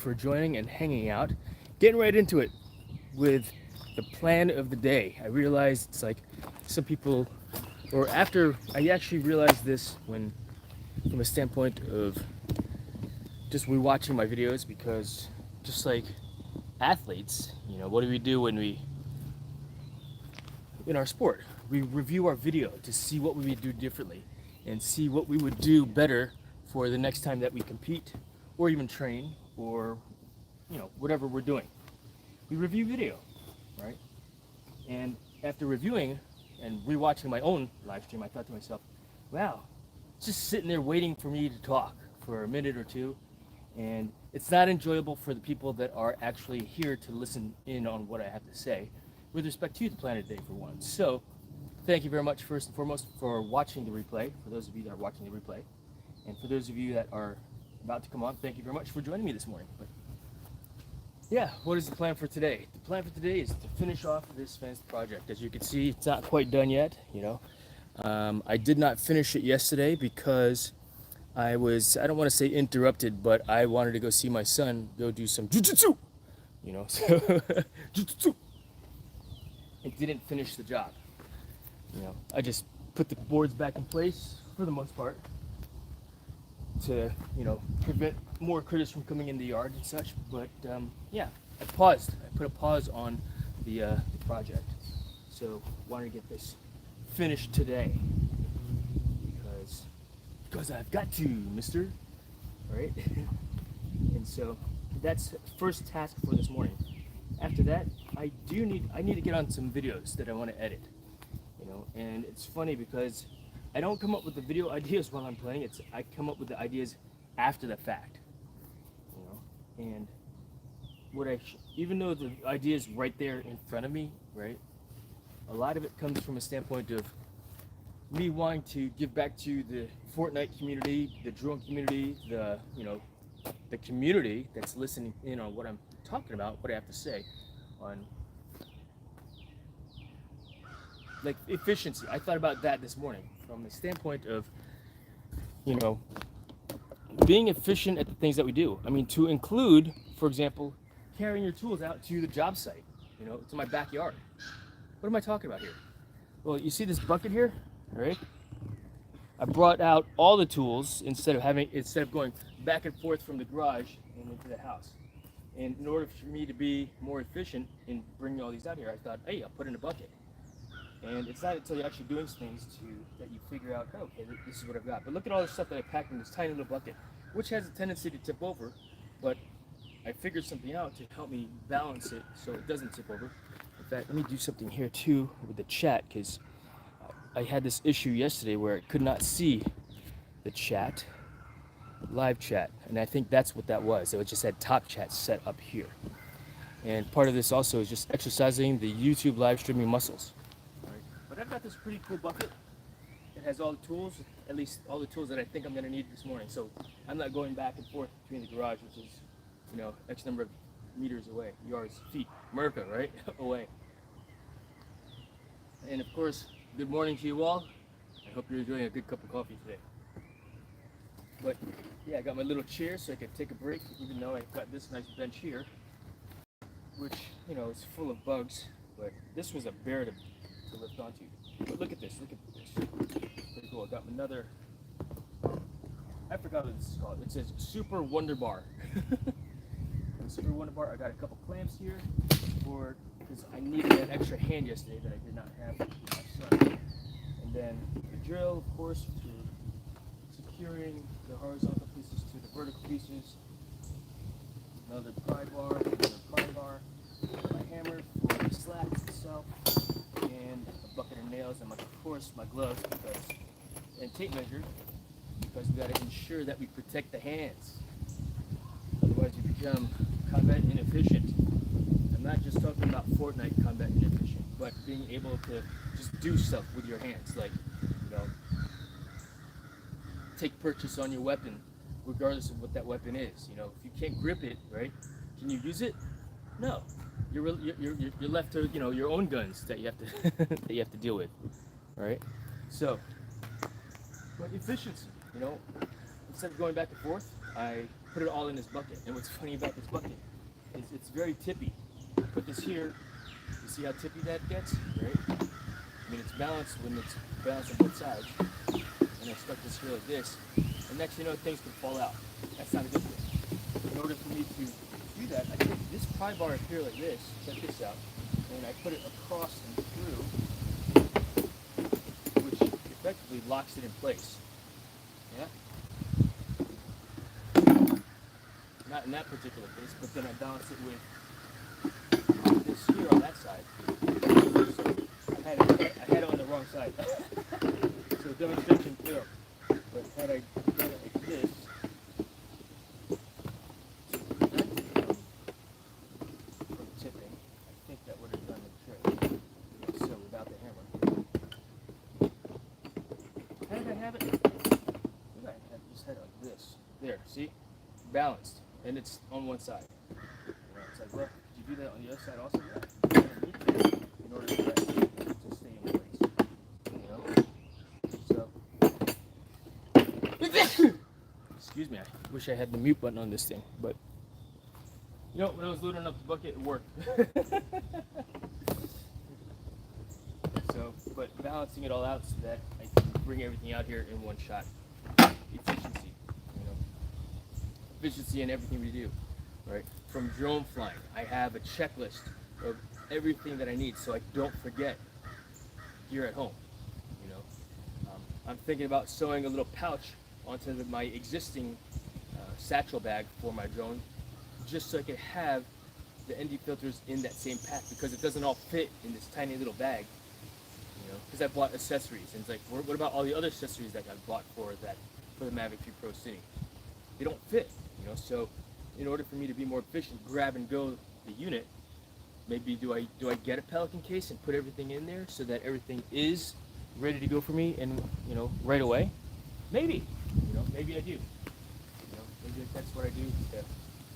for joining and hanging out. Getting right into it with the plan of the day. I realized it's like some people, or after I actually realized this when, from a standpoint of just rewatching my videos, because just like athletes, what do we do when we, in our sport? We review our video to see what we would do differently and see what we would do better for the next time that we compete or even train or whatever we're doing. We review video, right? And after reviewing and rewatching my own live stream, I thought to myself, wow, it's just sitting there waiting for me to talk for a minute or two, and it's not enjoyable for the people that are actually here to listen in on what I have to say with respect to the Planet Day, for one. So thank you very much, first and foremost, for watching the replay, for those of you that are watching the replay. And for those of you that are about to come on, thank you very much for joining me this morning. But yeah, what is the plan for today? The plan for today is to finish off this fenced project. As you can see, it's not quite done yet, I did not finish it yesterday because I don't want to say interrupted, but I wanted to go see my son go do some jujitsu, so jujitsu. It didn't finish the job. I just put the boards back in place for the most part to, prevent more critters from coming in the yard and such. But yeah, I paused. I put a pause on the project. So wanted to get this finished today because I've got to, mister. All right? And so that's the first task for this morning. After that, I need to get on some videos that I want to edit. And it's funny because I don't come up with the video ideas while I'm playing. I come up with the ideas after the fact. And even though the idea is right there in front of me, right? A lot of it comes from a standpoint of me wanting to give back to the Fortnite community, the drone community, the community that's listening in on what I'm talking about, what I have to say on like efficiency. I thought about that this morning from the standpoint of, being efficient at the things that we do. I mean, to include, for example, carrying your tools out to the job site, to my backyard. What am I talking about here? Well, you see this bucket here, right? I brought out all the tools instead of going back and forth from the garage and into the house. And in order for me to be more efficient in bringing all these out here, I thought, hey, I'll put it in a bucket. And it's not until you're actually doing things that you figure out, oh, okay, this is what I've got. But look at all the stuff that I packed in this tiny little bucket, which has a tendency to tip over, but I figured something out to help me balance it so it doesn't tip over. In fact, let me do something here too with the chat, because I had this issue yesterday where I could not see the chat, live chat, and I think that's what that was. It just had top chat set up here. And part of this also is just exercising the YouTube live streaming muscles. But I've got this pretty cool bucket. It has all the tools, at least all the tools that I think I'm going to need this morning. So I'm not going back and forth between the garage, which is, X number of meters away, yards, feet, America, right? Away. And of course, good morning to you all. I hope you're enjoying a good cup of coffee today. But yeah, I got my little chair so I can take a break, even though I've got this nice bench here, which, is full of bugs. But this was a bear to lift onto. But look at this, Pretty cool. I got another, I forgot what this is called. It says Super Wonder Bar. Super Wonder Bar. I got a couple clamps here because I needed an extra hand yesterday that I did not have with my son. And then the drill, of course, for securing the horizontal pieces to the vertical pieces. Another pry bar, my hammer for the slats itself, and a bucket of nails, and of course my gloves and tape measure, because we got to ensure that we protect the hands. Otherwise you become combat inefficient. I'm not just talking about Fortnite combat inefficient, but being able to just do stuff with your hands, like, take purchase on your weapon, regardless of what that weapon is. If you can't grip it, right, can you use it? No. You're left to your own guns that you have to that you have to deal with, right? But efficiency, instead of going back and forth, I put it all in this bucket. And what's funny about this bucket is it's very tippy. Put this here, you see how tippy that gets, right? I mean, it's balanced when it's balanced on both sides. And I stuck this here like this, and next thing you know, things can fall out. That's not a good thing. In order for me to do that, I take this pry bar up here like this, check this out, and I put it across and through, which effectively locks it in place. Yeah? Not in that particular case, but then I balance it with this here on that side. So I had it on the wrong side. So demonstration failed. But had I done it like this, from tipping, I think that would have done the trick. So without the hammer. How did I have it? I just had it like this. There, see? Balanced. And it's on one side. It's like, well, did you do that on the other side also? Yeah. In order for that to stay in place. You know? So, excuse me, I wish I had the mute button on this thing, but you know, when I was loading up the bucket, it worked. So, but balancing it all out so that I can bring everything out here in one shot. Efficiency, you know, efficiency in everything we do, right? From drone flying, I have a checklist of everything that I need so I don't forget here at home. You know, I'm thinking about sewing a little pouch onto my existing satchel bag for my drone, just so I can have the ND filters in that same pack, because it doesn't all fit in this tiny little bag. You know, because I bought accessories, and it's like, what about all the other accessories that I bought for the Mavic 3 Pro Cine? They don't fit, you know. So, in order for me to be more efficient, grab and go the unit, maybe do I get a Pelican case and put everything in there so that everything is ready to go for me, and you know, right away? Maybe, you know, maybe I do. You know, maybe that's what I do to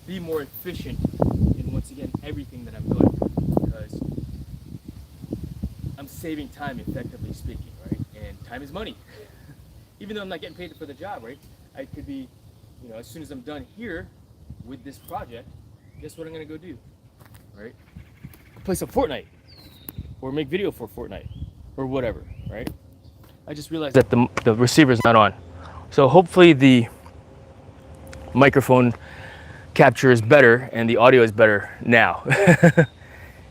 be more efficient in, once again, everything that I'm doing, because I'm saving time, effectively speaking, right? And time is money. Even though I'm not getting paid for the job, right? I could be, you know, as soon as I'm done here with this project, guess what I'm gonna go do, right? Play some Fortnite, or make video for Fortnite, or whatever, right? I just realized that the receiver's not on. So hopefully the microphone capture is better and the audio is better now.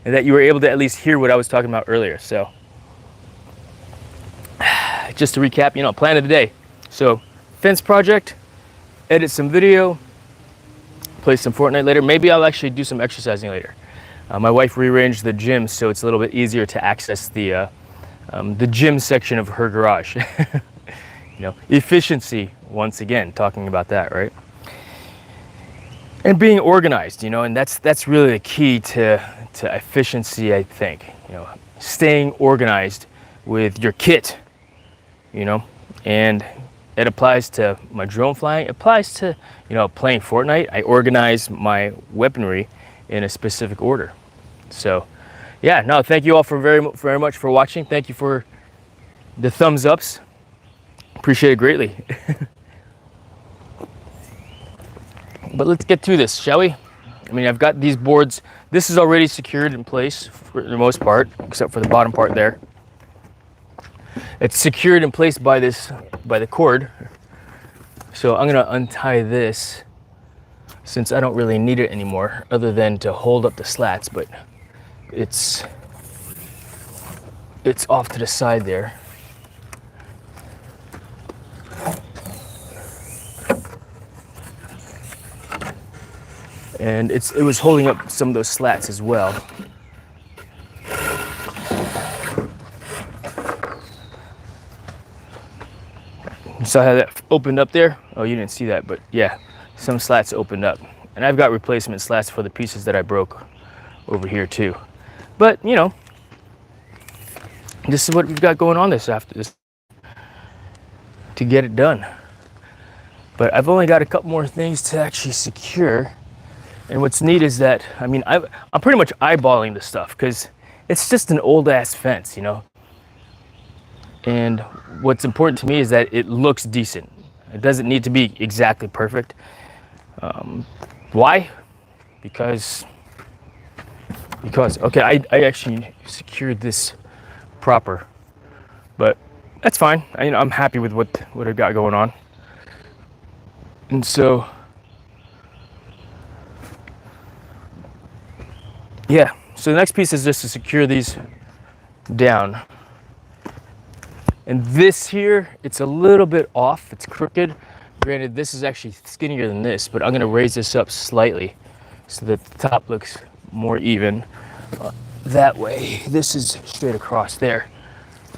And that you were able to at least hear what I was talking about earlier. So just to recap, you know, plan of the day. So fence project, edit some video, play some Fortnite later. Maybe I'll actually do some exercising later. My wife rearranged the gym so it's a little bit easier to access the gym section of her garage. You know, efficiency, once again, talking about that, right? And being organized, you know, and that's really the key to efficiency, I think. You know, staying organized with your kit, you know, and it applies to my drone flying. It applies to, you know, playing Fortnite. I organize my weaponry in a specific order. So, yeah, no, thank you all for very much for watching. Thank you for the thumbs ups. Appreciate it greatly. But let's get to this, shall we? I mean, I've got these boards. This is already secured in place for the most part, except for the bottom part there. It's secured in place by the cord. So I'm gonna untie this, since I don't really need it anymore, other than to hold up the slats, but it's off to the side there. And it was holding up some of those slats as well. You saw how that opened up there? Oh, you didn't see that, but yeah, some slats opened up. And I've got replacement slats for the pieces that I broke over here too. But, you know, this is what we've got going on after this to get it done. But I've only got a couple more things to actually secure. And what's neat is that, I mean, I'm pretty much eyeballing this stuff because it's just an old ass fence, you know? And what's important to me is that it looks decent. It doesn't need to be exactly perfect. Why? Because okay, I actually secured this proper, but that's fine. I'm happy with what I got going on. And so, yeah, so the next piece is just to secure these down. And this here, it's a little bit off, it's crooked. Granted, this is actually skinnier than this, but I'm gonna raise this up slightly so that the top looks more even. That way, this is straight across there.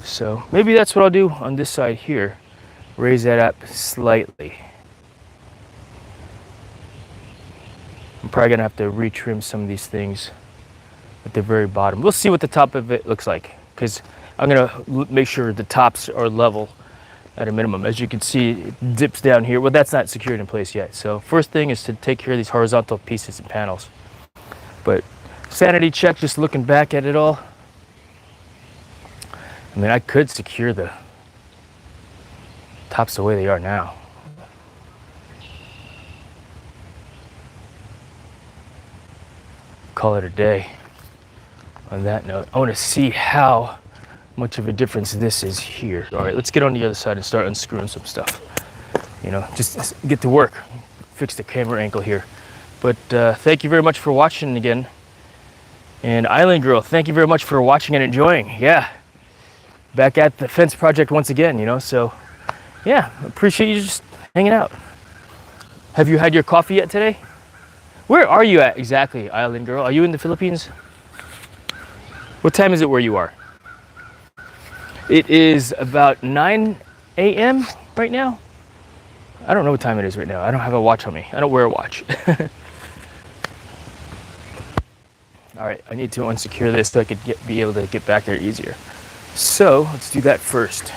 So maybe that's what I'll do on this side here. Raise that up slightly. I'm probably gonna have to retrim some of these things at the very bottom. We'll see what the top of it looks like, because I'm gonna make sure the tops are level at a minimum. As you can see, it dips down here. Well, that's not secured in place yet. So first thing is to take care of these horizontal pieces and panels. But sanity check, just looking back at it all. I mean, I could secure the tops the way they are now. Call it a day. On that note, I want to see how much of a difference this is here. All right, let's get on the other side and start unscrewing some stuff. Just get to work, fix the camera angle here. But thank you very much for watching again. And Island Girl, thank you very much for watching and enjoying. Yeah, back at the fence project once again, so yeah, appreciate you just hanging out. Have you had your coffee yet today? Where are you at exactly, Island Girl? Are you in the Philippines? What time is it where you are? It is about 9 a.m. right now. I don't know what time it is right now. I don't have a watch on me. I don't wear a watch. All right, I need to unsecure this so I could be able to get back there easier. So let's do that first.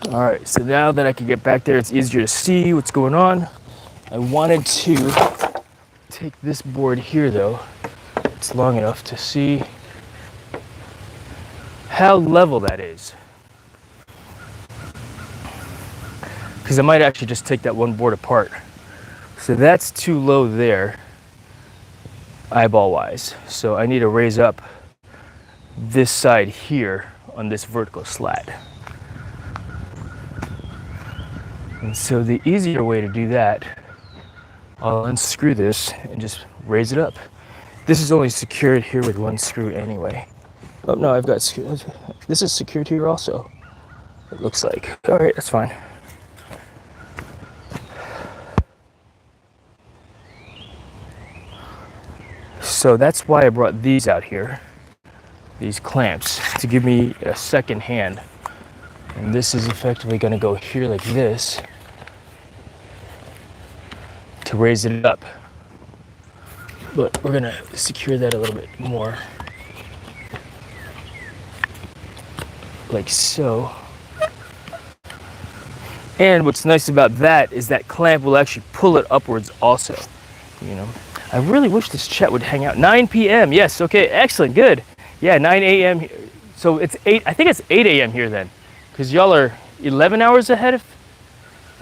All right, so now that I can get back there, it's easier to see what's going on. I wanted to take this board here though. It's long enough to see how level that is. Because I might actually just take that one board apart. So that's too low there, eyeball wise. So I need to raise up this side here on this vertical slat. And so the easier way to do that, I'll unscrew this and just raise it up. This is only secured here with one screw anyway. Oh no, I've got screws. This is secured here also, it looks like. All right, that's fine. So that's why I brought these out here, these clamps, to give me a second hand. And this is effectively going to go here like this to raise it up. But we're going to secure that a little bit more. Like so. And what's nice about that is that clamp will actually pull it upwards also. I really wish this chat would hang out. 9 p.m. Yes, okay, excellent, good. Yeah, 9 a.m. So it's 8, I think it's 8 a.m. here then. Because y'all are 11 hours ahead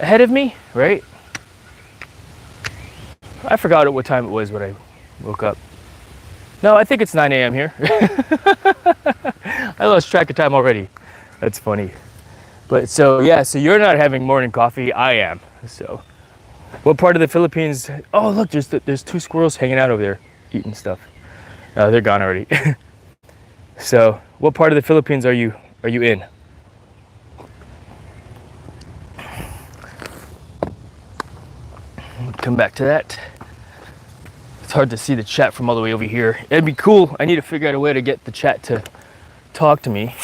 of me, right? I forgot what time it was when I woke up. No, I think it's 9 a.m. here. I lost track of time already. That's funny. But so, yeah, so you're not having morning coffee, I am. So, what part of the Philippines? Oh, look, there's 2 squirrels hanging out over there eating stuff. They're gone already. So, what part of the Philippines are you in? come back to that. It's hard to see the chat from all the way over here. It'd be cool. I need to figure out a way to get the chat to talk to me.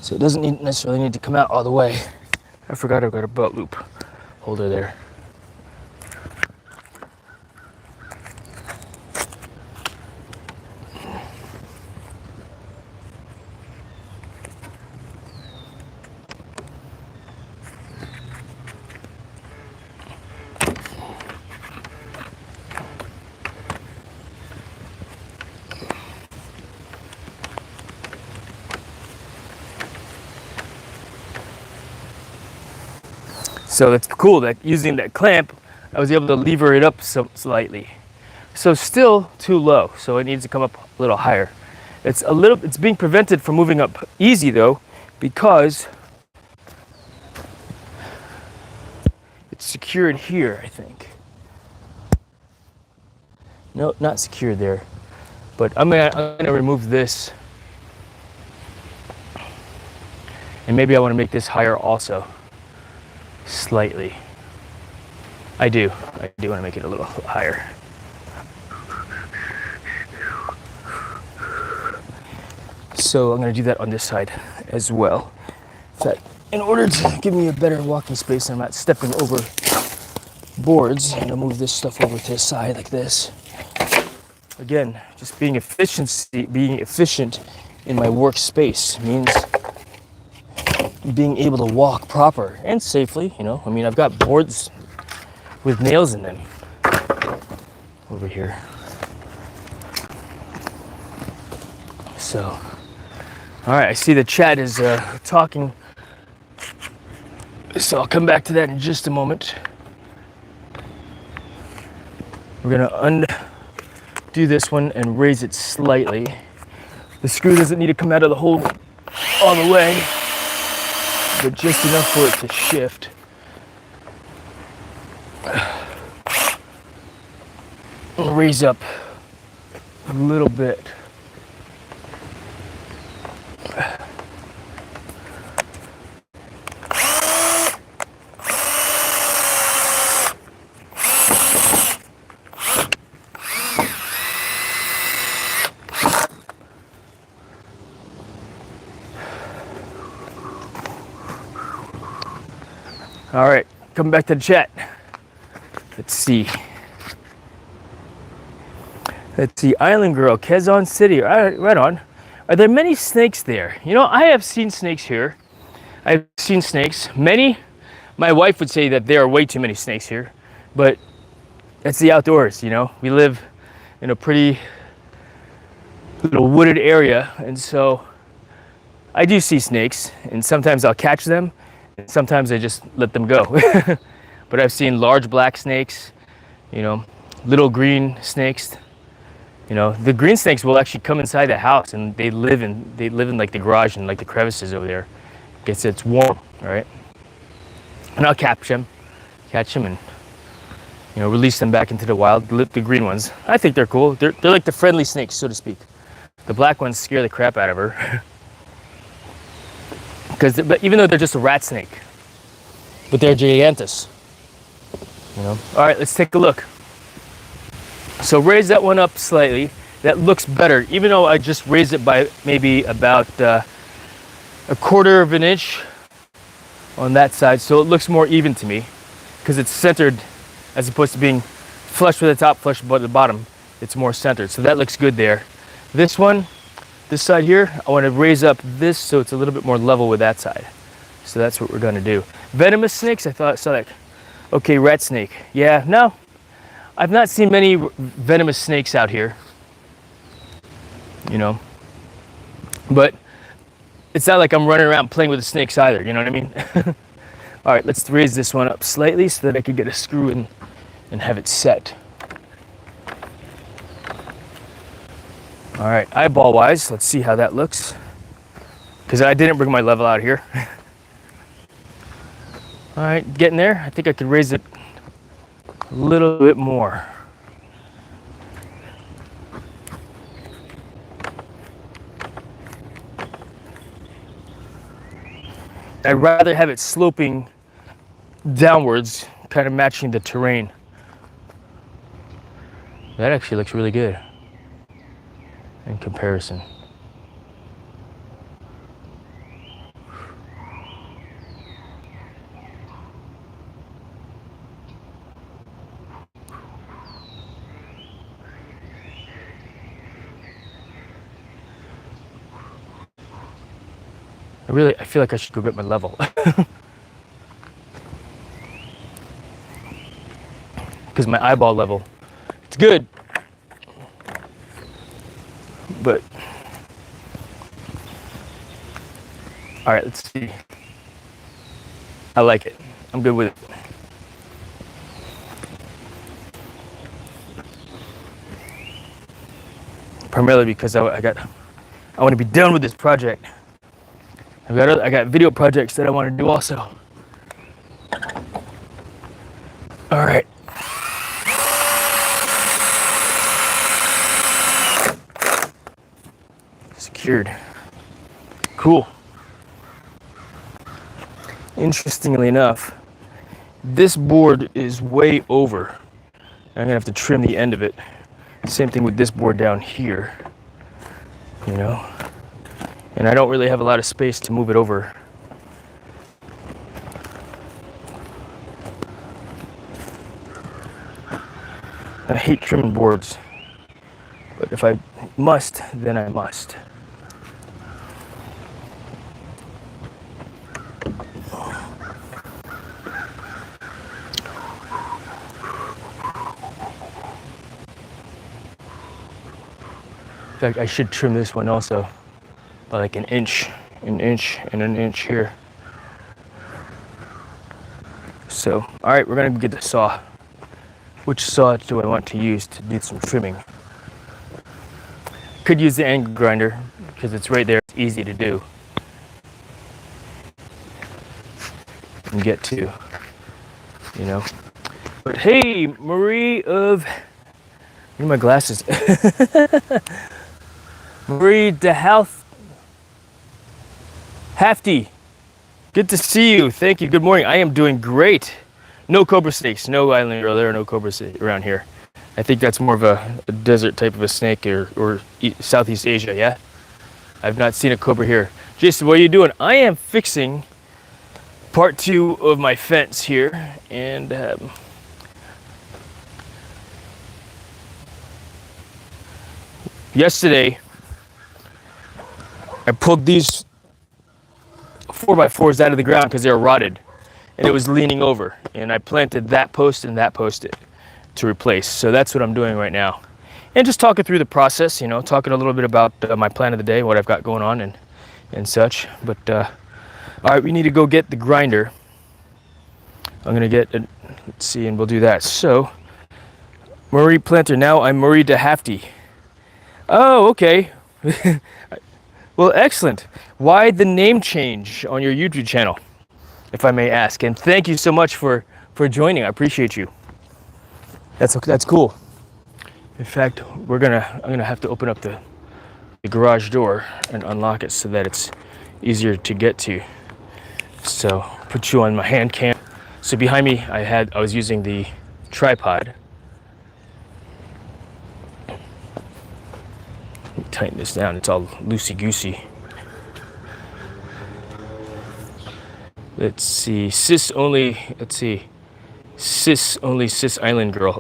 So it doesn't necessarily need to come out all the way. I forgot I've got a belt loop holder there. So that's cool that using that clamp, I was able to lever it up slightly. So still too low, so it needs to come up a little higher. It's being prevented from moving up easy though, because it's secured here, I think. No, not secured there. But I'm gonna remove this. And maybe I wanna make this higher also. Slightly. I do want to make it a little higher. So I'm going to do that on this side as well. That in order to give me a better walking space and I'm not stepping over boards, I'm going to move this stuff over to the side like this. Again, just being efficient in my workspace means being able to walk proper and safely, you know. I mean, I've got boards with nails in them over here. So, all right, I see the chat is talking. So I'll come back to that in just a moment. We're gonna undo this one and raise it slightly. The screw doesn't need to come out of the hole all the way, but just enough for it to shift. I'll raise up a little bit. All right, coming back to the chat. Let's see. Island Girl, Quezon City. Right on. Are there many snakes there? You know, I have seen snakes here. I've seen snakes. Many. My wife would say that there are way too many snakes here, but it's the outdoors, you know. We live in a pretty little wooded area, and so I do see snakes, and sometimes I'll catch them. Sometimes I just let them go. But I've seen large black snakes, you know, little green snakes. You know, the green snakes will actually come inside the house and they live in like the garage and like the crevices over there. It's warm, all right? And I'll catch them and, you know, release them back into the wild. The green ones, I think they're cool. They're like the friendly snakes, so to speak. The black ones scare the crap out of her. But even though they're just a rat snake, but they're gigantus, you know. All right, let's take a look. So raise that one up slightly. That looks better, even though I just raised it by maybe about a quarter of an inch on that side. So it looks more even to me because it's centered as opposed to being flush with the top, flush with the bottom. It's more centered. So that looks good there. This one, this side here, I want to raise up this so it's a little bit more level with that side. So that's what we're going to do. Venomous snakes, I saw that. Okay, rat snake. Yeah, no, I've not seen many venomous snakes out here, you know, but it's not like I'm running around playing with the snakes either, you know what I mean? All right, let's raise this one up slightly so that I can get a screw in and have it set. All right, eyeball wise, let's see how that looks. Because I didn't bring my level out here. All right, getting there. I think I could raise it a little bit more. I'd rather have it sloping downwards, kind of matching the terrain. That actually looks really good in comparison. I feel like I should go get my level. Because my eyeball level, it's good, but all right, let's see. I like it. I'm good with it. Primarily because I want to be done with this project. I got video projects that I want to do also. All right. Secured. Cool. Interestingly enough, this board is way over. I'm gonna have to trim the end of it. Same thing with this board down here, you know? And I don't really have a lot of space to move it over. I hate trimming boards, but if I must, then I must. In fact, I should trim this one also by like an inch, and an inch here. So, all right, we're gonna get the saw. Which saw do I want to use to do some trimming? Could use the angle grinder because it's right there. It's easy to do and get to, you know. But hey, Marie of, where are my glasses? Marie DeHouth Hafty, good to see you. Thank you. Good morning. I am doing great. No cobra snakes, no island girl. There are no cobras around here. I think that's more of a desert type of a snake or Southeast Asia, yeah? I've not seen a cobra here. Jason, what are you doing? I am fixing part 2 of my fence here, and yesterday I pulled these 4x4s out of the ground because they were rotted and it was leaning over, and I planted that post and that post to replace. So that's what I'm doing right now, and just talking through the process, you know, talking a little bit about my plan of the day, what I've got going on and such. But all right, we need to go get the grinder. I'm gonna get it, let's see, and we'll do that. So Marie Planter, now I'm Marie DeHafty. Oh, okay. Well, excellent. Why the name change on your YouTube channel, if I may ask? And thank you so much for joining. I appreciate you. That's cool. In fact, I'm gonna have to open up the garage door and unlock it so that it's easier to get to. So put you on my hand cam. So behind me, I was using the tripod. Tighten this down. It's all loosey goosey. Let's see. Cis only cis island girl.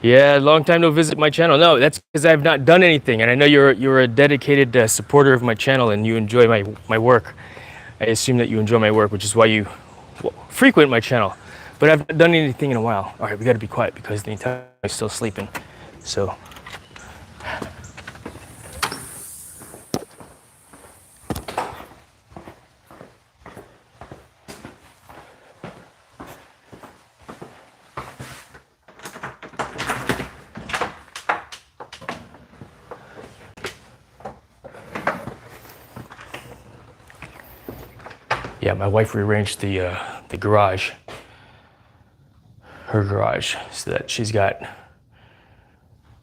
Yeah, long time no visit my channel. No, that's because I've not done anything, and I know you're a dedicated supporter of my channel and you enjoy my work. I assume that you enjoy my work, which is why you frequent my channel. But I've not done anything in a while. All right, we got to be quiet because the entire time I'm still sleeping. So. Yeah, my wife rearranged the garage her garage, so that she's got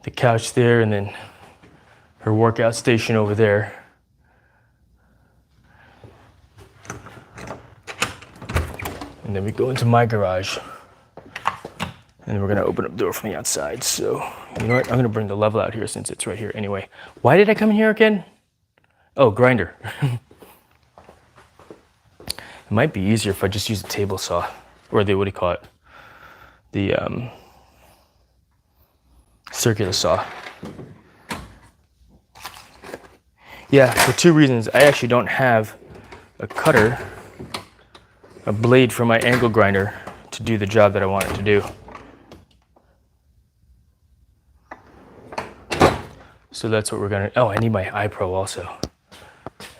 the couch there and then her workout station over there. And then we go into my garage. And we're gonna open up the door from the outside. So, you know what? I'm gonna bring the level out here since it's right here anyway. Why did I come in here again? Oh, grinder. It might be easier if I just use a table saw, or the, what do you call it? The circular saw. Yeah, for two reasons. I actually don't have a cutter, a blade for my angle grinder to do the job that I want it to do. So that's what we're gonna, oh, I need my iPro also.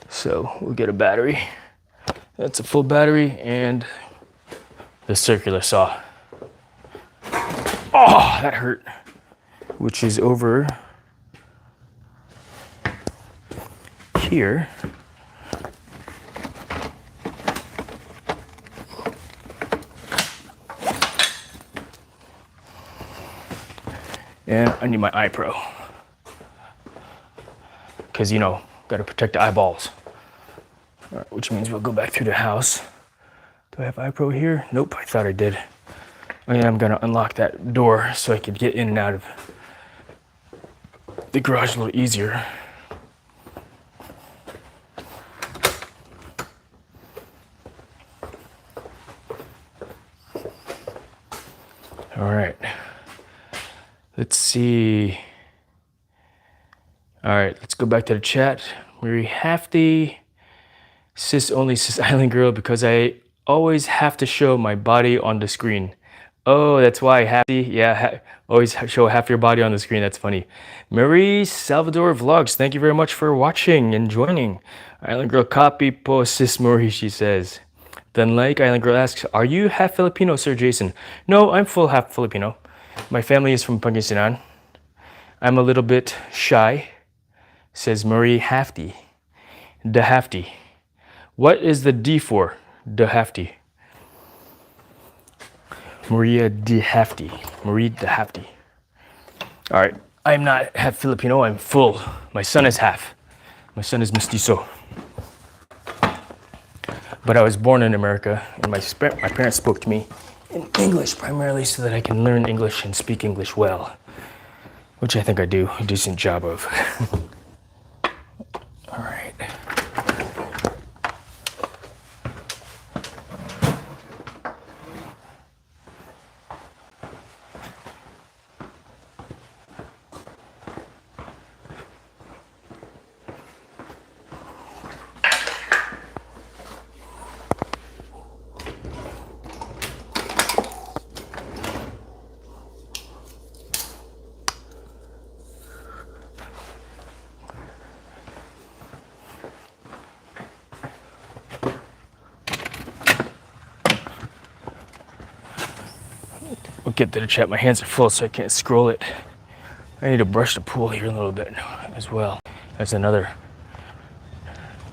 So we'll get a battery. That's a full battery and the circular saw. Oh, that hurt. Which is over here. And I need my iPro. Because, you know, gotta protect the eyeballs. All right, which means we'll go back through the house. Do I have iPro here? Nope, I thought I did. Oh yeah, I'm gonna unlock that door so I can get in and out of the garage a little easier. All right, let's see. All right, let's go back to the chat. Marie Hafty, cis only, cis island girl, because I always have to show my body on the screen. Oh, that's why Hafty, yeah, always show half your body on the screen. That's funny. Marie Salvador Vlogs, thank you very much for watching and joining. Island girl copy po cis Marie, she says. Then like Island girl asks, are you half Filipino, Sir Jason? No, I'm full half Filipino. My family is from Pangasinan. I'm a little bit shy, says Marie Hafty. De Hafty. What is the D for? De Hafty. Maria De Hafty. Marie De Hafty. All right, I'm not half Filipino, I'm full. My son is half. My son is mestizo. But I was born in America, and my parents spoke to me in English primarily so that I can learn English and speak English well, which I think I do a decent job of. All right. We'll get to the chat. My hands are full, so I can't scroll it. I need to brush the pool here a little bit as well. That's another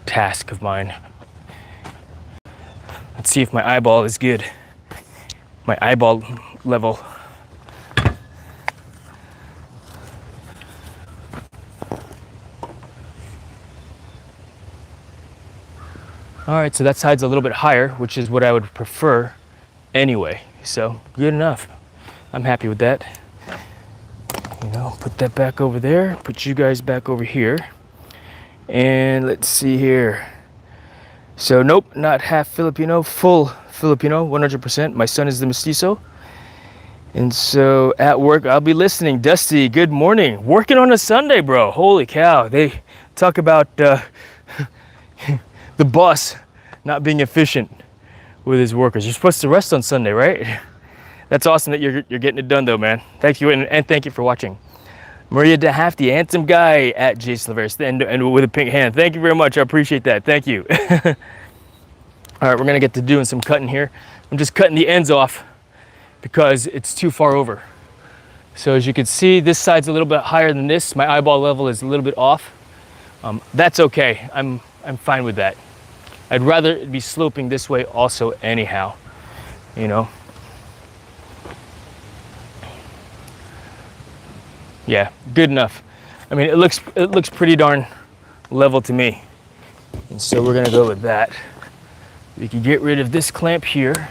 task of mine. Let's see if my eyeball is good. My eyeball level. All right, so that side's a little bit higher, which is what I would prefer anyway. So good enough. I'm happy with that. You know, put that back over there, put you guys back over here. And let's see here. So nope, not half Filipino, full Filipino, 100%. My son is the mestizo. And so at work, I'll be listening. Dusty, good morning. Working on a Sunday, bro. Holy cow. They talk about the boss not being efficient with his workers. You're supposed to rest on Sunday, right? That's awesome that you're getting it done though, man. Thank you, and thank you for watching. Maria De Hafty, handsome guy at Jason Laveris, and with a pink hand. Thank you very much, I appreciate that, thank you. All right, we're gonna get to doing some cutting here. I'm just cutting the ends off because it's too far over. So as you can see, this side's a little bit higher than this. My eyeball level is a little bit off. That's okay, I'm fine with that. I'd rather it be sloping this way also anyhow, you know. Yeah, good enough. I mean, it looks pretty darn level to me. And so we're gonna go with that. We can get rid of this clamp here,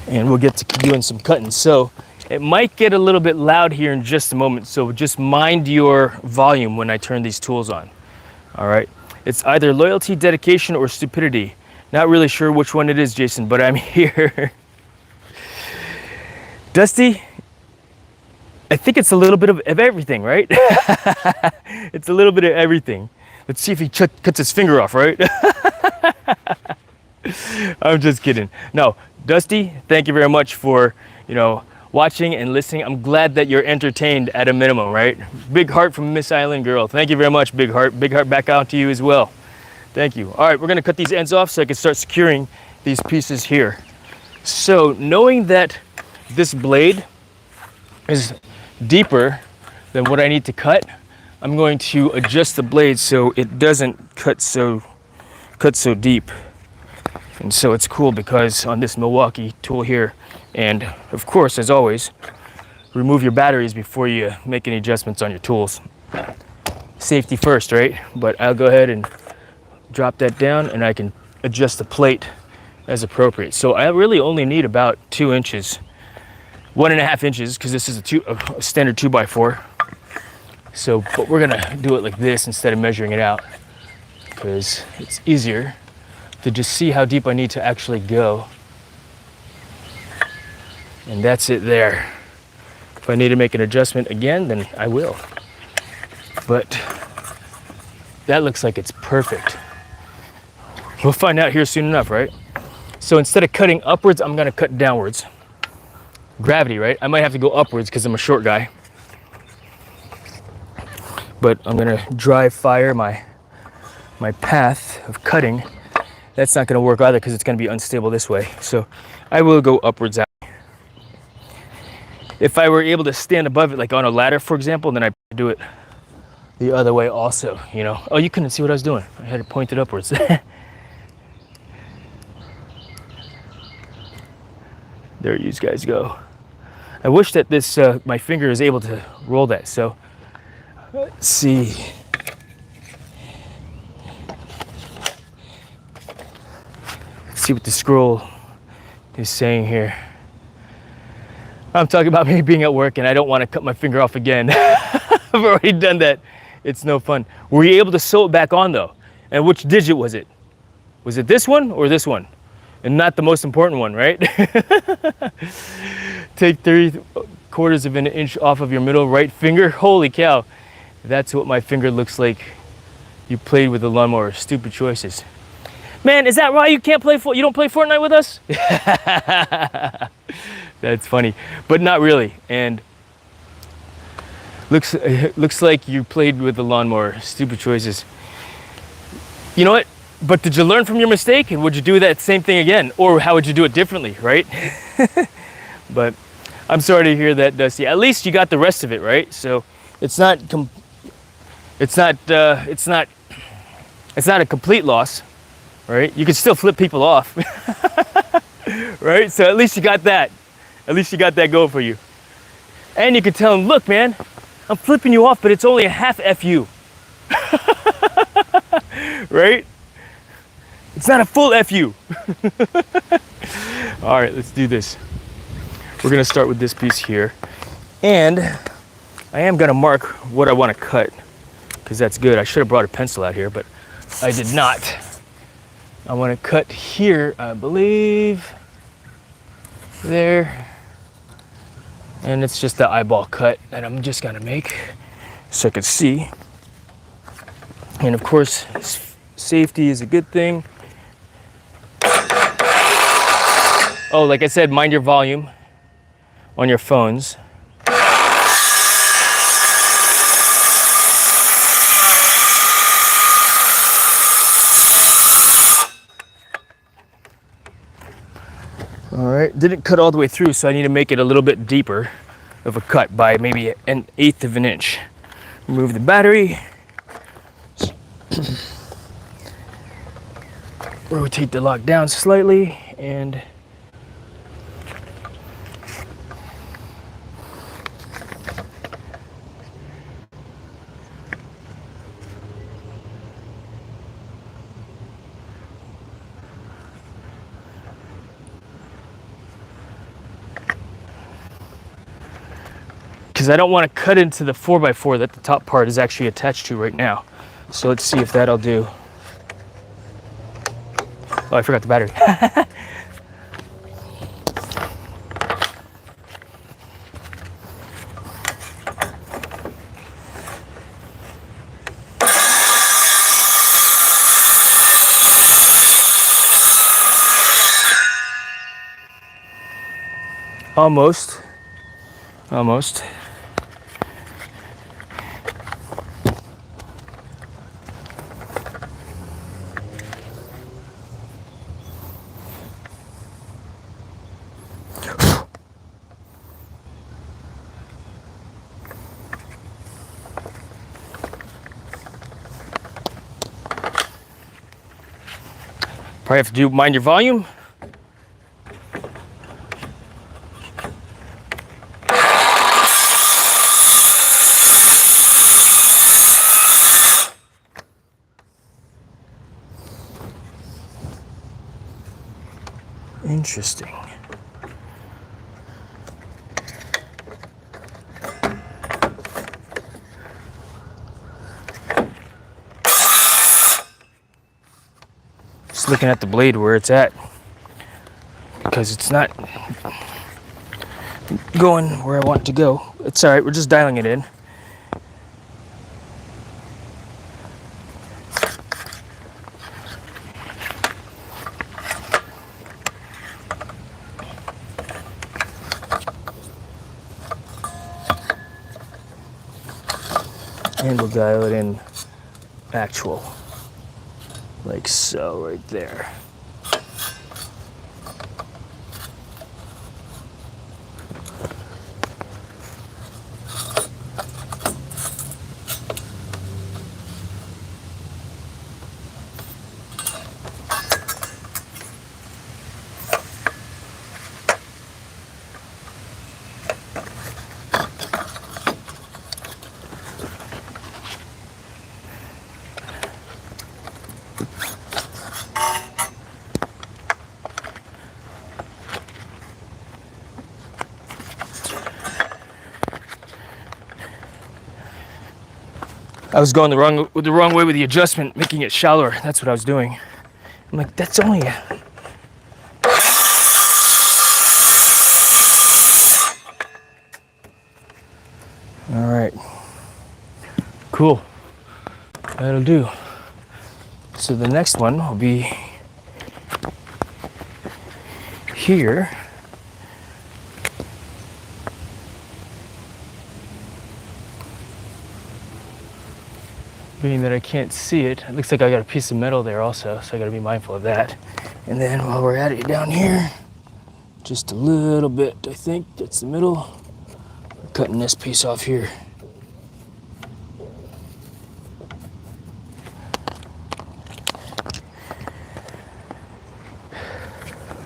and we'll get to doing some cutting. So it might get a little bit loud here in just a moment, so just mind your volume when I turn these tools on. All right, it's either loyalty, dedication, or stupidity. Not really sure which one it is, Jason, but I'm here. Dusty, I think it's a little bit of everything, right? It's a little bit of everything. Let's see if he cuts his finger off, right? I'm just kidding. No, Dusty, thank you very much for, watching and listening. I'm glad that you're entertained at a minimum, right? Big heart from Miss Island Girl. Thank you very much, Big Heart. Big heart back out to you as well. Thank you. All right, we're gonna cut these ends off so I can start securing these pieces here. So knowing that this blade is deeper than what I need to cut, I'm going to adjust the blade so it doesn't cut so deep. And so it's cool because on this Milwaukee tool here, and of course, as always, remove your batteries before you make any adjustments on your tools. Safety first, right? But I'll go ahead and drop that down and I can adjust the plate as appropriate. So I really only need about 2 inches, 1.5 inches, because this is a standard 2x4. So, but we're gonna do it like this instead of measuring it out, because it's easier to just see how deep I need to actually go. And that's it there. If I need to make an adjustment again, then I will. But that looks like it's perfect. We'll find out here soon enough, right? So instead of cutting upwards, I'm gonna cut downwards. Gravity, right? I might have to go upwards because I'm a short guy. But I'm gonna dry fire my path of cutting. That's not gonna work either because it's gonna be unstable this way. So I will go upwards out. If I were able to stand above it, like on a ladder, for example, then I'd do it the other way also, Oh, you couldn't see what I was doing. I had it pointed upwards. There you guys go. I wish that this, my finger is able to roll that. So let's see. Let's see what the scroll is saying here. I'm talking about me being at work and I don't want to cut my finger off again. I've already done that. It's no fun. Were you able to sew it back on though? And which digit was it? Was it this one or this one? And not the most important one, right? Take 3/4 of an inch off of your middle right finger. Holy cow. That's what my finger looks like. You played with the lawnmower. Stupid choices. Man, is that why you don't play Fortnite with us? That's funny, but not really. And looks like you played with the lawnmower. Stupid choices. You know what? But did you learn from your mistake? And would you do that same thing again? Or how would you do it differently, right? But I'm sorry to hear that, Dusty. At least you got the rest of it, right? So it's not a complete loss, right? You can still flip people off, right? So at least you got that. At least you got that going for you. And you can tell them, look, man, I'm flipping you off, but it's only a half FU. Right? It's not a full FU. All right, let's do this. We're gonna start with this piece here. And I am gonna mark what I wanna cut, because that's good. I should have brought a pencil out here, but I did not. I wanna cut here, I believe, there. And it's just the eyeball cut that I'm just gonna make so I can see. And of course, safety is a good thing. Oh, like I said, mind your volume on your phones. All right, didn't cut all the way through, so I need to make it a little bit deeper of a cut by maybe 1/8 of an inch. Remove the battery. Rotate the lock down slightly, and because I don't want to cut into the 4x4 that the top part is actually attached to right now. So let's see if that'll do. Oh, I forgot the battery. Almost. Almost. Probably have to do mind your volume. Interesting. Just looking at the blade where it's at, because it's not going where I want it to go. It's all right, we're just dialing it in. And we'll dial it in actual, like so, right there. I was going the wrong way with the adjustment, making it shallower. That's what I was doing. I'm like, that's only all right. Cool. That'll do. So the next one will be here. Being that I can't see it, it looks like I got a piece of metal there also, so I gotta be mindful of that. And then while we're at it down here, just a little bit, I think that's the middle. We're cutting this piece off here.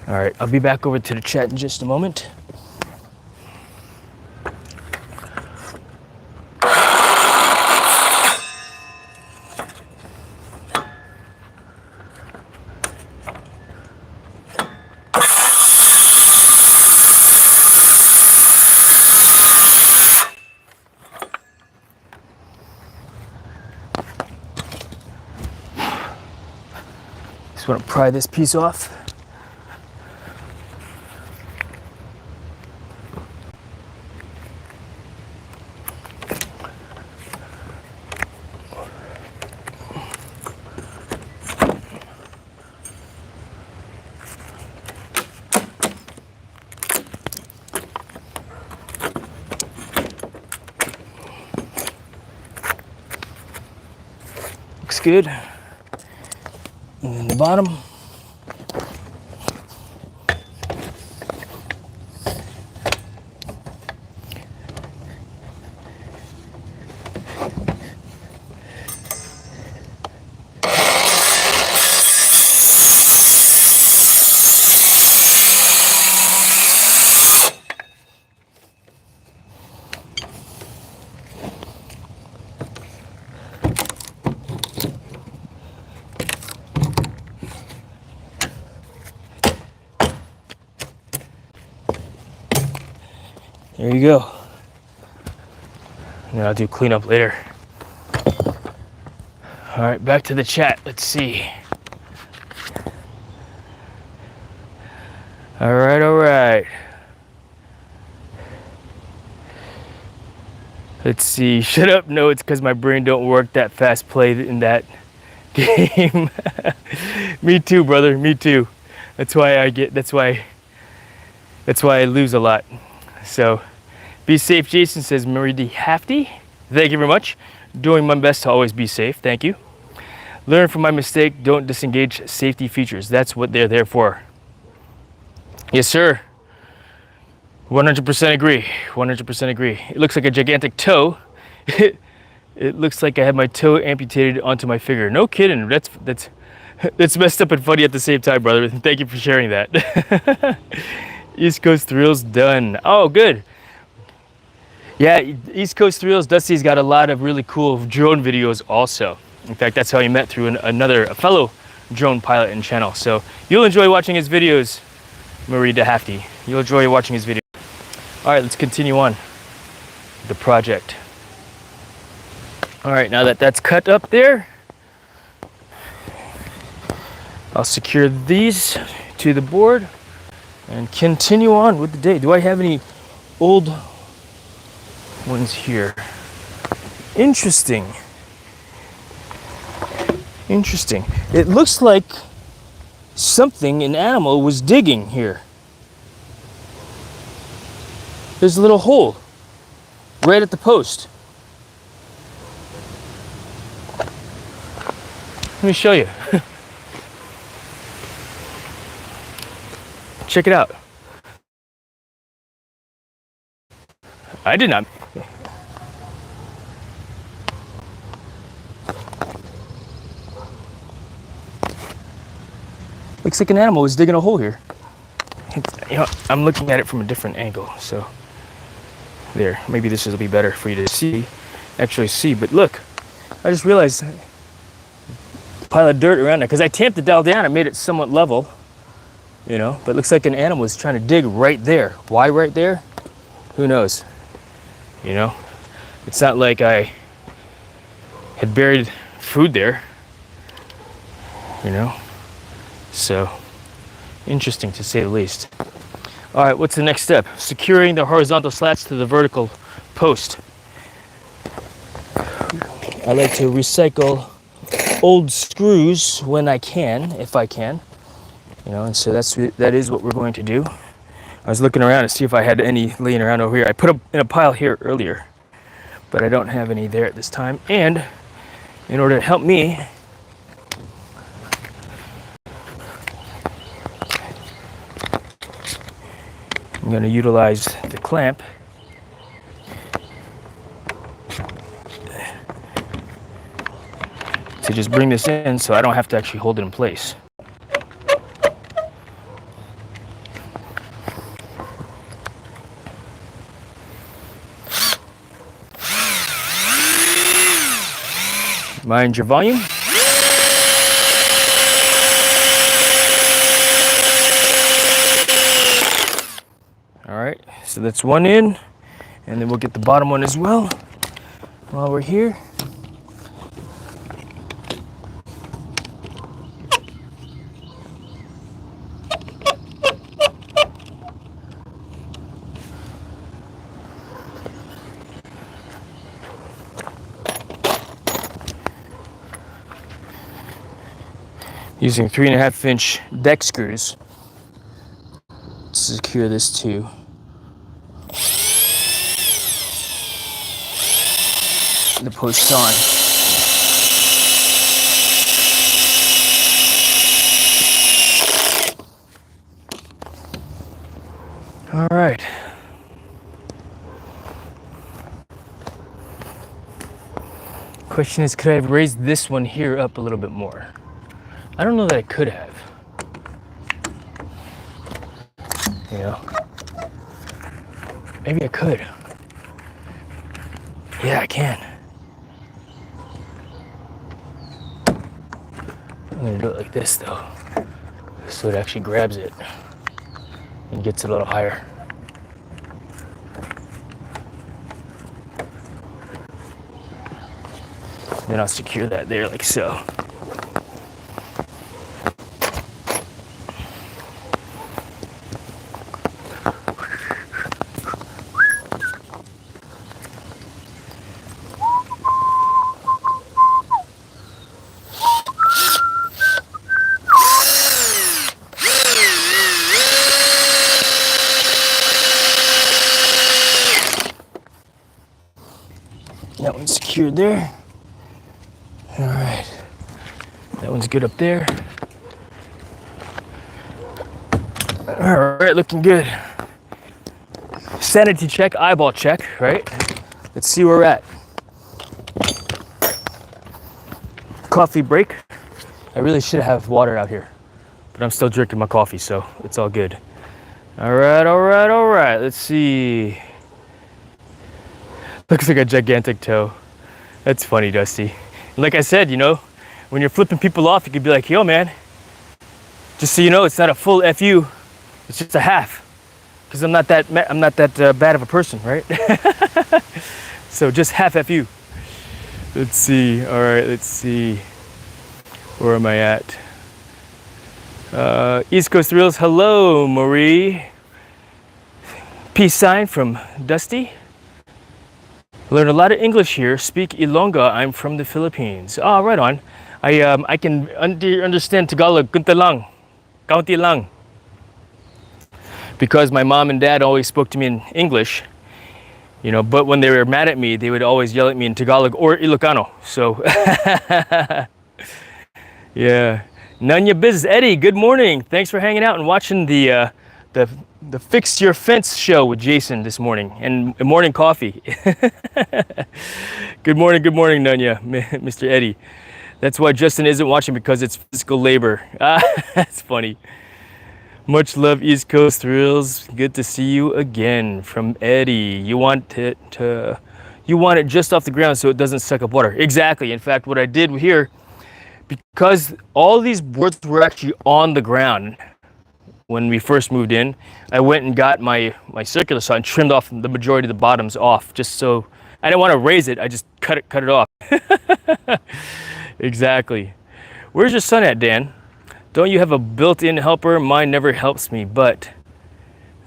All right, I'll be back over to the chat in just a moment. Just want to pry this piece off. Looks good. And then the bottom. There you go. And then I'll do cleanup later. All right, back to the chat. Let's see. All right. Let's see. Shut up. No, it's because my brain don't work that fast. Play in that game. Me too, brother. Me too. That's why I lose a lot. So, be safe. Jason says, Maridi Hafty. Thank you very much. Doing my best to always be safe. Thank you. Learn from my mistake. Don't disengage safety features. That's what they're there for. Yes, sir. 100% agree. 100% agree. It looks like a gigantic toe. It looks like I had my toe amputated onto my finger. No kidding. That's messed up and funny at the same time, brother. Thank you for sharing that. East Coast Thrills done. Oh, good. Yeah, East Coast Thrills. Dusty's got a lot of really cool drone videos also. In fact, that's how he met through a fellow drone pilot and channel. So you'll enjoy watching his videos, Marie DeHafty. You'll enjoy watching his videos. All right, let's continue on with the project. All right, now that that's cut up there, I'll secure these to the board and continue on with the day. Do I have any old ones here? Interesting. It looks like an animal was digging here. There's a little hole right at the post. Let me show you. Check it out. I did not. Looks like an animal was digging a hole here. You know, I'm looking at it from a different angle, so there. Maybe this will be better for you to actually see. But look, I just realized a pile of dirt around there because I tamped the dowel down and made it somewhat level, you know. But it looks like an animal was trying to dig right there. Why right there? Who knows? You know, it's not like I had buried food there, you know. So interesting to say the least. All right, what's the next step? Securing the horizontal slats to the vertical post. I like to recycle old screws when I can, if I can. You know, and so that is what we're going to do. I was looking around to see if I had any laying around over here. I put them in a pile here earlier, but I don't have any there at this time. And in order to help me, I'm going to utilize the clamp to just bring this in so I don't have to actually hold it in place. Mind your volume. All right, so that's one in, and then we'll get the bottom one as well while we're here. Using 3.5-inch deck screws to secure this too. The post on. All right. Question is, could I have raised this one here up a little bit more? I don't know that I could have. You know, maybe I could. Yeah, I can. I'm gonna do it like this though, so it actually grabs it and gets it a little higher. Then I'll secure that there like so. That one's secured there. All right, that one's good up there. All right, looking good. Sanity check, eyeball check, right? Let's see where we're at. Coffee break. I really should have water out here, but I'm still drinking my coffee, so it's all good. All right. Let's see. Looks like a gigantic toe. That's funny, Dusty. Like I said, you know, when you're flipping people off, you could be like, yo, man, just so you know, it's not a full FU, it's just a half. Because I'm not that bad of a person, right? So just half FU. Let's see. All right, let's see. Where am I at? East Coast Thrills. Hello, Marie. Peace sign from Dusty. Learn a lot of English here. Speak Ilongga. I'm from the Philippines. Oh, right on. I can understand Tagalog. Kunti lang. Kaunti lang. Because my mom and dad always spoke to me in English, you know, but when they were mad at me, they would always yell at me in Tagalog or Ilocano. So, yeah. Nanya Biz Eddie, good morning. Thanks for hanging out and watching the Fix Your Fence show with Jason this morning and morning coffee. Good morning, Nanya, Mr. Eddie. That's why Justin isn't watching, because it's physical labor. That's funny. Much love, East Coast Thrills. Good to see you again from Eddie. You want it just off the ground so it doesn't suck up water. Exactly. In fact, what I did here, because all these boards were actually on the ground when we first moved in, I went and got my circular saw and trimmed off the majority of the bottoms off, just so I didn't want to raise it. I just cut it off. Exactly. Where's your son at, Dan? Don't you have a built-in helper? Mine never helps me, but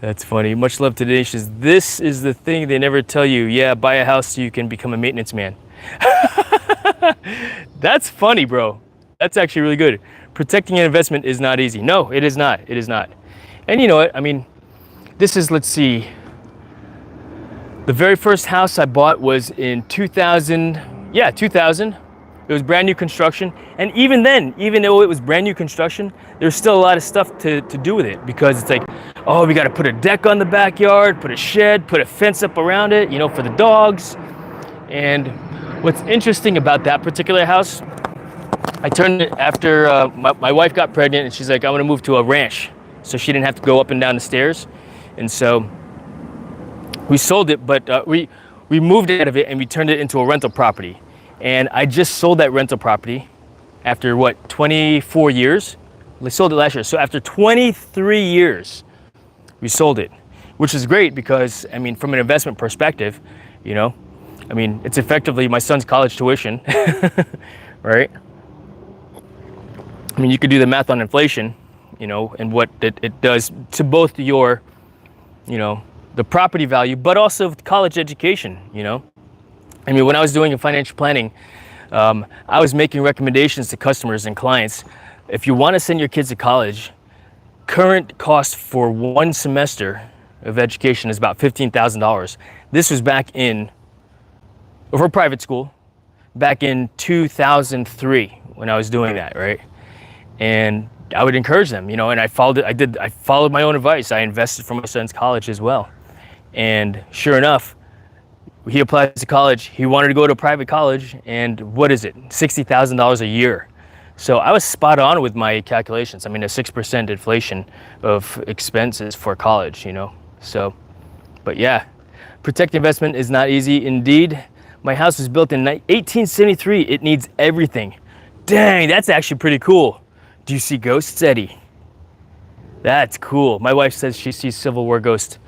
that's funny. Much love to Tenacious. This is the thing they never tell you. Yeah, buy a house so you can become a maintenance man. That's funny, bro. That's actually really good. Protecting an investment is not easy. No, it is not. It is not. And you know what? I mean, this is, let's see. The very first house I bought was in 2000. Yeah, 2000. It was brand new construction. And even then, even though it was brand new construction, there's still a lot of stuff to do with it, because it's like, oh, we got to put a deck on the backyard, put a shed, put a fence up around it, you know, for the dogs. And what's interesting about that particular house, I turned it after my wife got pregnant, and she's like, I want to move to a ranch. So she didn't have to go up and down the stairs. And so we sold it, but we moved out of it and we turned it into a rental property. And I just sold that rental property after what, 24 years? We sold it last year. So after 23 years, we sold it, which is great because, I mean, from an investment perspective, you know, I mean, it's effectively my son's college tuition, right? I mean, you could do the math on inflation, you know, and what it does to both your, you know, the property value, but also college education, you know. I mean, when I was doing financial planning, I was making recommendations to customers and clients. If you want to send your kids to college, current cost for one semester of education is about $15,000. This was back in, for private school, back in 2003 when I was doing that, right? And I would encourage them, you know, and I followed my own advice. I invested for my son's college as well. And sure enough, he applied to college. He wanted to go to a private college, and what is it? $60,000 a year. So I was spot on with my calculations. I mean, a 6% inflation of expenses for college, you know. So, but yeah, protect investment is not easy. Indeed, my house was built in 1873. It needs everything. Dang, that's actually pretty cool. Do you see ghosts, Eddie? That's cool. My wife says she sees Civil War ghosts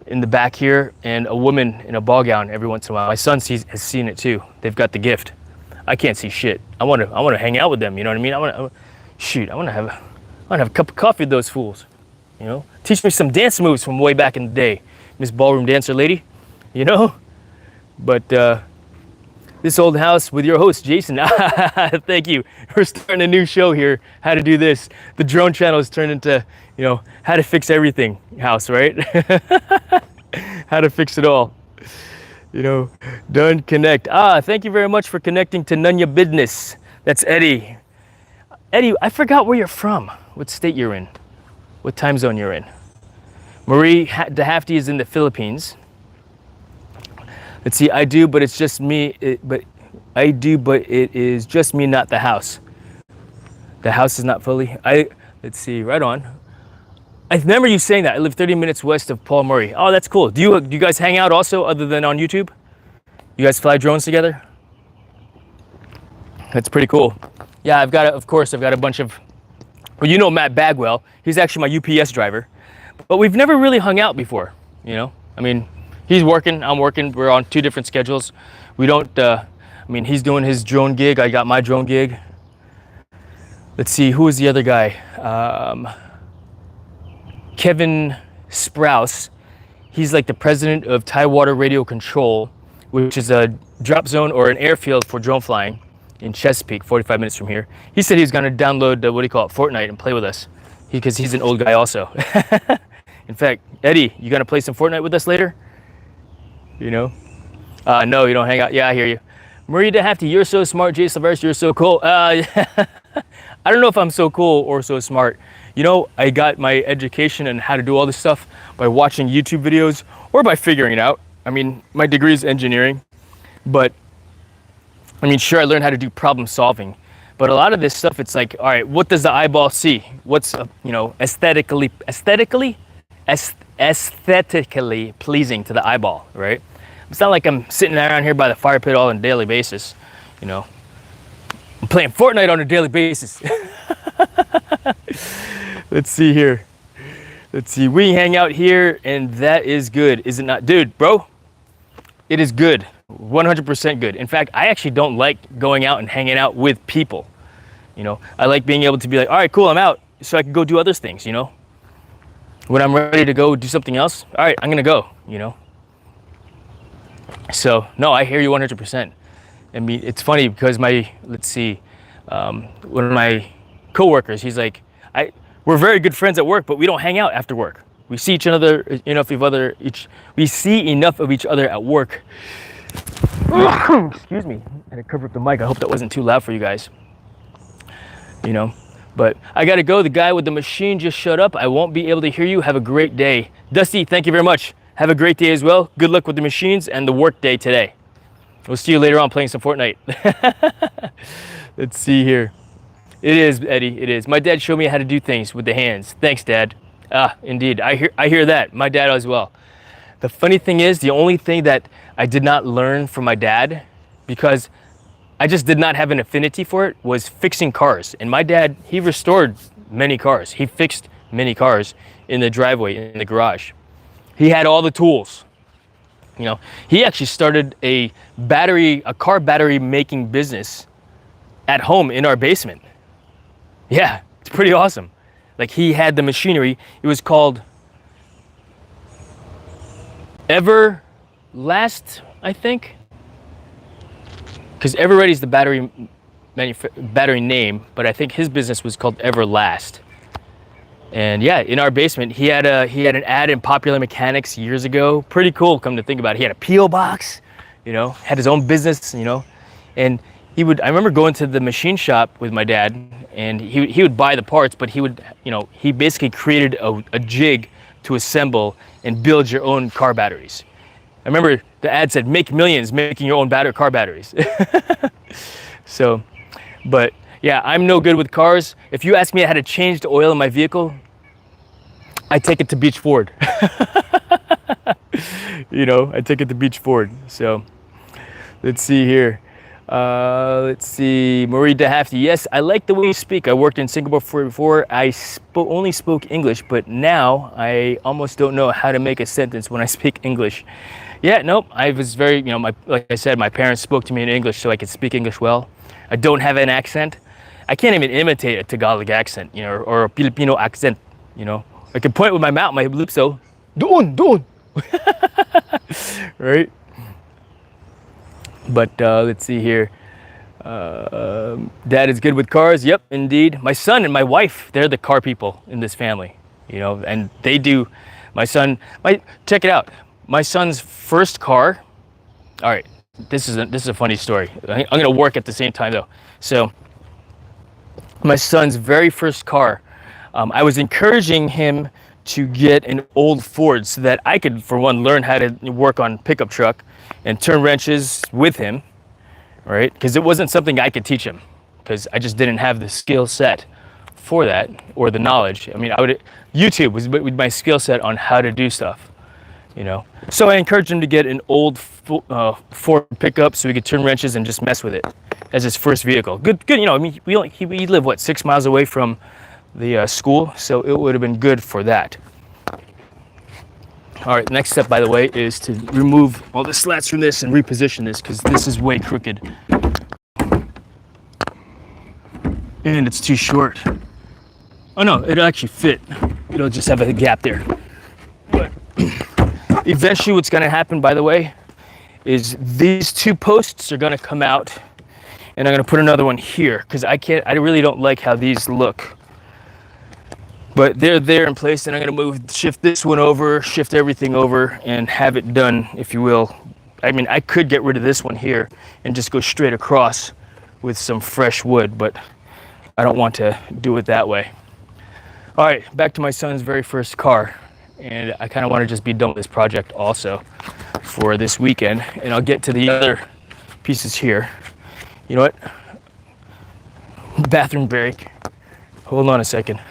in the back here, and a woman in a ball gown every once in a while. My son has seen it too. They've got the gift. I can't see shit. I want to hang out with them. You know what I mean? I want to have a cup of coffee with those fools. You know, teach me some dance moves from way back in the day, Miss Ballroom Dancer Lady. You know, but this old house with your host Jason. Thank you. We're starting a new show here. How to do this? The drone channel has turned into, you know, how to fix everything house, right? How to fix it all. You know, done connect. Thank you very much for connecting to Nunya Business. That's Eddie. Eddie, I forgot where you're from. What state you're in. What time zone you're in. Marie DeHafty is in the Philippines. Let's see, I do, but it's just me. But it is just me, not the house. The house is not fully. Let's see, right on. I remember you saying that. I live 30 minutes west of Paul Murray. Oh, that's cool. Do you guys hang out also, other than on YouTube? You guys fly drones together? That's pretty cool. Yeah, I've got a bunch of. Well, you know Matt Bagwell. He's actually my UPS driver, but we've never really hung out before. You know, I mean, he's working, I'm working. We're on two different schedules. We don't. I mean, he's doing his drone gig. I got my drone gig. Let's see, who is the other guy? Kevin Sprouse. He's like the president of Tidewater Radio Control, which is a drop zone or an airfield for drone flying in Chesapeake, 45 minutes from here. He said he's gonna download, Fortnite and play with us, because he's an old guy also. In fact, Eddie, you gonna play some Fortnite with us later? You know? No, you don't hang out. Yeah, I hear you. Marie DeHafty, you're so smart. Jay Silvers, you're so cool. I don't know if I'm so cool or so smart. You know, I got my education and how to do all this stuff by watching YouTube videos or by figuring it out. I mean, my degree is engineering, but I mean, sure, I learned how to do problem solving, but a lot of this stuff, it's like, all right, what does the eyeball see? What's, you know, aesthetically pleasing to the eyeball, right? It's not like I'm sitting around here by the fire pit all on a daily basis, you know. I'm playing Fortnite on a daily basis. Let's see here. Let's see, we hang out here and that is good, is it not? Dude, bro, it is good. 100% good. In fact, I actually don't like going out and hanging out with people. You know, I like being able to be like, all right, cool, I'm out, so I can go do other things, you know. When I'm ready to go do something else, all right, I'm gonna go, you know. So, no, I hear you 100%. I mean, it's funny because one of my coworkers, he's like, we're very good friends at work, but we don't hang out after work. We see each other, we see enough of each other at work. Excuse me, I had to cover up the mic. I hope that wasn't too loud for you guys. You know, but I gotta go. The guy with the machine just showed up. I won't be able to hear you. Have a great day. Dusty, thank you very much. Have a great day as well. Good luck with the machines and the work day today. We'll see you later on playing some Fortnite. Let's see here. It is, Eddie, it is. My dad showed me how to do things with the hands. Thanks, Dad. Indeed, I hear that. My dad as well. The funny thing is, the only thing that I did not learn from my dad, because I just did not have an affinity for it, was fixing cars. And my dad, he restored many cars. He fixed many cars in the driveway, in the garage. He had all the tools. You know, he actually started a car battery making business at home in our basement. Yeah, it's pretty awesome. Like, he had the machinery. It was called Everlast, I think, because Everready's the battery name, but I think his business was called Everlast. And yeah, in our basement, he had an ad in Popular Mechanics years ago. Pretty cool, come to think about it. He had a P.O. box, you know, had his own business, you know, and I remember going to the machine shop with my dad, and he would buy the parts, but he basically created a jig to assemble and build your own car batteries. I remember the ad said, make millions making your own car batteries. So, but yeah, I'm no good with cars. If you ask me how to change the oil in my vehicle, I take it to Beach Ford. You know, I take it to Beach Ford. So, let's see here. Let's see, Marie DeHafty. Yes, I like the way you speak. I worked in Singapore before. I only spoke English, but now I almost don't know how to make a sentence when I speak English. Yeah, nope. I was very, like I said, my parents spoke to me in English so I could speak English well. I don't have an accent. I can't even imitate a Tagalog accent, you know, or a Filipino accent, you know. I can point with my mouth, my lips, so, doon, doon, right? But let's see here. Dad is good with cars. Yep, indeed. My son and my wife, they're the car people in this family, you know, and they do. Check it out. My son's first car. All right, this is a funny story. I'm gonna work at the same time though. So, my son's very first car, I was encouraging him to get an old Ford so that I could, for one, learn how to work on pickup truck and turn wrenches with him, right? Because it wasn't something I could teach him, because I just didn't have the skill set for that or the knowledge. I mean, YouTube was with my skill set on how to do stuff, you know. So I encouraged him to get an old Ford pickup so he could turn wrenches and just mess with it as his first vehicle. Good, you know. I mean, we live what, 6 miles away from the school, so it would have been good for that. All right, next step, by the way, is to remove all the slats from this and reposition this, because this is way crooked and it's too short. Oh no, it'll actually fit. It'll just have a gap there. But eventually what's gonna happen, by the way, is these two posts are gonna come out, and I'm gonna put another one here, because I really don't like how these look. But they're there in place, and I'm gonna shift this one over, shift everything over, and have it done, if you will. I mean, I could get rid of this one here and just go straight across with some fresh wood, but I don't want to do it that way. All right, back to my son's very first car. And I kind of want to just be done with this project also for this weekend. And I'll get to the other pieces here. You know what? Bathroom break. Hold on a second.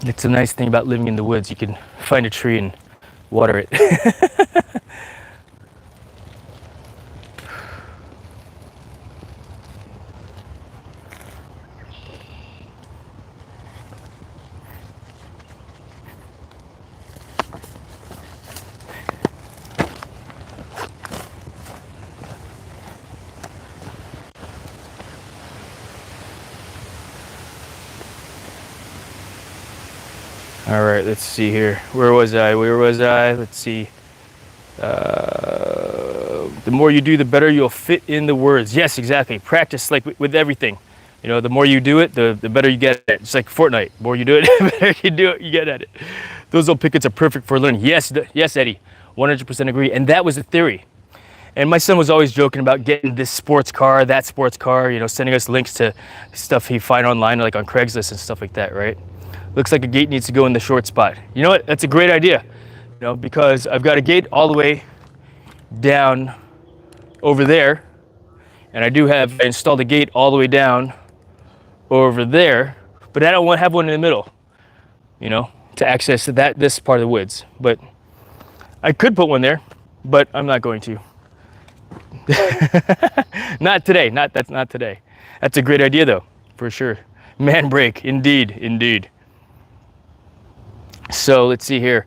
It's a nice thing about living in the woods. You can find a tree and water it. All right, let's see here. Where was I? Let's see. The more you do, the better you'll fit in the words. Yes, exactly. Practice, like with everything. You know, the more you do it, the better you get at it. It's like Fortnite. The more you do it, the better you do it, you get at it. Those little pickets are perfect for learning. Yes, Eddie. 100% agree. And that was the theory. And my son was always joking about getting this sports car, that sports car, you know, sending us links to stuff he find online, like on Craigslist and stuff like that, right? Looks like a gate needs to go in the short spot. You know what? That's a great idea. You know, because I've got a gate all the way down over there, and I installed a gate all the way down over there, but I don't want to have one in the middle, you know, to access this part of the woods. But I could put one there, but I'm not going to. Not today. Not today. That's a great idea though, for sure. Man break, indeed. So let's see here.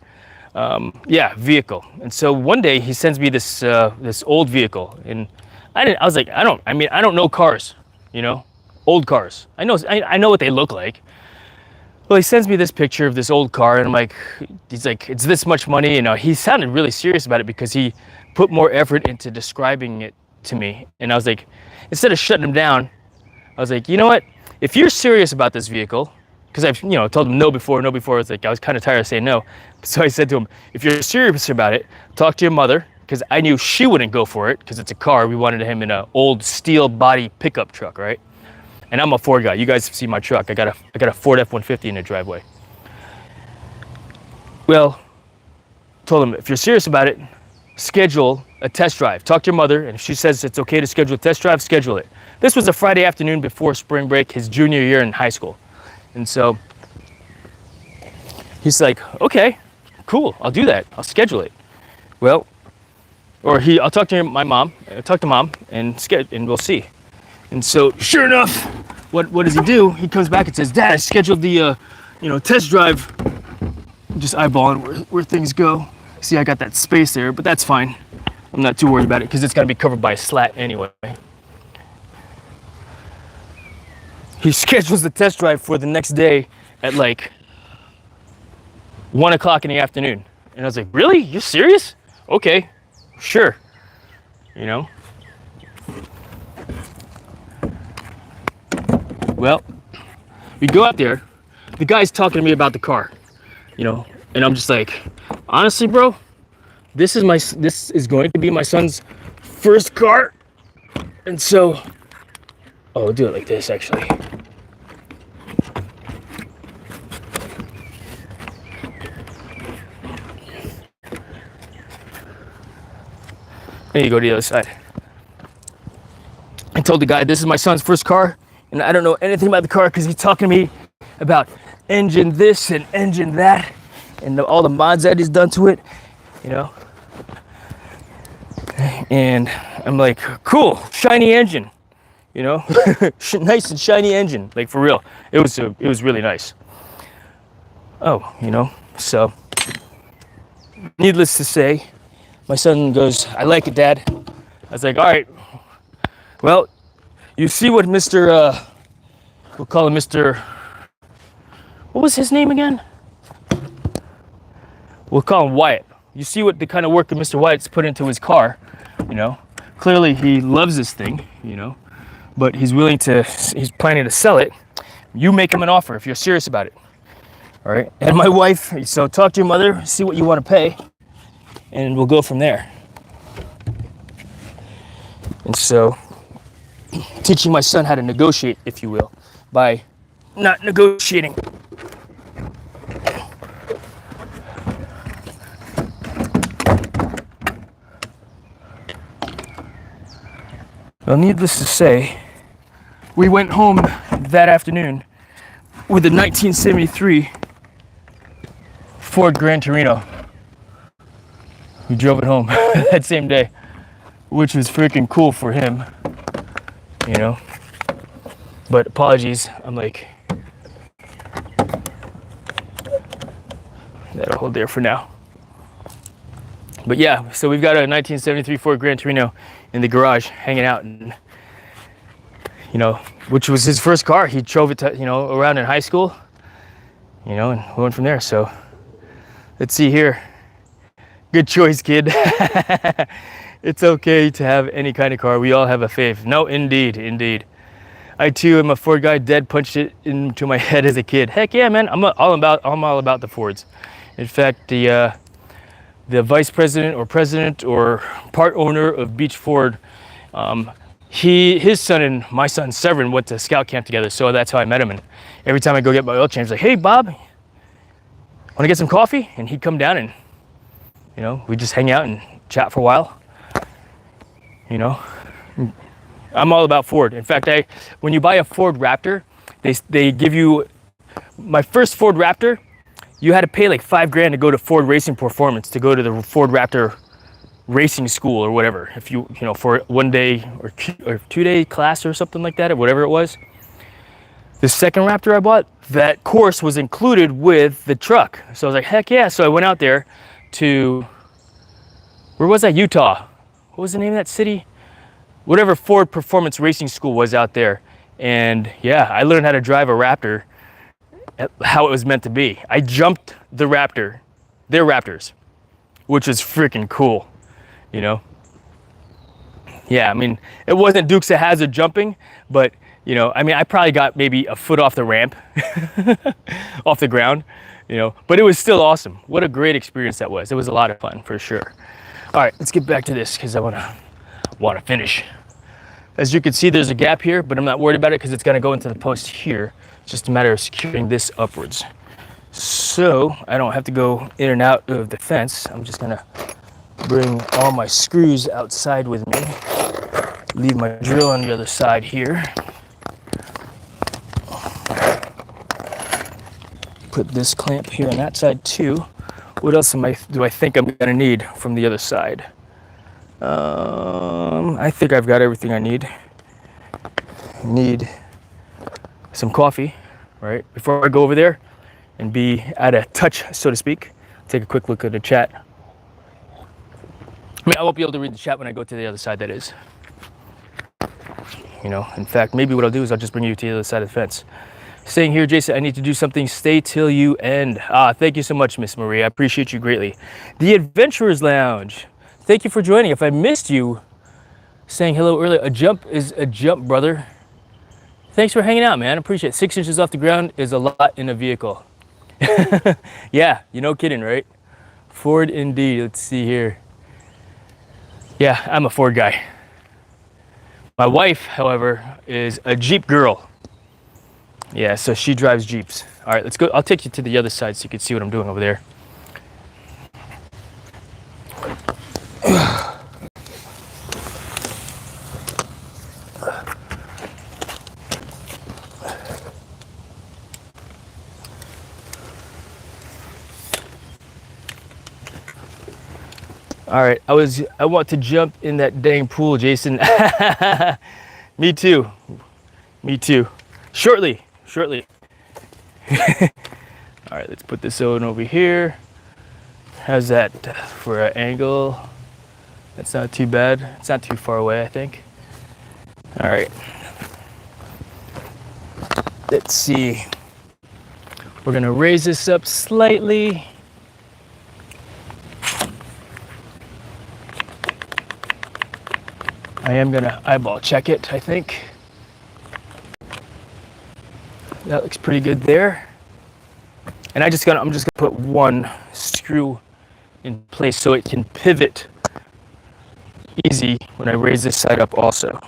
Yeah, vehicle. And so one day he sends me this old vehicle, and I was like, I don't know cars, you know, old cars. I know what they look like. Well, he sends me this picture of this old car, and I'm like, he's like, it's this much money. You know, he sounded really serious about it because he put more effort into describing it to me. And I was like, instead of shutting him down, I was like, you know what? If you're serious about this vehicle, because I've, you know, told him no before. I was kind of tired of saying no. So I said to him, if you're serious about it, talk to your mother, because I knew she wouldn't go for it because it's a car. We wanted him in an old steel body pickup truck, right? And I'm a Ford guy. You guys see my truck. I got a Ford F-150 in the driveway. Well, told him, if you're serious about it, schedule a test drive. Talk to your mother, and if she says it's okay to schedule a test drive, schedule it. This was a Friday afternoon before spring break, his junior year in high school. And so he's like, okay, cool, I'll do that. I'll schedule it. Well, I'll talk to my mom, and we'll see. And so sure enough, what does he do? He comes back and says, Dad, I scheduled the test drive just eyeballing where things go. See, I got that space there, but that's fine. I'm not too worried about it because it's gonna be covered by a slat anyway. He schedules the test drive for the next day at like 1 o'clock in the afternoon. And I was like, really? You're serious? Okay, sure. You know? Well, we go out there. The guy's talking to me about the car, you know, and I'm just like, honestly, bro, this is going to be my son's first car. And so, oh, I'll do it like this actually. Then you go to the other side. I told the guy, this is my son's first car, and I don't know anything about the car because he's talking to me about engine this and engine that, and all the mods that he's done to it, you know. And I'm like, cool, shiny engine, you know, nice and shiny engine, like for real. It was really nice. Oh, you know, so needless to say, my son goes, I like it, Dad. I was like, all right, well, you see what Mr. We'll call him Mr. What was his name again? We'll call him Wyatt. You see what the kind of work that Mr. Wyatt's put into his car, you know. Clearly he loves this thing, you know, but he's planning to sell it. You make him an offer if you're serious about it. All right. And my wife, so talk to your mother, see what you want to pay, and we'll go from there. And so teaching my son how to negotiate, if you will, by not negotiating. Well, needless to say, we went home that afternoon with a 1973 Ford Gran Torino. We drove it home that same day, which was freaking cool for him, you know. But apologies, I'm like, that'll hold there for now. But yeah, so we've got a 1973 Ford Gran Torino in the garage hanging out, and you know, which was his first car. He drove it to, you know, around in high school, you know, and we went from there. So let's see here. Good choice, kid. It's okay to have any kind of car. We all have a fave. No, indeed. I too am a Ford guy. Dad punched it into my head as a kid. Heck yeah, man. I'm all about the Fords. In fact, the vice president or part owner of Beach Ford, his son and my son Severin went to scout camp together, so that's how I met him. And every time I go get my oil change, like, hey Bob, want to get some coffee? And he'd come down and, you know, we just hang out and chat for a while. You know, I'm all about Ford. In fact, when you buy a Ford Raptor, they give you, my first Ford Raptor, you had to pay like $5,000 to go to Ford Racing Performance, to go to the Ford Raptor racing school or whatever. If you know, for 1 day or 2 day class or something like that, or whatever it was. The second Raptor I bought, that course was included with the truck. So I was like, heck yeah. So I went out there to, where was that? Utah. What was the name of that city? Whatever Ford Performance Racing School was out there. And yeah, I learned how to drive a Raptor, how it was meant to be. I jumped the Raptor, their Raptors, which was freaking cool, you know? Yeah, I mean, it wasn't Dukes of Hazzard jumping, but, you know, I mean, I probably got maybe a foot off the ramp, off the ground, you know, but it was still awesome. What a great experience that was. It was a lot of fun, for sure. All right, let's get back to this, because I want to finish. As you can see, there's a gap here, but I'm not worried about it because it's going to go into the post here. It's just a matter of securing this upwards. So I don't have to go in and out of the fence. I'm just going to bring all my screws outside with me. Leave my drill on the other side here. Put this clamp here on that side too. What else do I think I'm going to need from the other side? I think I've got everything I need. Need some coffee, right? Before I go over there, and be out of touch, so to speak. Take a quick look at the chat. I mean, I won't be able to read the chat when I go to the other side, that is. You know, in fact, maybe what I'll do is I'll just bring you to the other side of the fence. Saying here, Jason, I need to do something. Stay till you end. Thank you so much, Miss Marie. I appreciate you greatly. The Adventurers Lounge. Thank you for joining. If I missed you saying hello earlier, a jump is a jump, brother. Thanks for hanging out, man. I appreciate it. 6 inches off the ground is a lot in a vehicle. Yeah, you no kidding, right? Ford indeed. Let's see here. Yeah, I'm a Ford guy. My wife, however, is a Jeep girl. Yeah, so she drives Jeeps. All right, let's go. I'll take you to the other side so you can see what I'm doing over there. All right, I want to jump in that dang pool, Jason. Me too. Me too. Shortly. All right, let's put this on over here. How's that for an angle? That's not too bad. It's not too far away, I think. All right. Let's see. We're gonna raise this up slightly. I am gonna eyeball check it, I think. That looks pretty good there. And I'm just gonna put one screw in place so it can pivot easy when I raise this side up also.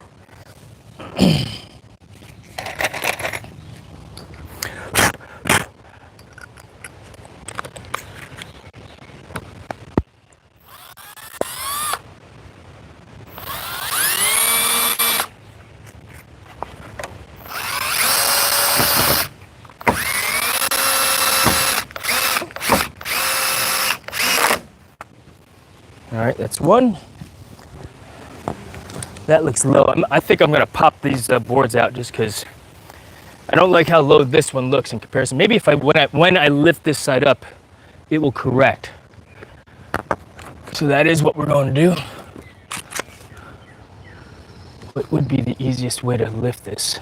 All right, that's one. That looks low. I think I'm gonna pop these boards out just because I don't like how low this one looks in comparison. Maybe if when I lift this side up, it will correct. So that is what we're going to do. What would be the easiest way to lift this?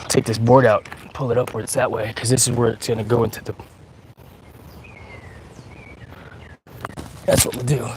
Take this board out, pull it upwards that way, because this is where it's gonna go into the. That's what we'll do.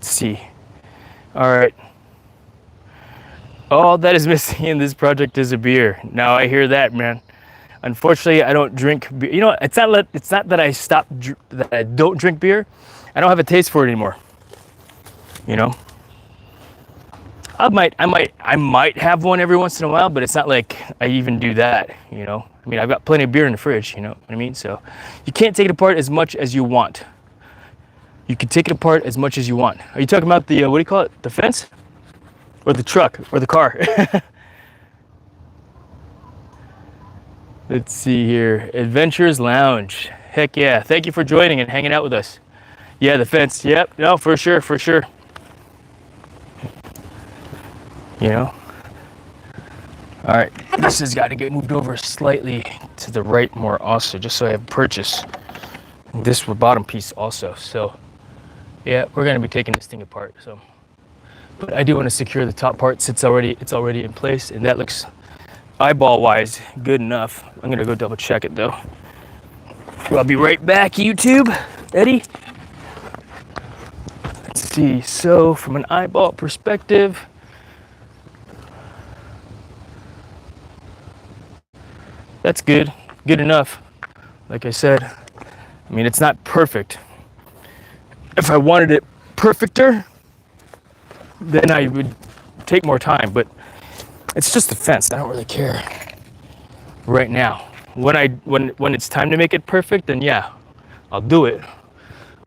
See. All right. All that is missing in this project is a beer. Now I hear that, man. Unfortunately, I don't drink beer. You know, it's not that I don't drink beer. I don't have a taste for it anymore. You know. I might have one every once in a while, but it's not like I even do that, you know. I mean, I've got plenty of beer in the fridge, you know what I mean? So you can't take it apart as much as you want. You can take it apart as much as you want. Are you talking about the, what do you call it? The fence? Or the truck? Or the car? Let's see here. Adventurers Lounge. Heck yeah. Thank you for joining and hanging out with us. Yeah, the fence. Yep. No, for sure. For sure. You know? All right. This has got to get moved over slightly to the right more also, just so I have purchase this bottom piece also. So, yeah, we're going to be taking this thing apart. So, but I do want to secure the top part since it's already in place, and that looks eyeball-wise good enough. I'm going to go double check it though. I'll be right back, YouTube. Eddie. see. So from an eyeball perspective, that's good enough. Like I said, I mean, it's not perfect. If I wanted it perfecter, then I would take more time, but it's just a fence. I don't really care right now. When it's time to make it perfect, then yeah, I'll do it.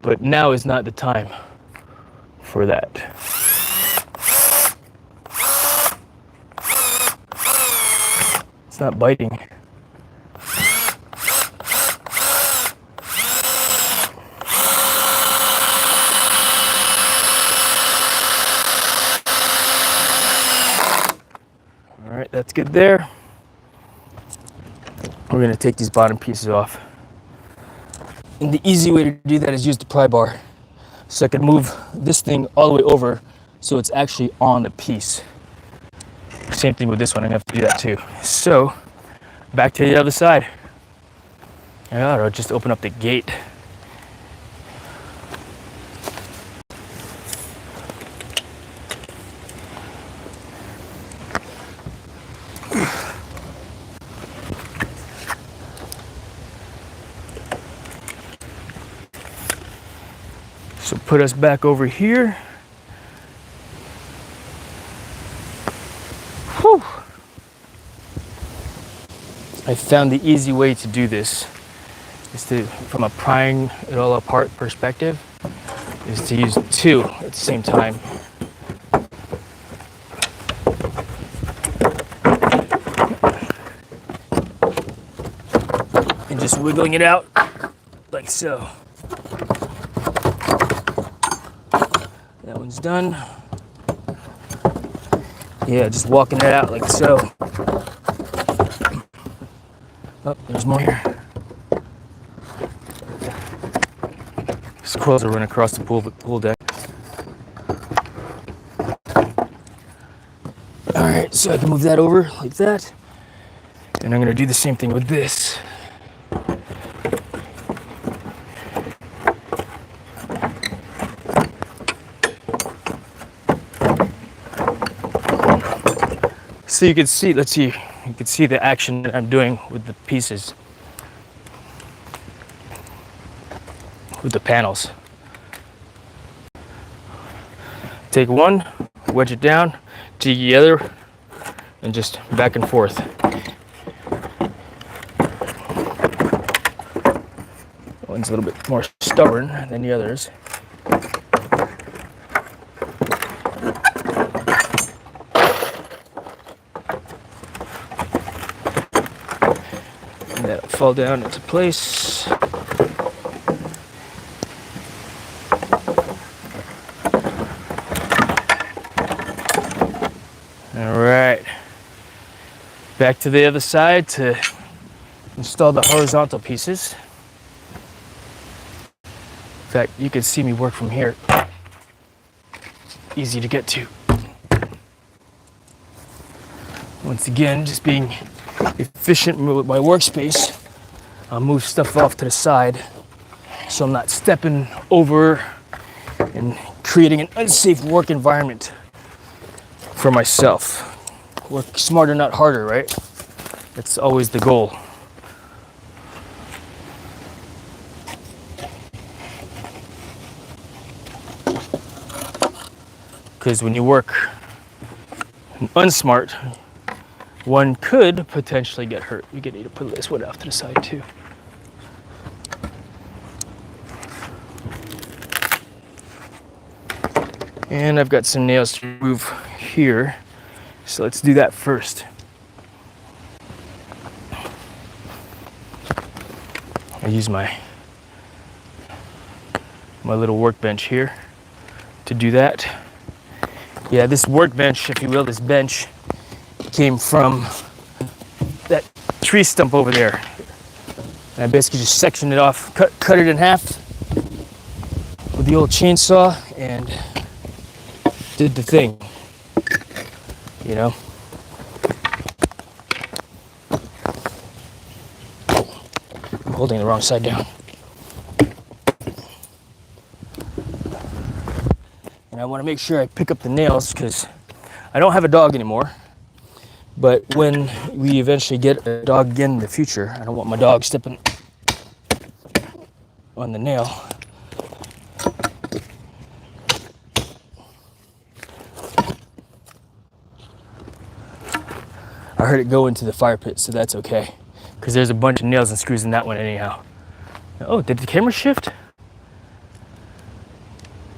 But now is not the time for that. It's not biting. All right, that's good there. We're gonna take these bottom pieces off. And the easy way to do that is use the pry bar. So I can move this thing all the way over so it's actually on the piece. Same thing with this one, I'm gonna have to do that too. So, back to the other side. I'll just open up the gate. So put us back over here. Whew. I found the easy way to do this is to, from a prying it all apart perspective, is to use two at the same time. And just wiggling it out like so. That one's done. Yeah, just walking it out like so. Oh, there's more here. Squirrels are running across the pool deck. All right, so I can move that over like that. And I'm gonna do the same thing with this. So you can see, let's see, you can see the action that I'm doing with the pieces, with the panels. Take one, wedge it down, take the other, and just back and forth. One's a little bit more stubborn than the others. And that'll fall down into place. All right, back to the other side to install the horizontal pieces. In fact, you can see me work from here. Easy to get to. Once again, just being efficient with my workspace. I'll move stuff off to the side so I'm not stepping over and creating an unsafe work environment for myself. Work smarter, not harder, right? That's always the goal. Because when you work unsmart, one could potentially get hurt. You need to put this one off to the side too. And I've got some nails to remove here. So let's do that first. I use my little workbench here to do that. Yeah, this workbench, if you will, this bench came from that tree stump over there. And I basically just sectioned it off, cut it in half with the old chainsaw and did the thing, you know. I'm holding the wrong side down. I want to make sure I pick up the nails because I don't have a dog anymore. But when we eventually get a dog again in the future, I don't want my dog stepping on the nail. I heard it go into the fire pit, so that's okay. Because there's a bunch of nails and screws in that one anyhow. Oh, did the camera shift?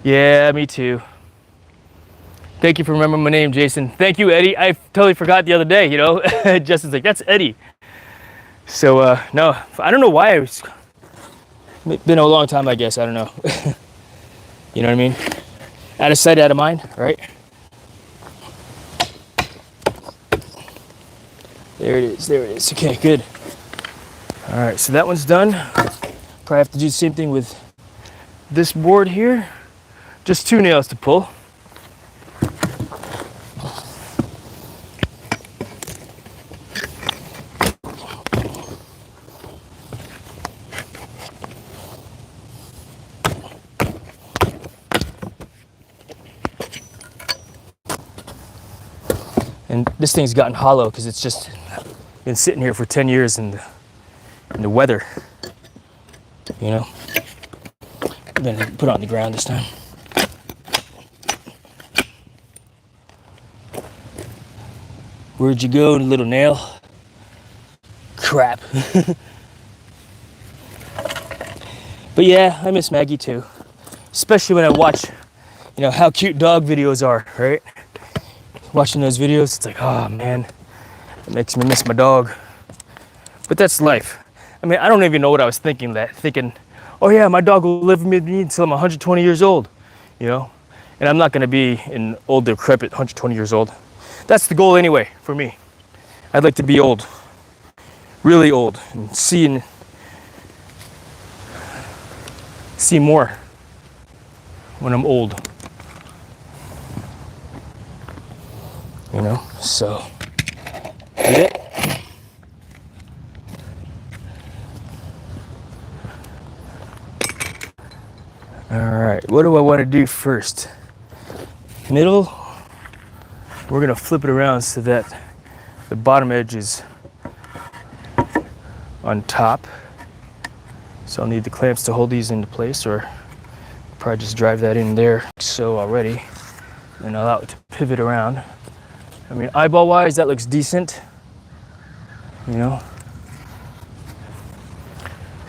Yeah, me too. Thank you for remembering my name, Jason. Thank you, Eddie. I totally forgot the other day, you know. Justin's like, that's Eddie. So, no, I don't know why I was... Been a long time, I guess. I don't know. You know what I mean? Out of sight, out of mind, right? There it is. There it is. Okay, good. All right, so that one's done. Probably have to do the same thing with this board here. Just 2 nails to pull. And this thing's gotten hollow because it's just been sitting here for 10 years in the weather, you know. I'm gonna put it on the ground this time. Where'd you go, little nail? Crap. But yeah, I miss Maggie too. Especially when I watch, you know, how cute dog videos are, right? Watching those videos, it's like, oh man, it makes me miss my dog. But that's life. I mean, I don't even know what I was thinking, oh yeah, my dog will live with me until I'm 120 years old, you know? And I'm not gonna be an old, decrepit 120 years old. That's the goal anyway, for me. I'd like to be old, really old, and see more when I'm old. You know, so that's it. All right, what do I want to do first? Middle, we're gonna flip it around so that the bottom edge is on top. So I'll need the clamps to hold these into place, or probably just drive that in there so already, and allow it to pivot around. I mean, eyeball wise, that looks decent, you know.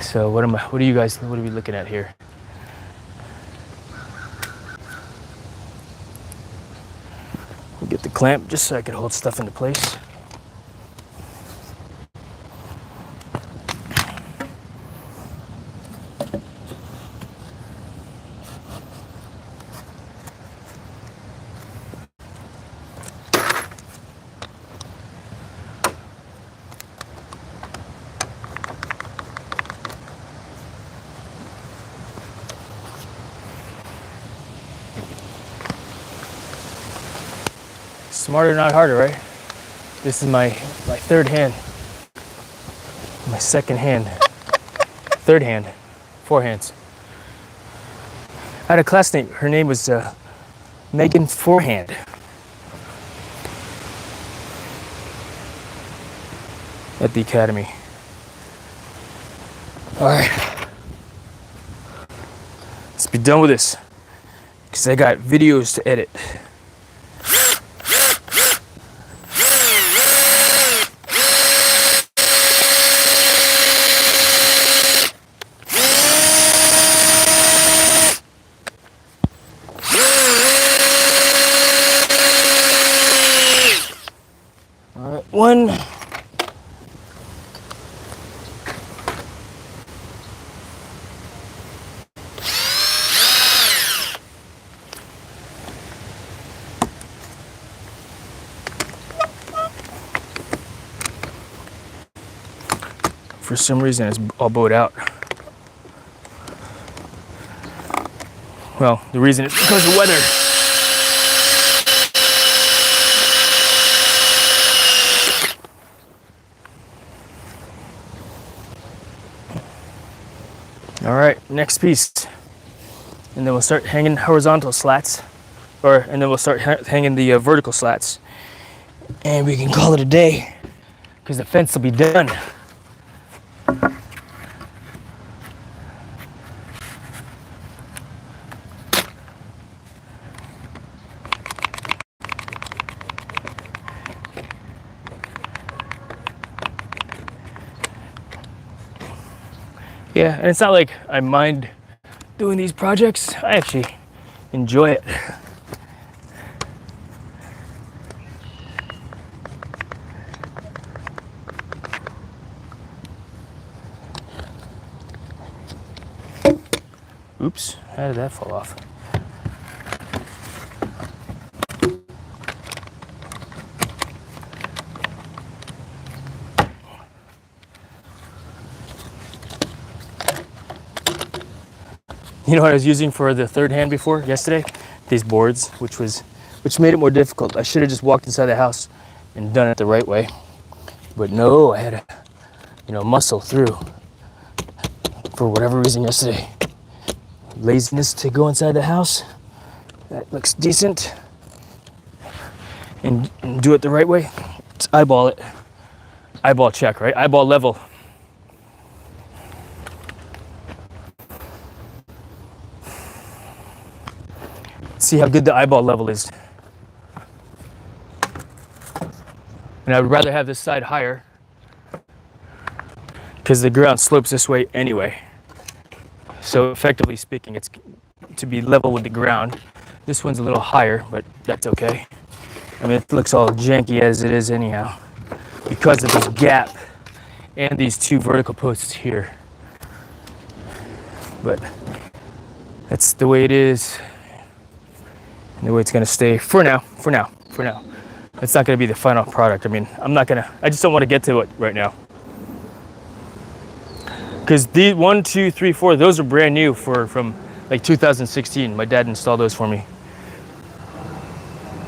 So what are we looking at here? We'll get the clamp just so I can hold stuff into place. Smarter, not harder, right? This is my third hand. My second hand. Third hand. 4 hands. I had a classmate, her name was Megan Forehand. At the academy. All right. Let's be done with this, because I got videos to edit. One. For some reason, it's all bowed out. Well, the reason is because of weather. All right, next piece. And then we'll start hanging horizontal slats and then we'll start hanging the vertical slats, and we can call it a day because the fence will be done. Yeah, and it's not like I mind doing these projects. I actually enjoy it. Oops, how did that fall off? You know what I was using for the third hand before yesterday? These boards, which made it more difficult. I should have just walked inside the house and done it the right way. But no, I had to, muscle through for whatever reason yesterday. Laziness to go inside the house. That looks decent. And do it the right way. Let's eyeball it. Eyeball check, right? Eyeball level. See how good the eyeball level is. And I would rather have this side higher because the ground slopes this way anyway. So effectively speaking, it's to be level with the ground. This one's a little higher, but that's okay. I mean, it looks all janky as it is anyhow because of this gap and these two vertical posts here. But that's the way it is. And the way it's gonna stay for now. It's not gonna be the final product. I mean, I just don't want to get to it right now. Because the 1, 2, 3, 4, those are brand new from like 2016. My dad installed those for me.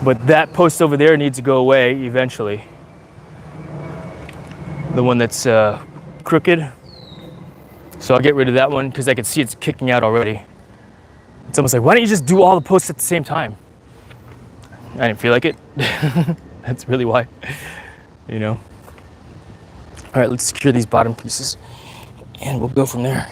But that post over there needs to go away eventually. The one that's crooked. So I'll get rid of that one because I can see it's kicking out already. It's almost like, why don't you just do all the posts at the same time? I didn't feel like it. That's really why, All right, let's secure these bottom pieces and we'll go from there.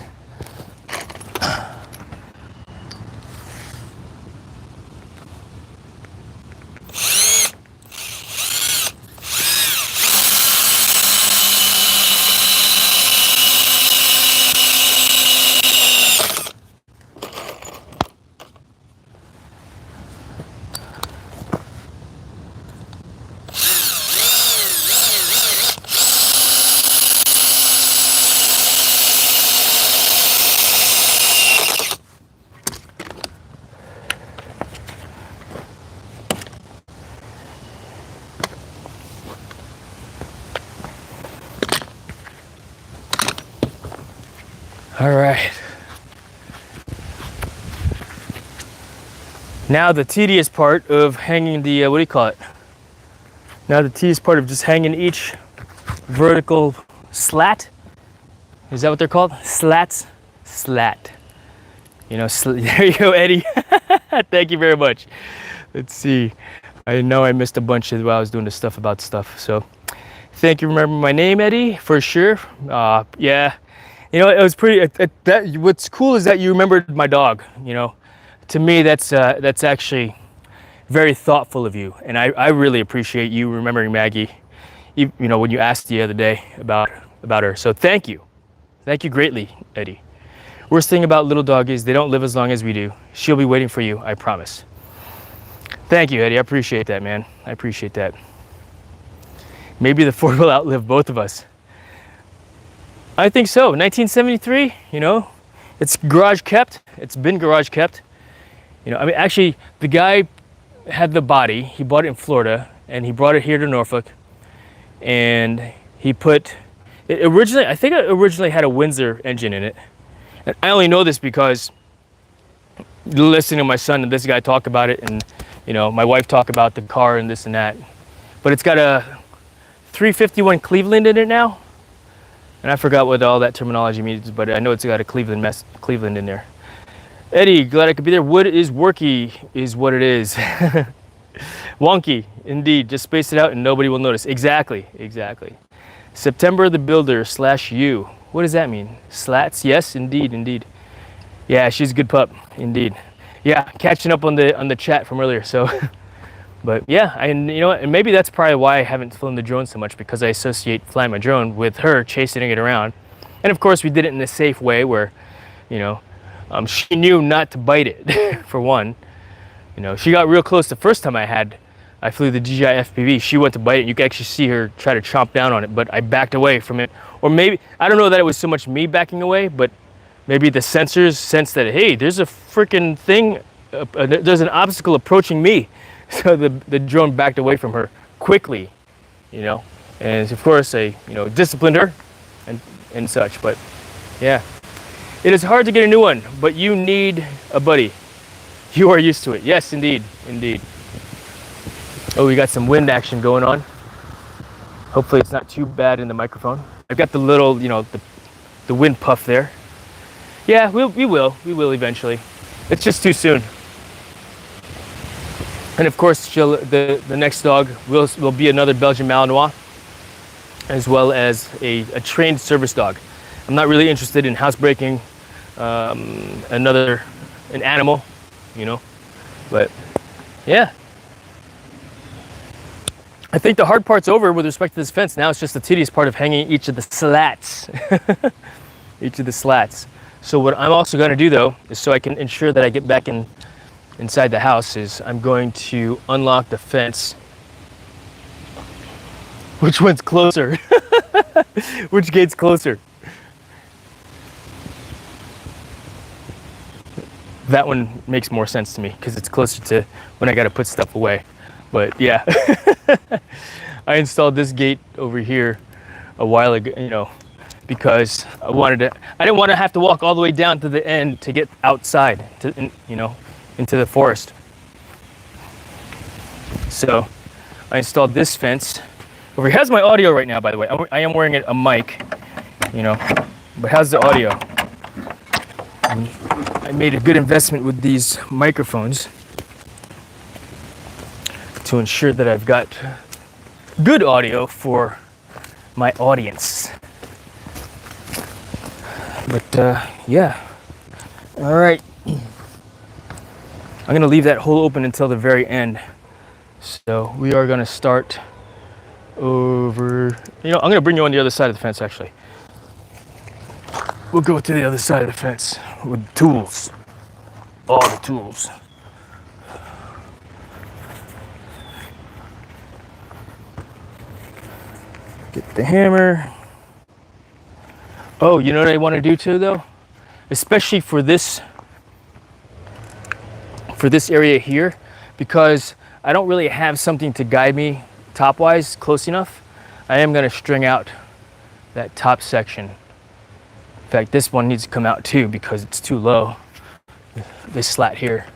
All right. Now the tedious part of hanging the, what do you call it? Now the tedious part of just hanging each vertical slat. Is that what they're called? Slats? Slat. There you go, Eddie. Thank you very much. Let's see. I know I missed a bunch while I was doing this stuff about stuff. So thank you for remembering my name, Eddie, for sure. Yeah. It was pretty, what's cool is that you remembered my dog, To me, that's actually very thoughtful of you. And I really appreciate you remembering Maggie, when you asked the other day about her. So thank you. Thank you greatly, Eddie. Worst thing about little doggies, they don't live as long as we do. She'll be waiting for you, I promise. Thank you, Eddie. I appreciate that, man. I appreciate that. Maybe the Ford will outlive both of us. I think so. 1973, it's garage kept. It's been garage kept. Actually, the guy had the body. He bought it in Florida, and he brought it here to Norfolk. And he put it originally. I think it originally had a Windsor engine in it. And I only know this because listening to my son and this guy talk about it, and my wife talk about the car and this and that. But it's got a 351 Cleveland in it now. And I forgot what all that terminology means, but I know it's got a Cleveland in there. Eddie, glad I could be there. Wood is worky, is what it is. Wonky, indeed. Just space it out and nobody will notice. Exactly, exactly. September the Builder / you. What does that mean? Slats? Yes, indeed, indeed. Yeah, she's a good pup, indeed. Yeah, catching up on the chat from earlier. So, but yeah, and you know what? And maybe that's probably why I haven't flown the drone so much, because I associate flying my drone with her chasing it around. And of course, we did it in a safe way where, you know, she knew not to bite it for one. You know, she got real close the first time I flew the DJI FPV. She went to bite it. You could actually see her try to chomp down on it, but I backed away from it. Or maybe, I don't know that it was so much me backing away, but maybe the sensors sensed that, hey, there's a freaking thing, there's an obstacle approaching me. So the drone backed away from her quickly, you know. And of course, I, you know, disciplined her and such. But yeah, it is hard to get a new one, but you need a buddy. You are used to it. Yes, indeed, indeed. Oh, we got some wind action going on. Hopefully it's not too bad in the microphone. I've got the little, you know, the wind puff there. Yeah, we will eventually. It's just too soon. And of course, the next dog will be another Belgian Malinois, as well as a trained service dog. I'm not really interested in housebreaking an animal, you know, but yeah. I think the hard part's over with respect to this fence. Now it's just the tedious part of hanging each of the slats. Each of the slats. So what I'm also going to do, though, is so I can ensure that I get back inside the house, is I'm going to unlock the fence. Which one's closer? Which gate's closer? That one makes more sense to me because it's closer to when I got to put stuff away. But yeah, I installed this gate over here a while ago, you know, because I didn't want to have to walk all the way down to the end to get outside, you know, into the forest. So I installed this fence over here. How's my audio right now, by the way? I am wearing a mic, you know, but how's the audio? I made a good investment with these microphones to ensure that I've got good audio for my audience. But yeah, all right. I'm gonna leave that hole open until the very end. So we are gonna start over, you know, I'm gonna bring you on the other side of the fence actually. We'll go to the other side of the fence with tools, all the tools. Get the hammer. Oh, you know what I want to do too, though? Especially for this area here, because I don't really have something to guide me top-wise close enough. I am going to string out that top section. In fact, this one needs to come out too because it's too low. This slat here.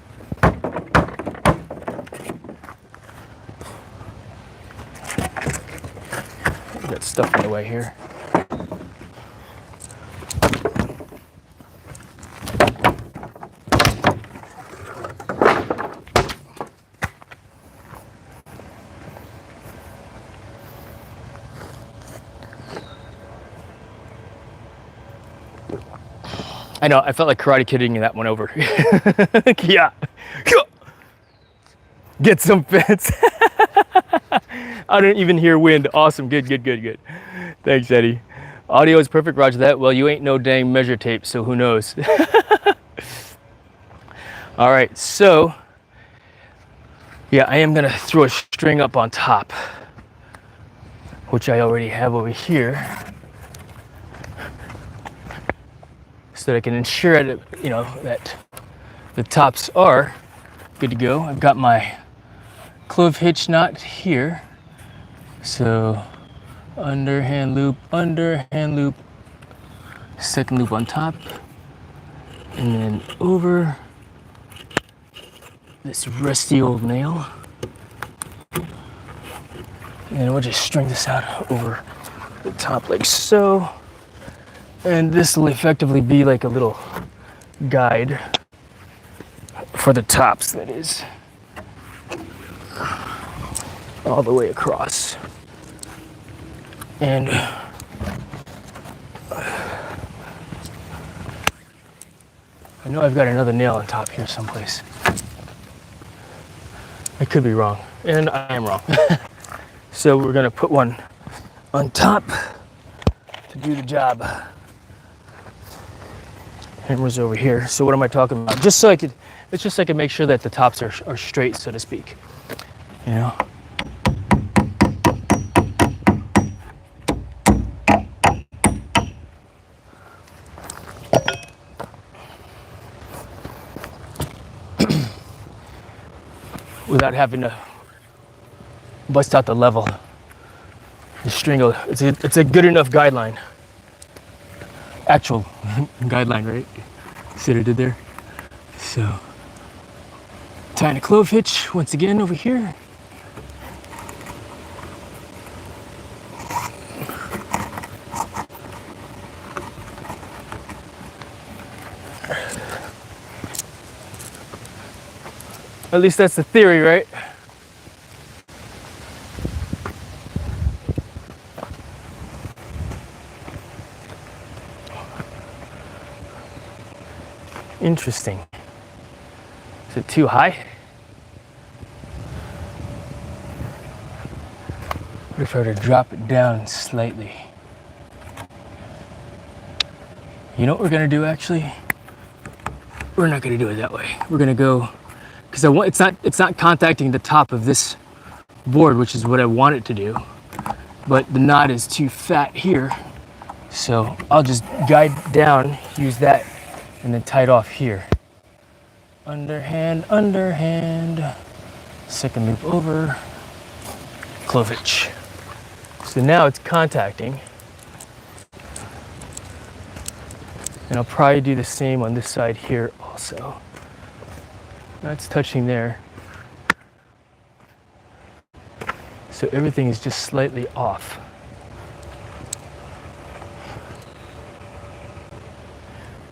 Got stuff in the way here. I know, I felt like Karate Kidding that one over. Yeah. Get some fence. I didn't even hear wind. Awesome. Good. Thanks, Eddie. Audio is perfect, roger that. Well, you ain't no dang measure tape, so who knows? All right, so yeah, I am gonna throw a string up on top, which I already have over here, so that I can ensure that, you know, that the tops are good to go. I've got my clove hitch knot here, so underhand loop, second loop on top, and then over this rusty old nail, and we'll just string this out over the top like so. And this will effectively be like a little guide for the tops, that is, all the way across. And I know I've got another nail on top here someplace. I could be wrong, and I am wrong. So we're gonna put one on top to do the job. Hammer's over here. So what am I talking about? Just so I could, it's just so I can make sure that the tops are straight, so to speak. You know? Without having to bust out the level. The string, it's a good enough guideline. Actual guideline, right? See what I did there? So, tying a clove hitch once again over here. At least that's the theory, right? Interesting. Is it too high? What if I were to drop it down slightly? You know what we're gonna do actually? We're not gonna do it that way. We're gonna go, because it's not contacting the top of this board, which is what I want it to do. But the knot is too fat here. So I'll just guide down, use that, and then tie it off here. Underhand, underhand. Second loop over. Clove hitch. So now it's contacting. And I'll probably do the same on this side here also. That's touching there. So everything is just slightly off.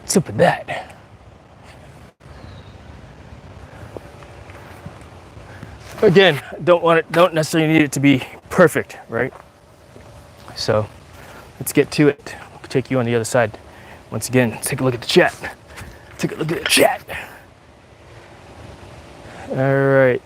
What's up with that? Again, don't necessarily need it to be perfect, right? So let's get to it. I'll take you on the other side. Once again, take a look at the chat. Take a look at the chat. All right.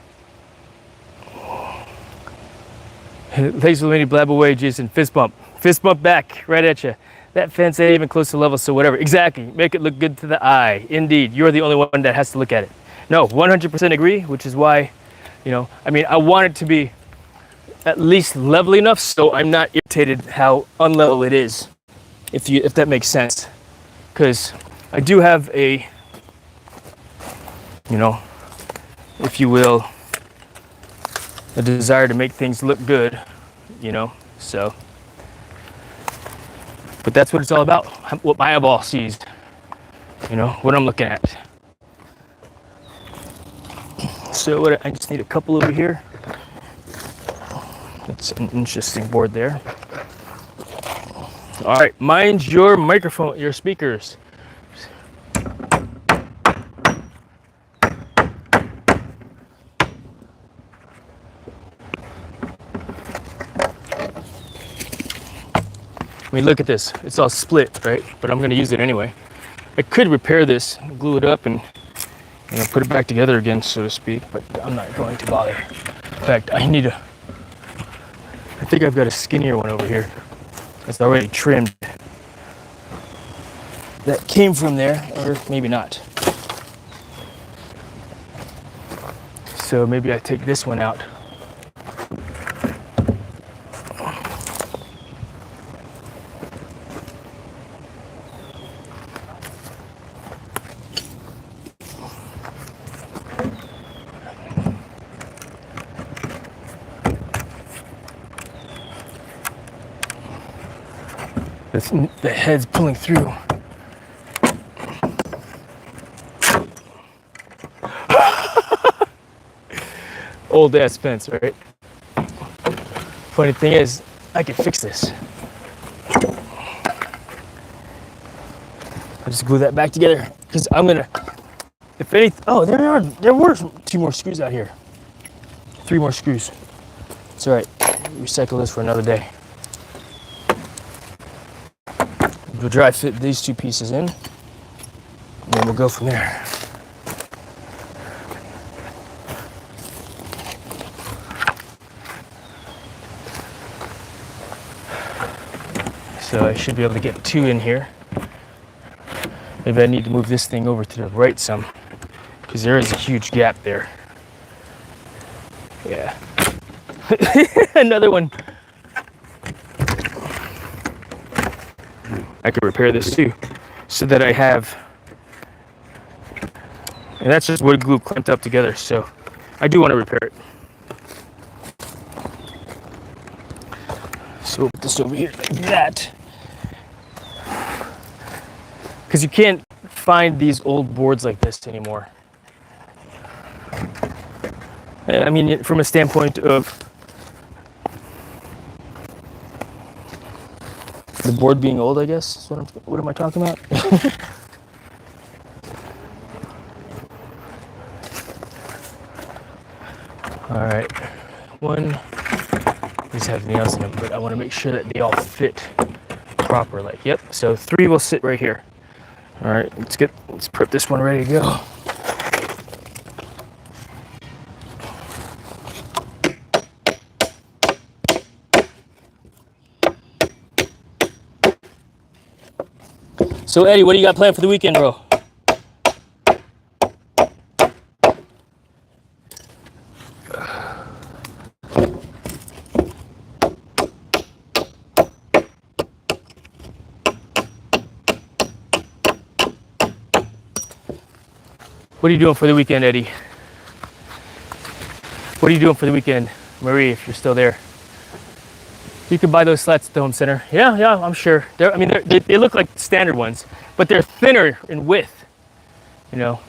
Thanks for letting me blab away, Jason. Fist bump. Fist bump back, right at you. That fence ain't even close to level, so whatever. Exactly. Make it look good to the eye. Indeed. You're the only one that has to look at it. No, 100% agree, which is why, you know, I mean, I want it to be at least level enough so I'm not irritated how unlevel it is, if that makes sense. Because I do have a, you know, if you will, a desire to make things look good, you know, so. But that's what it's all about, what my eyeball sees, you know, what I'm looking at. So I just need a couple over here. That's an interesting board there. All right, mind your microphone, your speakers. I mean, look at this. It's all split, right? But I'm gonna use it anyway. I could repair this, glue it up, and you know, put it back together again, so to speak, but I'm not going to bother. In fact, I think I've got a skinnier one over here. It's already trimmed. That came from there, or maybe not. So maybe I take this one out. The head's pulling through. Old ass fence, right? Funny thing is, I can fix this. I'll just glue that back together because I'm gonna If anything, oh, there were 2 more screws out here. 3 more screws. It's all right. Recycle this for another day. We'll dry fit these 2 pieces in, and then we'll go from there. So I should be able to get 2 in here. Maybe I need to move this thing over to the right some, because there is a huge gap there. Yeah. Another one. I could repair this too, so that I have, and that's just wood glue clamped up together, so I do want to repair it. So we'll put this over here like that, because you can't find these old boards like this anymore. I mean, from a standpoint of the board being old, I guess is what am I talking about? All right, one, these have nails in them, but I want to make sure that they all fit proper. Like, yep. So 3 will sit right here. All right, let's prep this one ready to go. So Eddie, what do you got planned for the weekend, bro? What are you doing for the weekend, Eddie? What are you doing for the weekend, Marie, if you're still there? You can buy those slats at the home center. Yeah, I'm sure. They look like standard ones, but they're thinner in width, you know.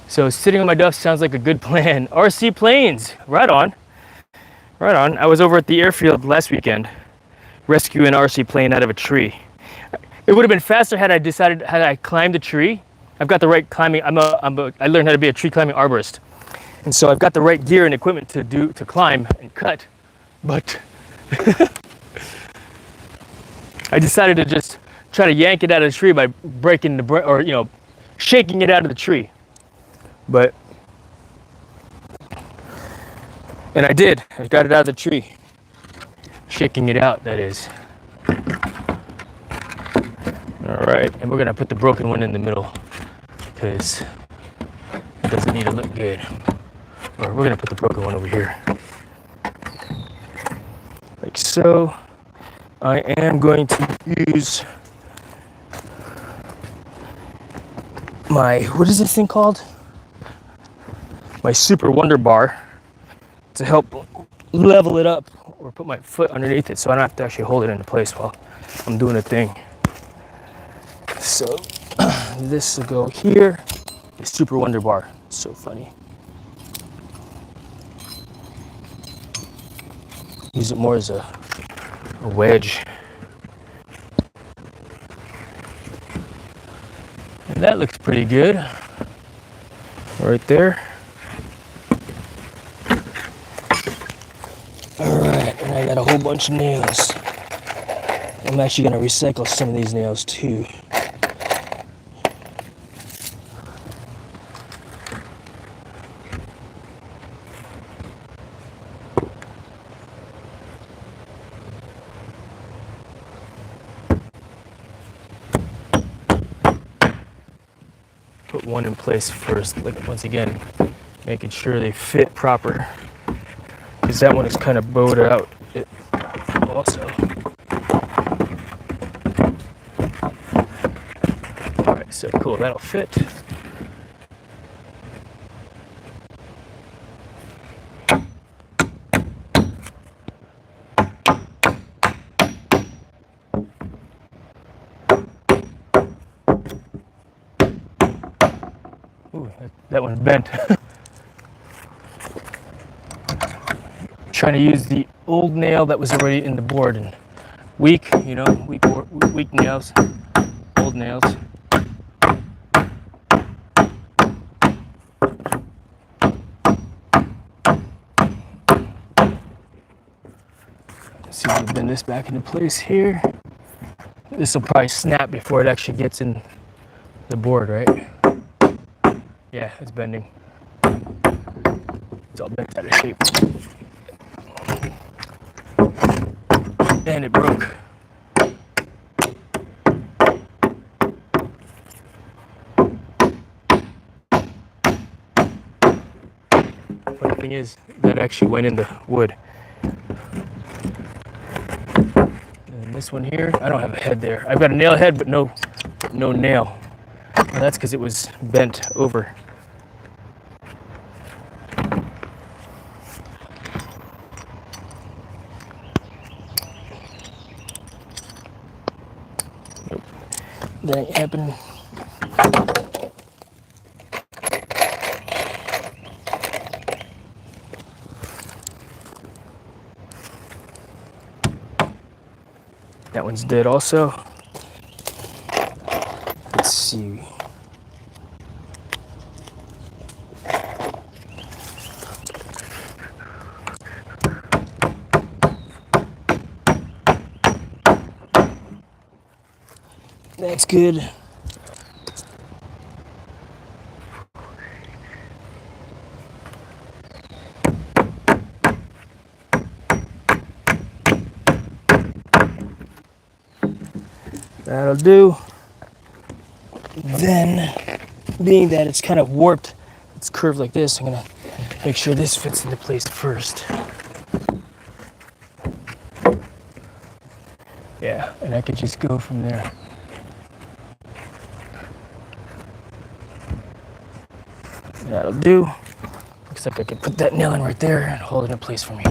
So sitting on my duff sounds like a good plan. RC planes, right on. Right on. I was over at the airfield last weekend, rescuing an RC plane out of a tree. It would have been faster had I climbed a tree. I've got the right climbing. I learned how to be a tree climbing arborist, and so I've got the right gear and equipment to climb and cut, but. I decided to just try to yank it out of the tree by breaking shaking it out of the tree. And I did. I got it out of the tree. Shaking it out, that is. All right, and we're gonna put the broken one in the middle because it doesn't need to look good. Or we're gonna put the broken one over here. Like so. I am going to use my, what is this thing called? My Super Wonder Bar to help level it up, or put my foot underneath it so I don't have to actually hold it into place while I'm doing a thing. So this will go here, the Super Wonder Bar. It's so funny. Use it more as a wedge. And that looks pretty good right there. All right, and I got a whole bunch of nails. I'm actually going to recycle some of these nails too. Put one in place first, like once again, making sure they fit proper, because that one is kind of bowed out also. All right, so cool, that'll fit. Ooh, that one's bent. Trying to use the old nail that was already in the board, and weak nails, old nails. loosen this back into place here. This will probably snap before it actually gets in the board, right? Yeah, it's bending. It's all bent out of shape. And it broke. Funny thing is, that actually went in the wood. And this one here, I don't have a head there. I've got a nail head, but no nail. Well, that's because it was bent over. Nope, that ain't happening. That one's dead also. Let's see. That's good. That'll do. Then, being that it's kind of warped, it's curved like this, I'm gonna make sure this fits into place first. Yeah, and I could just go from there. That'll do. Looks like I can put that nail in right there and hold it in place for me.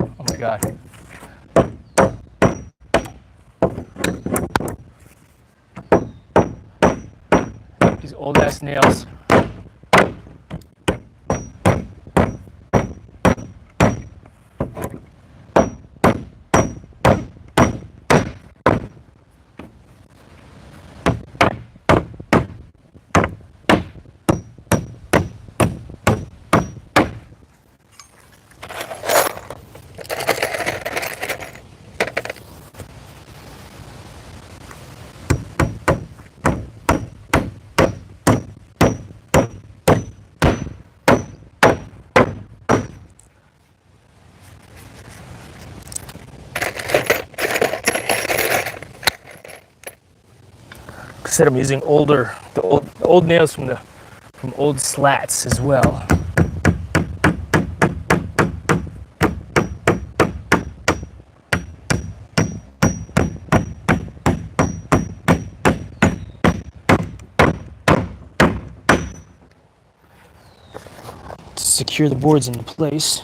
Oh my God. These old ass nails. Said I'm using the old nails from old slats as well. To secure the boards into place.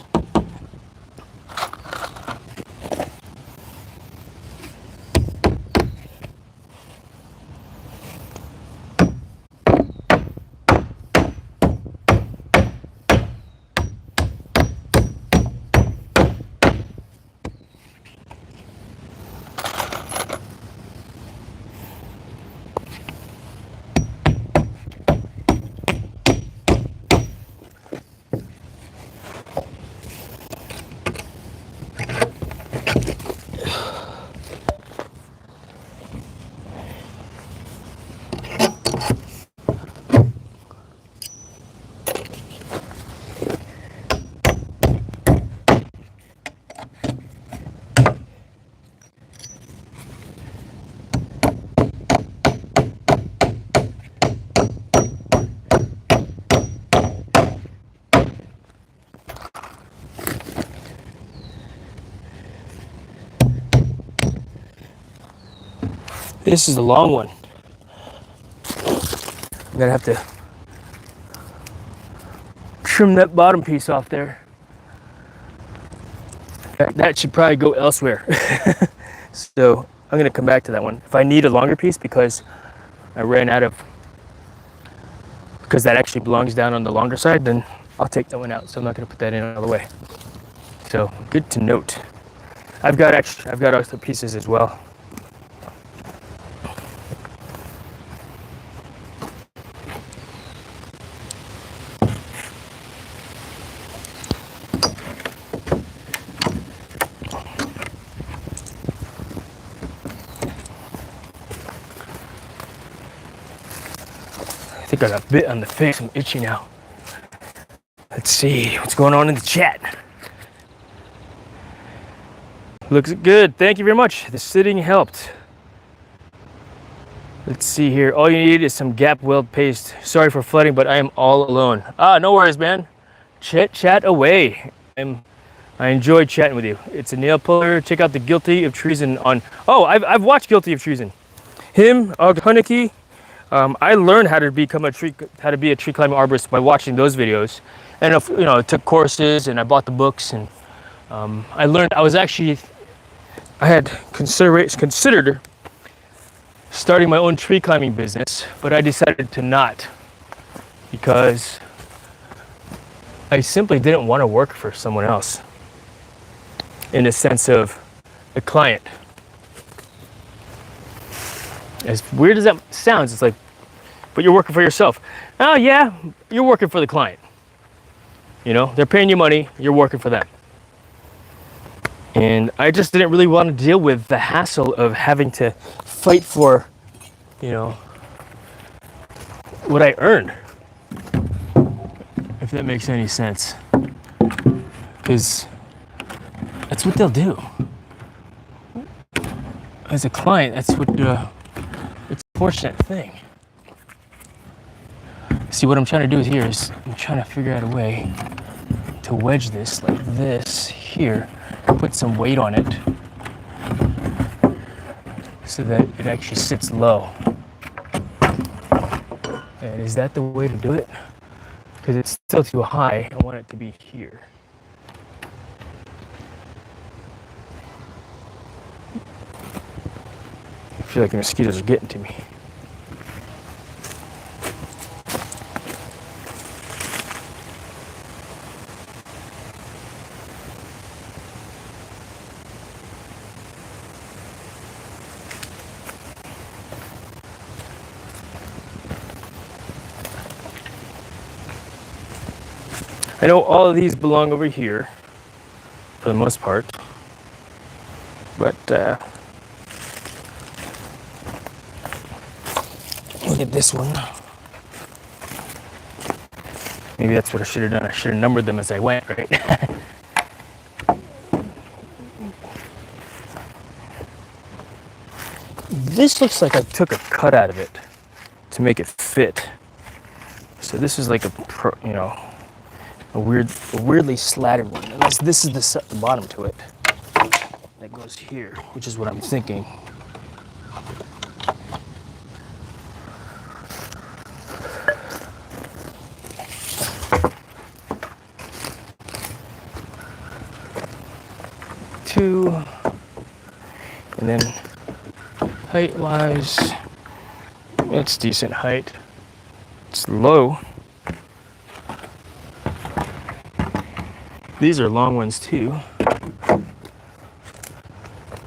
This is a long one. I'm gonna have to trim that bottom piece off there. That should probably go elsewhere. So I'm gonna come back to that one. If I need a longer piece because I ran out of because that actually belongs down on the longer side, then I'll take that one out. So I'm not going to put that in all the way. So good to note. I've got other pieces as well. I think I got bit on the face. I'm itchy now. Let's see what's going on in the chat. Looks good. Thank you very much. The sitting helped. Let's see here. All you need is some gap weld paste. Sorry for flooding, but I am all alone. No worries, man. Chat away. I enjoy chatting with you. It's a nail puller. Check out the Guilty of Treason on. Oh, I've watched Guilty of Treason. Him, Og Hunneke. I learned how to be a tree climbing arborist by watching those videos, and I took courses and I bought the books, and I learned. I had considered starting my own tree climbing business, but I decided to not because I simply didn't want to work for someone else in the sense of a client. As weird as that sounds, it's like, but you're working for yourself. Oh yeah, you're working for the client. They're paying you money, you're working for them. And I just didn't really want to deal with the hassle of having to fight for, what I earned. If that makes any sense. Because that's what they'll do. As a client, that's what, it's a fortunate thing. See, what I'm trying to do here is I'm trying to figure out a way to wedge this like this here, put some weight on it so that it actually sits low. And is that the way to do it? Because it's still too high. I want it to be here. I feel like the mosquitoes are getting to me. I know all of these belong over here, for the most part, but look at this one. Maybe that's what I should have done. I should have numbered them as I went, right? This looks like I took a cut out of it to make it fit. So this is like a weirdly slatted one. Unless this is the bottom to it that goes here, which is what I'm thinking. Two, and then height-wise, it's decent height. It's low. These are long ones too.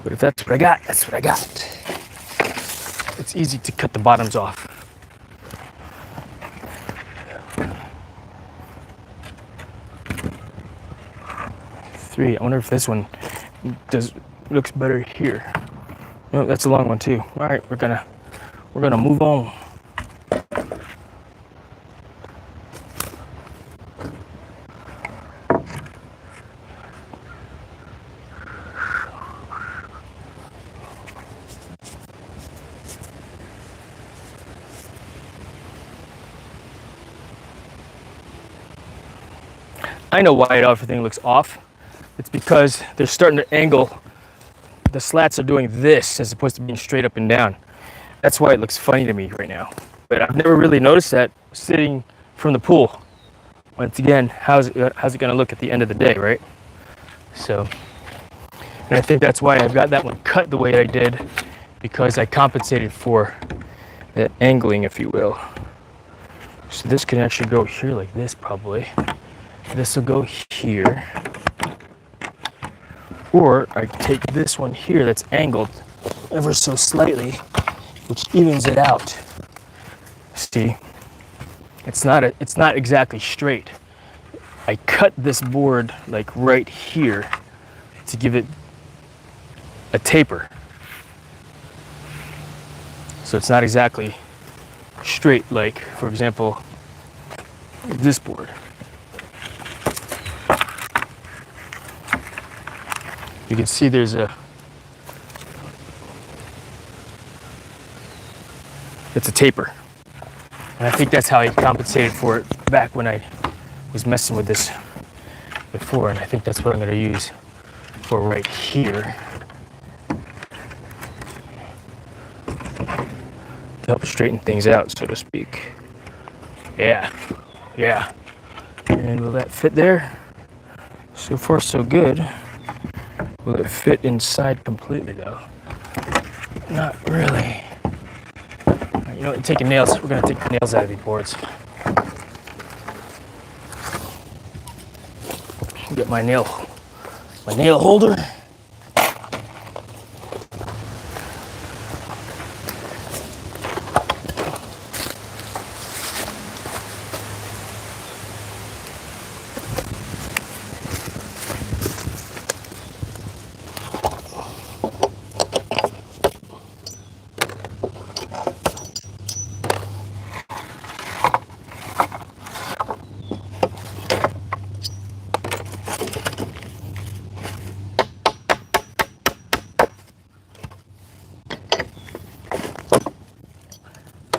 But if that's what I got, that's what I got. It's easy to cut the bottoms off. Three. I wonder if this one looks better here. No, that's a long one too. All right, we're gonna move on. I know why everything looks off. It's because they're starting to angle. The slats are doing this as opposed to being straight up and down. That's why it looks funny to me right now. But I've never really noticed that sitting from the pool. Once again, how's it going to look at the end of the day, right? So, and I think that's why I've got that one cut the way I did, because I compensated for that angling, if you will. So this can actually go here like this probably. This will go here. Or I take this one here that's angled ever so slightly, which evens it out. See, it's not exactly straight. I cut this board like right here to give it a taper. So it's not exactly straight like, for example, this board. You can see there's it's a taper. And I think that's how I compensated for it back when I was messing with this before, and I think that's what I'm going to use for right here to help straighten things out, so to speak. Yeah. And will that fit there? So far, so good. Will it fit inside completely, though? Not really. You know what, taking nails. We're going to take the nails out of these boards. Get my nail holder.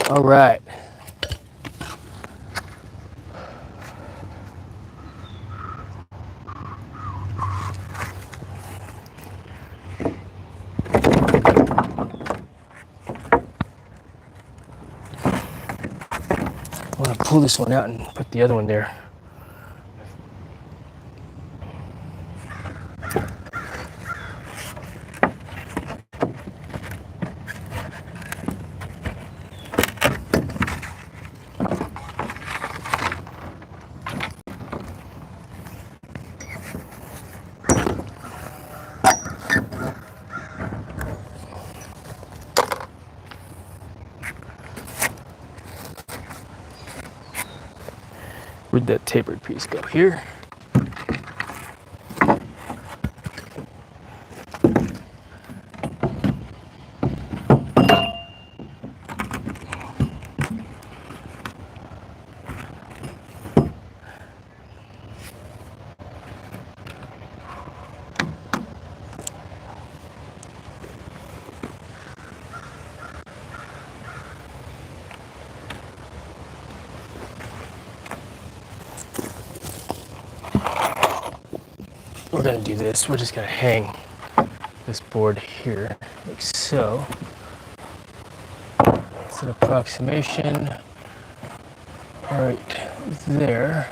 All right. I want to pull this one out and put the other one there. Where'd that tapered piece go? Here. We're gonna do this. We're just gonna hang this board here, like so. It's an approximation right there.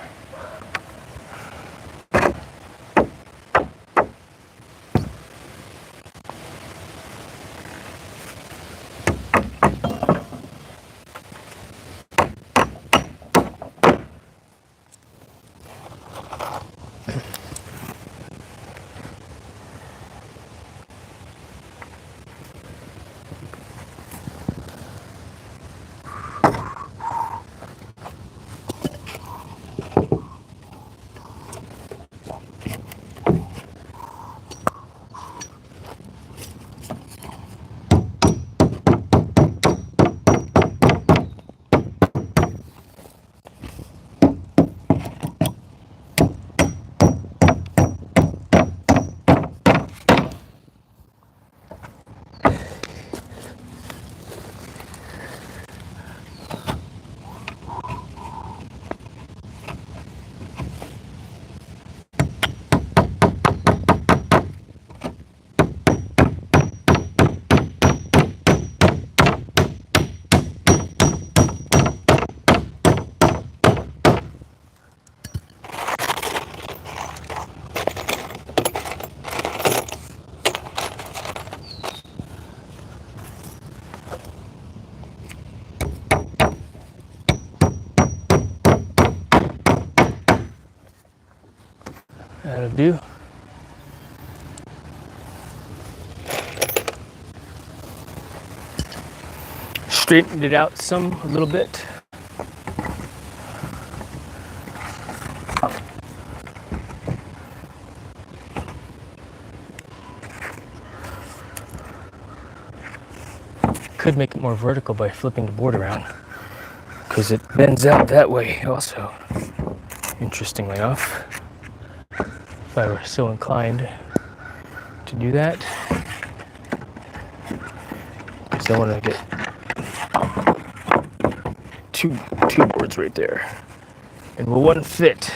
do. Straightened it out a little bit. Could make it more vertical by flipping the board around, because it bends out that way also, interestingly enough. If I were so inclined to do that, because I want to get two boards right there. And will one fit?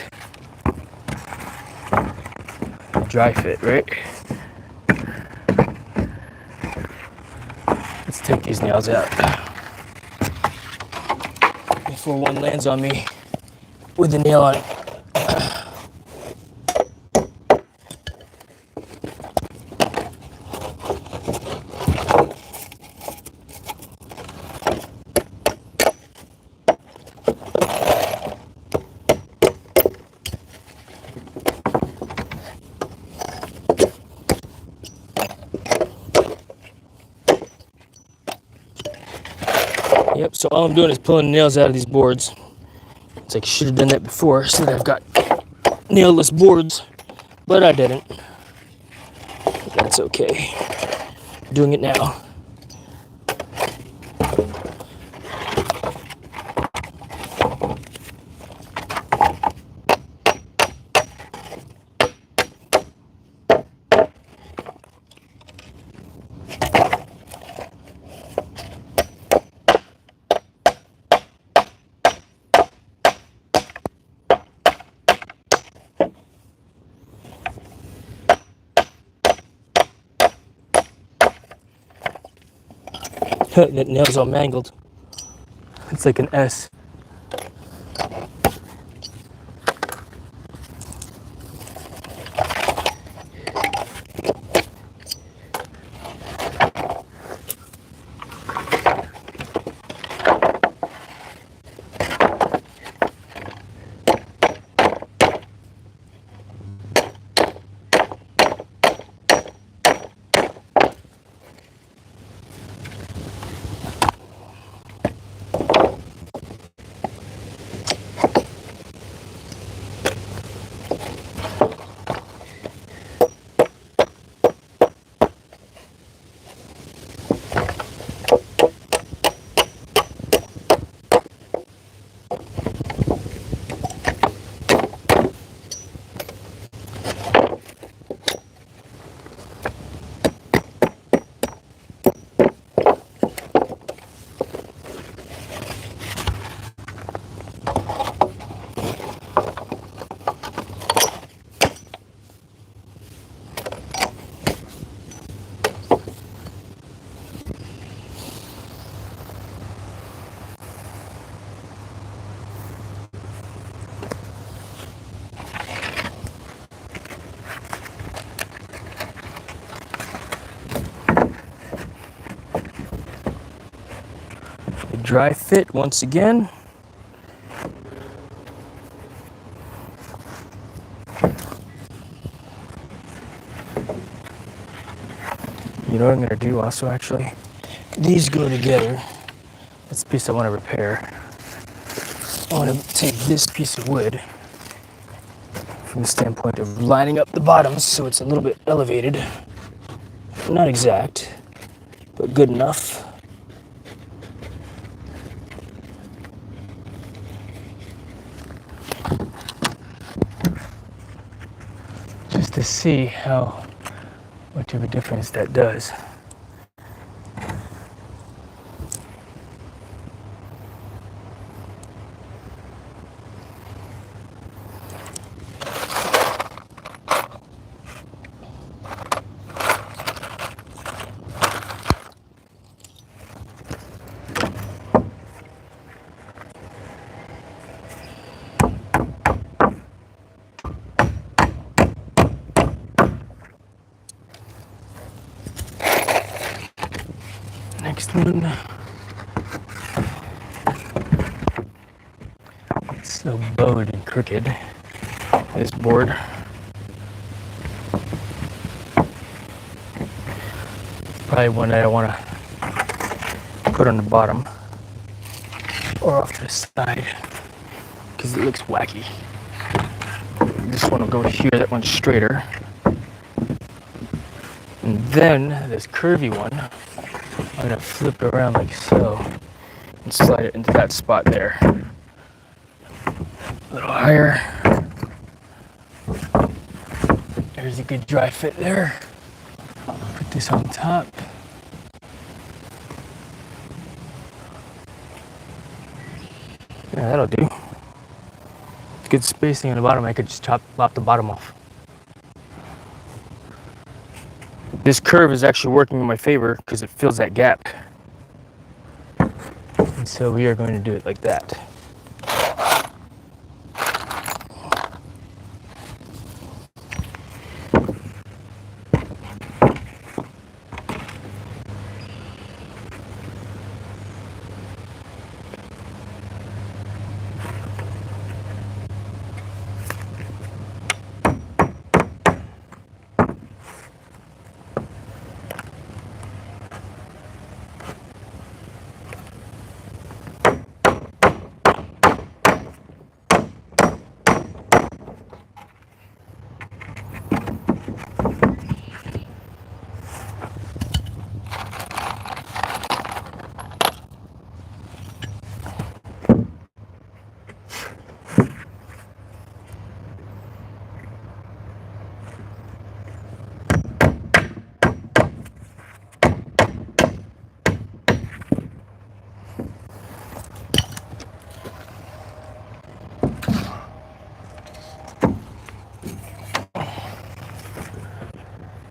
Dry fit, right? Let's take these nails out before one lands on me with a nail on it. Yep, so all I'm doing is pulling nails out of these boards. It's like I should have done that before so that I've got nailless boards, but I didn't. That's okay. Doing it now. That nail's all mangled. It's like an S. Dry fit once again. You know what I'm going to do also, actually? These go together. That's the piece I want to repair. I want to take this piece of wood from the standpoint of lining up the bottoms so it's a little bit elevated. Not exact, but good enough. Just to see how much of a difference that does. Next one. It's so bowed and crooked, this board. probably one that I want to put on the bottom or off to the side because it looks wacky. This one will go here, that one's straighter. And then this curvy one, I'm gonna flip it around like so and slide it into that spot there. A little higher. There's a good dry fit there. Put this on top. Yeah, that'll do. Good spacing on the bottom. I could just lop the bottom off. This curve is actually working in my favor because it fills that gap. And so we are going to do it like that.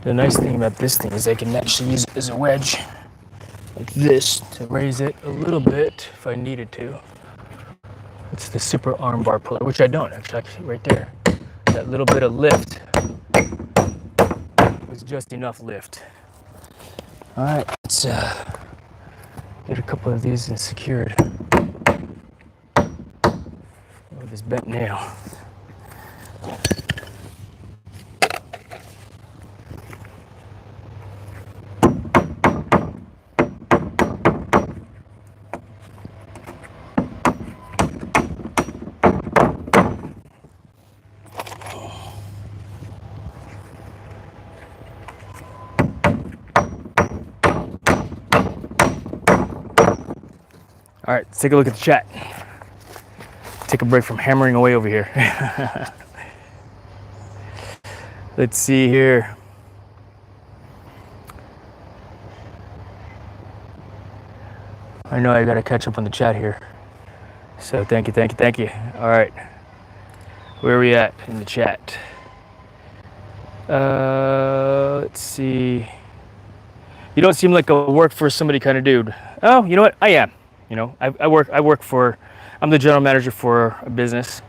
The nice thing about this thing is I can actually use it as a wedge, like this, to raise it a little bit if I needed to. It's the super arm bar puller, which I don't actually right there. That little bit of lift was just enough lift. All right, let's get a couple of these and secured with this bent nail. All right, let's take a look at the chat. Take a break from hammering away over here. Let's see here. I know I gotta catch up on the chat here. So thank you. All right, where are we at in the chat? Let's see. You don't seem like a work for somebody kind of dude. Oh, you know what? I am. You know, I work for, I'm the general manager for a business,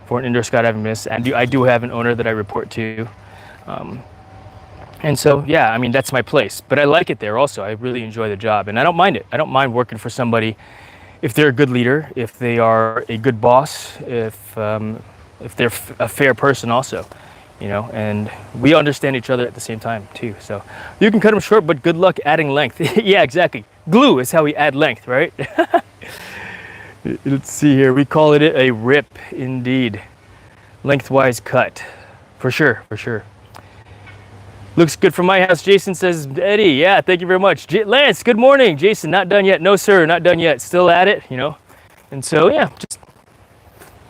for an indoor skydiving business, and I do have an owner that I report to. And so, yeah, I mean, that's my place, but I like it there also. I really enjoy the job and I don't mind it. I don't mind working for somebody if they're a good leader, if they are a good boss, if they're a fair person also, you know, and we understand each other at the same time too. So you can cut them short, but good luck adding length. Yeah, exactly. Glue is how we add length, right? Let's see here. We call it a rip, indeed. Lengthwise cut, for sure. Looks good from my house, Jason says. Eddie, yeah, thank you very much. Lance, good morning. Jason, not done yet. No, sir, not done yet. Still at it, you know. And so, yeah, just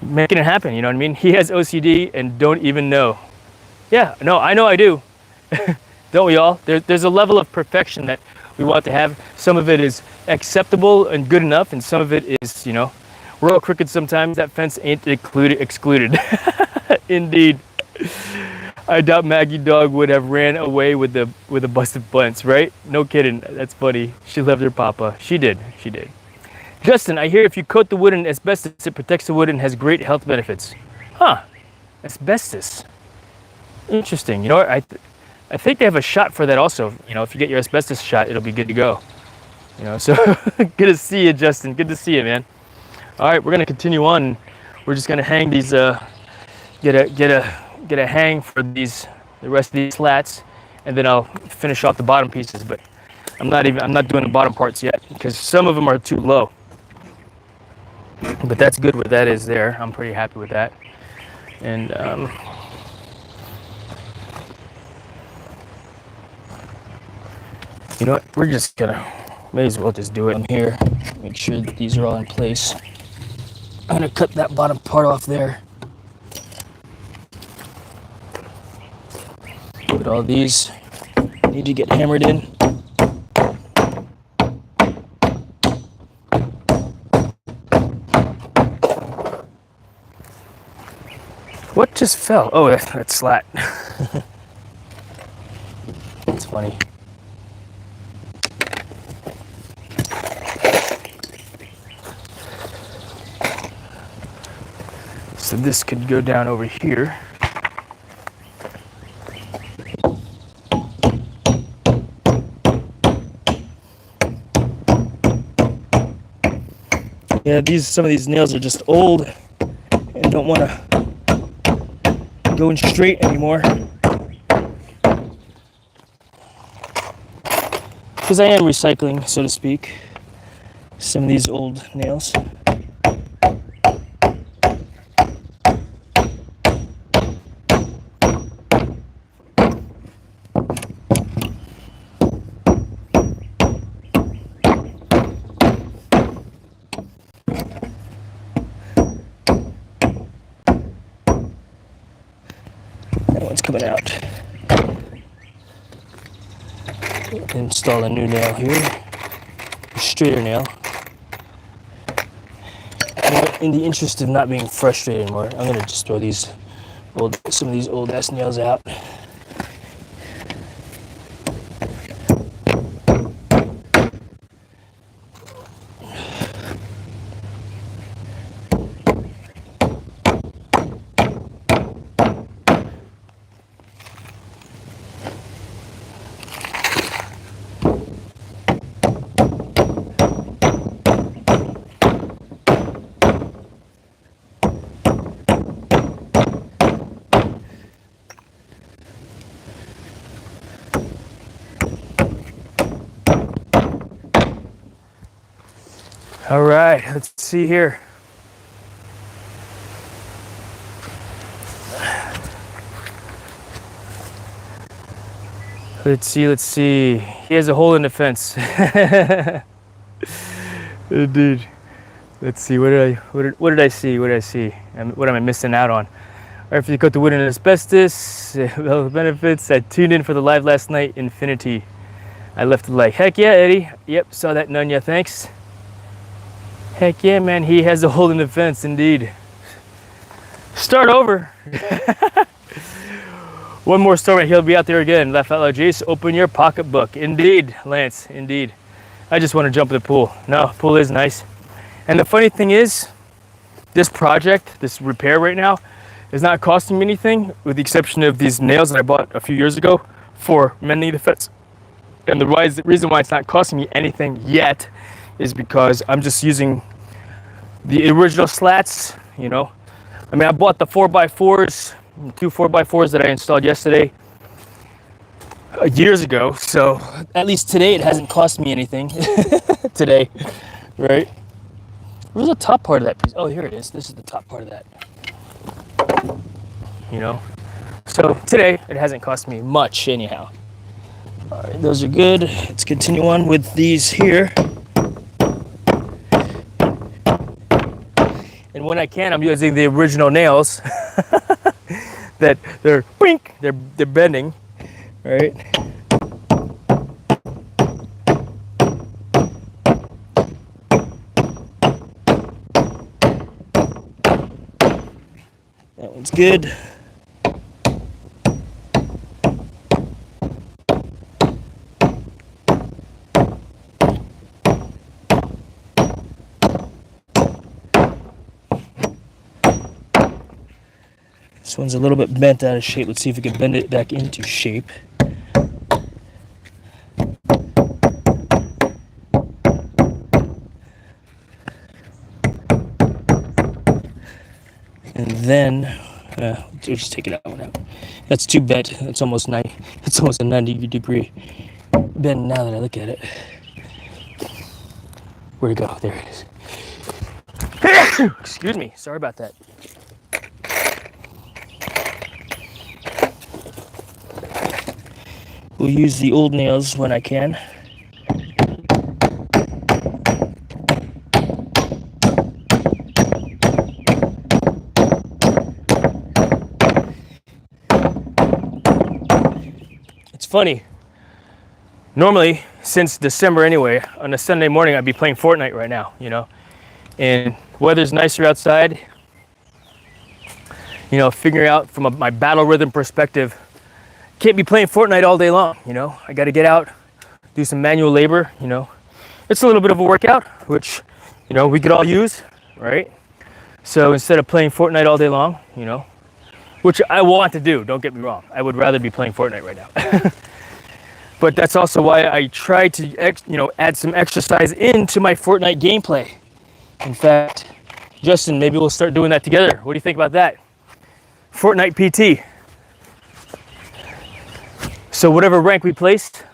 making it happen, you know what I mean? He has OCD and don't even know. Yeah, no, I know I do. Don't we all? There's a level of perfection that we want to have. Some of it is acceptable and good enough, and some of it is, you know, we're all crooked sometimes. That fence ain't excluded. Indeed. I doubt Maggie Dog would have ran away with the busted blunts, right? No kidding. That's funny. She loved her papa. She did. Justin, I hear if you coat the wood in asbestos, it protects the wood and has great health benefits. Huh? Asbestos. Interesting. You know what? I think they have a shot for that also. You know, if you get your asbestos shot, it'll be good to go. You know, so good to see you, Justin. Good to see you, man. All right, we're gonna continue on. We're just gonna hang these. Get a hang for these, the rest of these slats, and then I'll finish off the bottom pieces. But I'm not doing the bottom parts yet because some of them are too low. But that's good where that is there. I'm pretty happy with that. And you know what? We're just gonna, may as well just do it in here. Make sure that these are all in place. I'm gonna cut that bottom part off there. But all these need to get hammered in. What just fell? Oh, that's slat. It's funny. So this could go down over here. Yeah, some of these nails are just old and don't want to go in straight anymore. Because I am recycling, so to speak, some of these old nails. That one's coming out. Install a new nail here, a straighter nail. In the interest of not being frustrated anymore, I'm gonna just throw some of these old ass nails out. All right, let's see here. Let's see. He has a hole in the fence. Dude. Let's see, what did I see? What am I missing out on? All right, for the cut the wood and asbestos, health benefits. I tuned in for the live last night, Infinity. I left a like. Heck yeah, Eddie. Yep, saw that, Nunya, thanks. Heck yeah, man, he has a hole in the fence, indeed. Start over. One more story, he'll be out there again. Laugh out loud, Jace, open your pocketbook. Indeed, Lance, indeed. I just want to jump in the pool. No, pool is nice. And the funny thing is, this project, this repair right now, is not costing me anything, with the exception of these nails that I bought a few years ago for mending the fence. And the reason why it's not costing me anything yet is because I'm just using the original slats, you know. I mean, I bought the 4x4s, two 4x4s that I installed yesterday, years ago. So at least today it hasn't cost me anything. Today, right? Where's the top part of that piece? Oh, here it is. This is the top part of that. You know? So today it hasn't cost me much anyhow. All right, those are good. Let's continue on with these here. And when I can, I'm using the original nails that they're wink, they're bending, right? That one's good. This one's a little bit bent out of shape. Let's see if we can bend it back into shape. And then, we'll just take it out. That's too bent. It's almost a 90 degree bend now that I look at it. Where'd it go? There it is. Excuse me, sorry about that. We'll use the old nails when I can. It's funny. Normally, since December anyway, on a Sunday morning I'd be playing Fortnite right now, you know, and weather's nicer outside. You know, figuring out from my battle rhythm perspective, can't be playing Fortnite all day long, you know. I got to get out, do some manual labor, you know. It's a little bit of a workout, which, you know, we could all use, right? So instead of playing Fortnite all day long, you know, which I want to do, don't get me wrong, I would rather be playing Fortnite right now. But that's also why I try to, you know, add some exercise into my Fortnite gameplay. In fact, Justin, maybe we'll start doing that together. What do you think about that? Fortnite PT. So whatever rank we placed,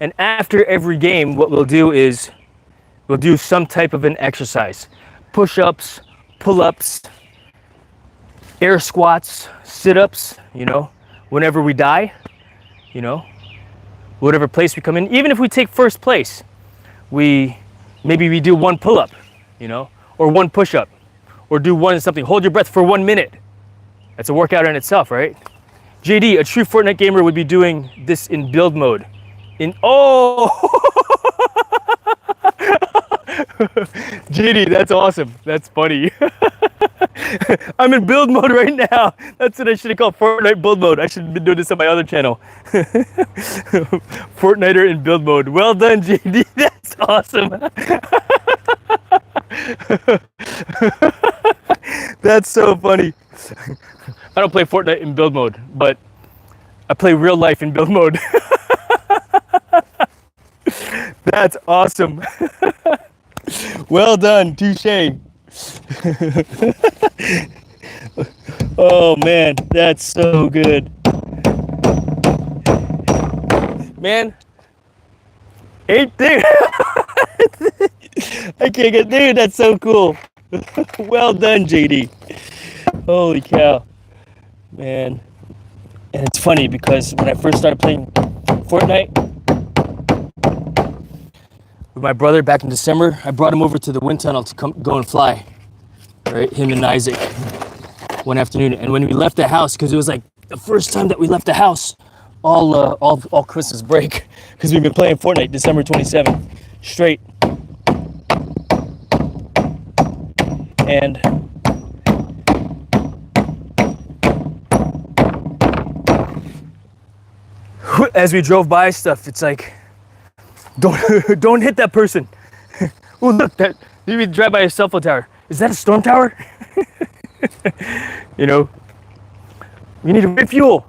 and after every game, what we'll do is we'll do some type of an exercise. Push-ups, pull-ups, air squats, sit-ups, you know, whenever we die, you know, whatever place we come in. Even if we take first place, maybe we do one pull-up, you know, or one push-up, or do one something. Hold your breath for 1 minute. That's a workout in itself, right? JD, a true Fortnite gamer would be doing this in build mode. JD, that's awesome. That's funny. I'm in build mode right now. That's what I should have called Fortnite build mode. I should have been doing this on my other channel. Fortniter in build mode. Well done, JD. That's awesome. That's so funny. I don't play Fortnite in build mode, but I play real life in build mode. That's awesome. Well done, touche. Oh man, that's so good. Man, dude. I can't get, dude, that's so cool. Well done, JD. Holy cow. Man. And it's funny because when I first started playing Fortnite with my brother back in December, I brought him over to the wind tunnel to go and fly. Right? Him and Isaac one afternoon. And when we left the house, because it was like the first time that we left the house all Christmas break, because we've been playing Fortnite December 27th straight. And as we drove by stuff, it's like, don't hit that person. Oh look, that we drive by a cell phone tower. Is that a storm tower? You know, we need to refuel.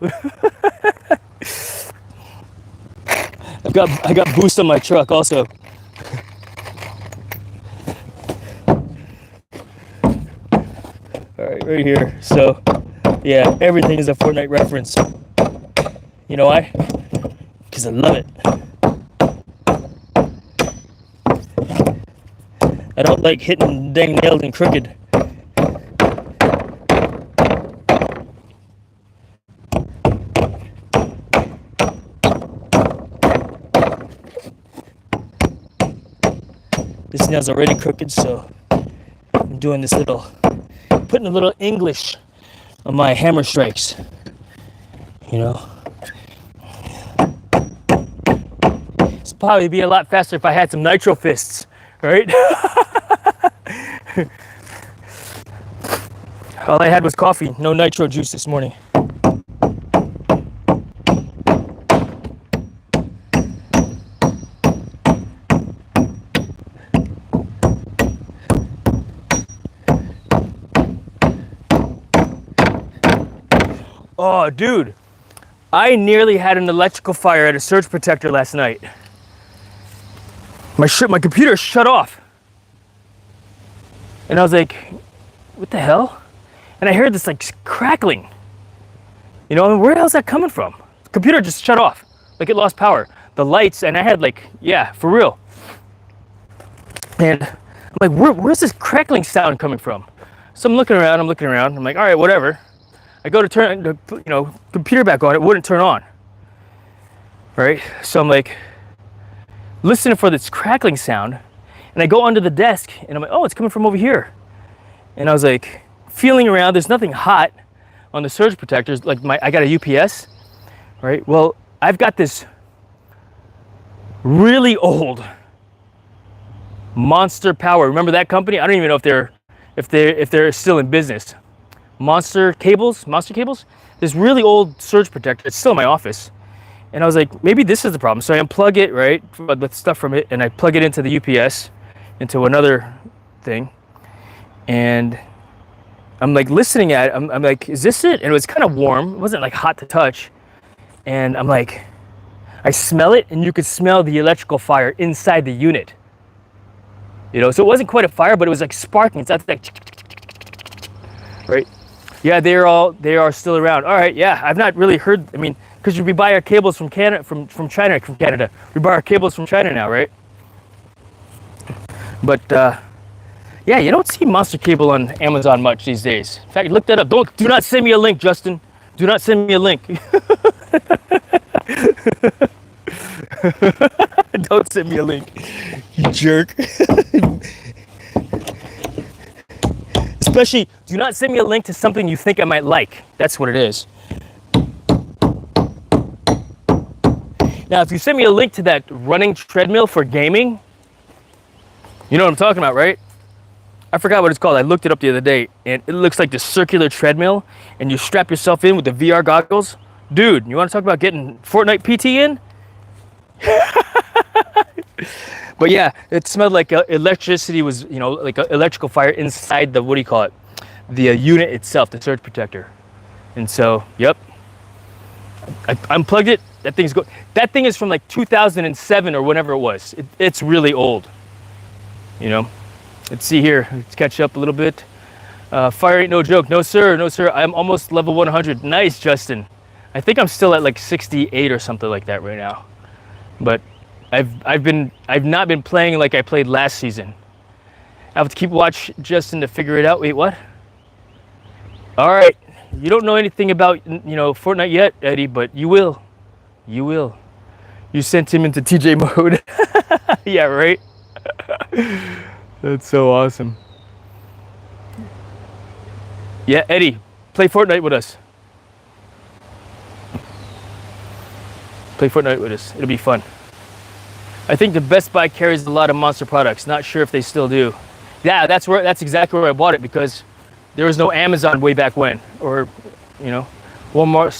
I got boost on my truck also. All right, right here. So, yeah, everything is a Fortnite reference. You know why? Because I love it. I don't like hitting dang nailed and crooked. This nail's already crooked, so I'm doing this putting a little English on my hammer strikes. You know? This would probably be a lot faster if I had some nitro fists, right? All I had was coffee, no nitro juice this morning. Oh, dude, I nearly had an electrical fire at a surge protector last night. My computer shut off. And I was like, what the hell? And I heard this like crackling. You know, where the hell is that coming from? The computer just shut off, like it lost power. the lights, and I had like, yeah, for real. And I'm like, where's this crackling sound coming from? So I'm looking around. I'm like, all right, whatever. I go to turn the computer back on. It wouldn't turn on. Right? So I'm like listening for this crackling sound, and I go under the desk, and I'm like, oh, it's coming from over here. And I was like feeling around. There's nothing hot on the surge protectors. Like I got a UPS, right? Well, I've got this really old Monster Power. Remember that company? I don't even know if they're still in business. Monster cables. This really old surge protector. It's still in my office. And I was like, maybe this is the problem. So I unplug it, right, with stuff from it, and I plug it into the UPS, into another thing. And I'm like listening at it. I'm like, is this it? And it was kind of warm. It wasn't like hot to touch. And I'm like, I smell it, and you could smell the electrical fire inside the unit. So it wasn't quite a fire, but it was like sparking. It's like, right? Yeah, they are still around. All right, yeah, I've not really heard. I mean, because we buy our cables from Canada, from Canada. We buy our cables from China now, right? But yeah, you don't see Monster Cable on Amazon much these days. In fact, look that up. Do not send me a link, Justin. Do not send me a link. Don't send me a link, you jerk. Especially, do not send me a link to something you think I might like. That's what it is. Now, if you send me a link to that running treadmill for gaming, you know what I'm talking about, right? I forgot what it's called. I looked it up the other day, and it looks like the circular treadmill, and you strap yourself in with the VR goggles. Dude, you want to talk about getting Fortnite PT in? But yeah, it smelled like electricity was, like electrical fire inside the, what do you call it? The unit itself, the surge protector. And so, yep. I unplugged it. That thing is from like 2007 or whenever it was. It's really old. Let's see here. Let's catch up a little bit. Fire ain't no joke. No sir. I'm almost level 100. Nice, Justin. I think I'm still at like 68 or something like that right now. But I've not been playing like I played last season. I have to keep watch, Justin, to figure it out. Wait, what? All right. You don't know anything about, Fortnite yet, Eddie, but you will. You will. You sent him into TJ mode. Yeah, right? That's so awesome. Yeah, Eddie, play Fortnite with us. Play Fortnite with us. It'll be fun. I think the Best Buy carries a lot of Monster products. Not sure if they still do. Yeah, that's exactly where I bought it, because there was no Amazon way back when. Or, Walmart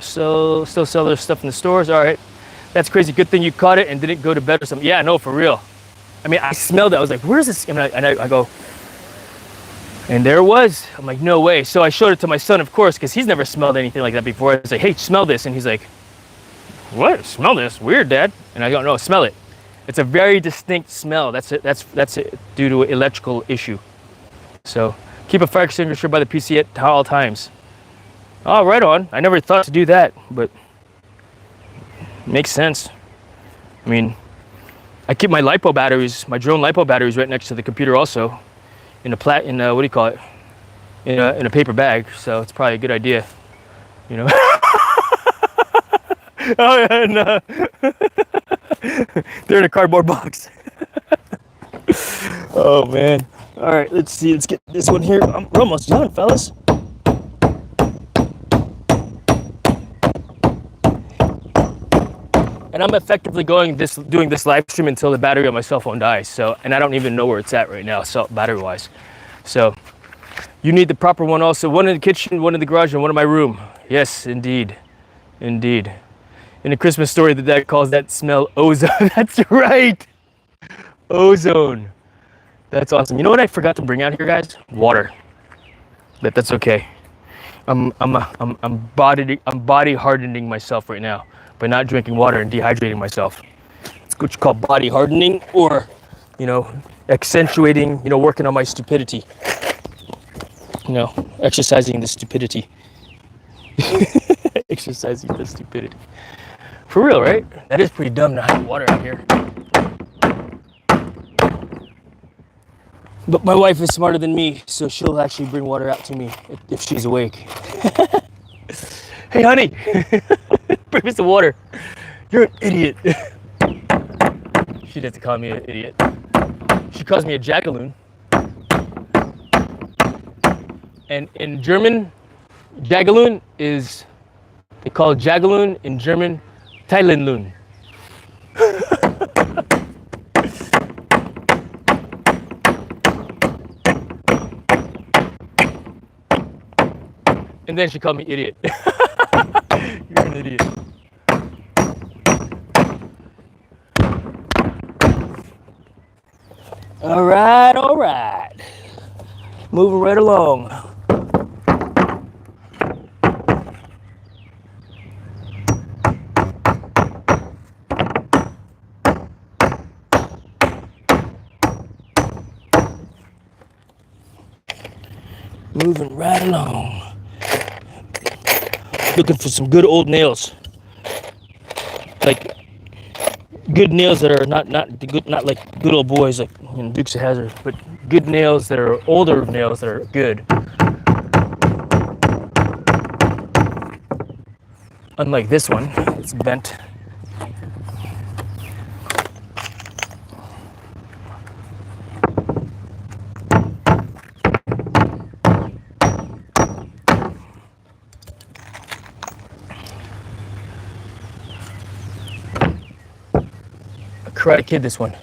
still sell their stuff in the stores. All right. That's crazy. Good thing you caught it and didn't go to bed or something. Yeah, no, for real. I mean, I smelled it. I was like, where's this? And I go, and there it was. I'm like, no way. So I showed it to my son, of course, because he's never smelled anything like that before. I was like, hey, smell this. And he's like, what? Smell this? Weird, Dad. And I go, no, smell it. It's a very distinct smell. That's it. That's it, due to an electrical issue. So keep a fire extinguisher by the PC at all times. Oh, right on. I never thought to do that, but makes sense. I mean, I keep my LiPo batteries, my drone LiPo batteries, right next to the computer also, in what do you call it? In a paper bag. So it's probably a good idea, Oh yeah, no. They're in a cardboard box. Oh man. All right, let's see. Let's get this one here. We're almost done, fellas. And I'm effectively doing this live stream until the battery on my cell phone dies. So, and I don't even know where it's at right now, so battery-wise. So, you need the proper one also. One in the kitchen, one in the garage, and one in my room. Yes, indeed, indeed. In the Christmas Story, the dad calls that smell ozone. That's right, ozone. That's awesome. You know what I forgot to bring out here, guys? Water. That's okay. I'm body hardening myself right now by not drinking water and dehydrating myself. It's what you call body hardening, or, accentuating, working on my stupidity. Exercising the stupidity. Exercising the stupidity. For real, right? That is pretty dumb to have water out here. But my wife is smarter than me, so she'll actually bring water out to me if she's awake. Hey, honey, bring me some water. You're an idiot. She doesn't call me an idiot. She calls me a jagaloon. And in German, jagaloon is, they call jagaloon in German, Thailandloon. And then she called me idiot. You're an idiot. All right. Moving right along. Moving right along. Looking for some good old nails. Like good nails that are not good, not like good old boys like Dukes of Hazzard, but good nails that are older nails that are good. Unlike this one, it's bent. Karate Kid this one.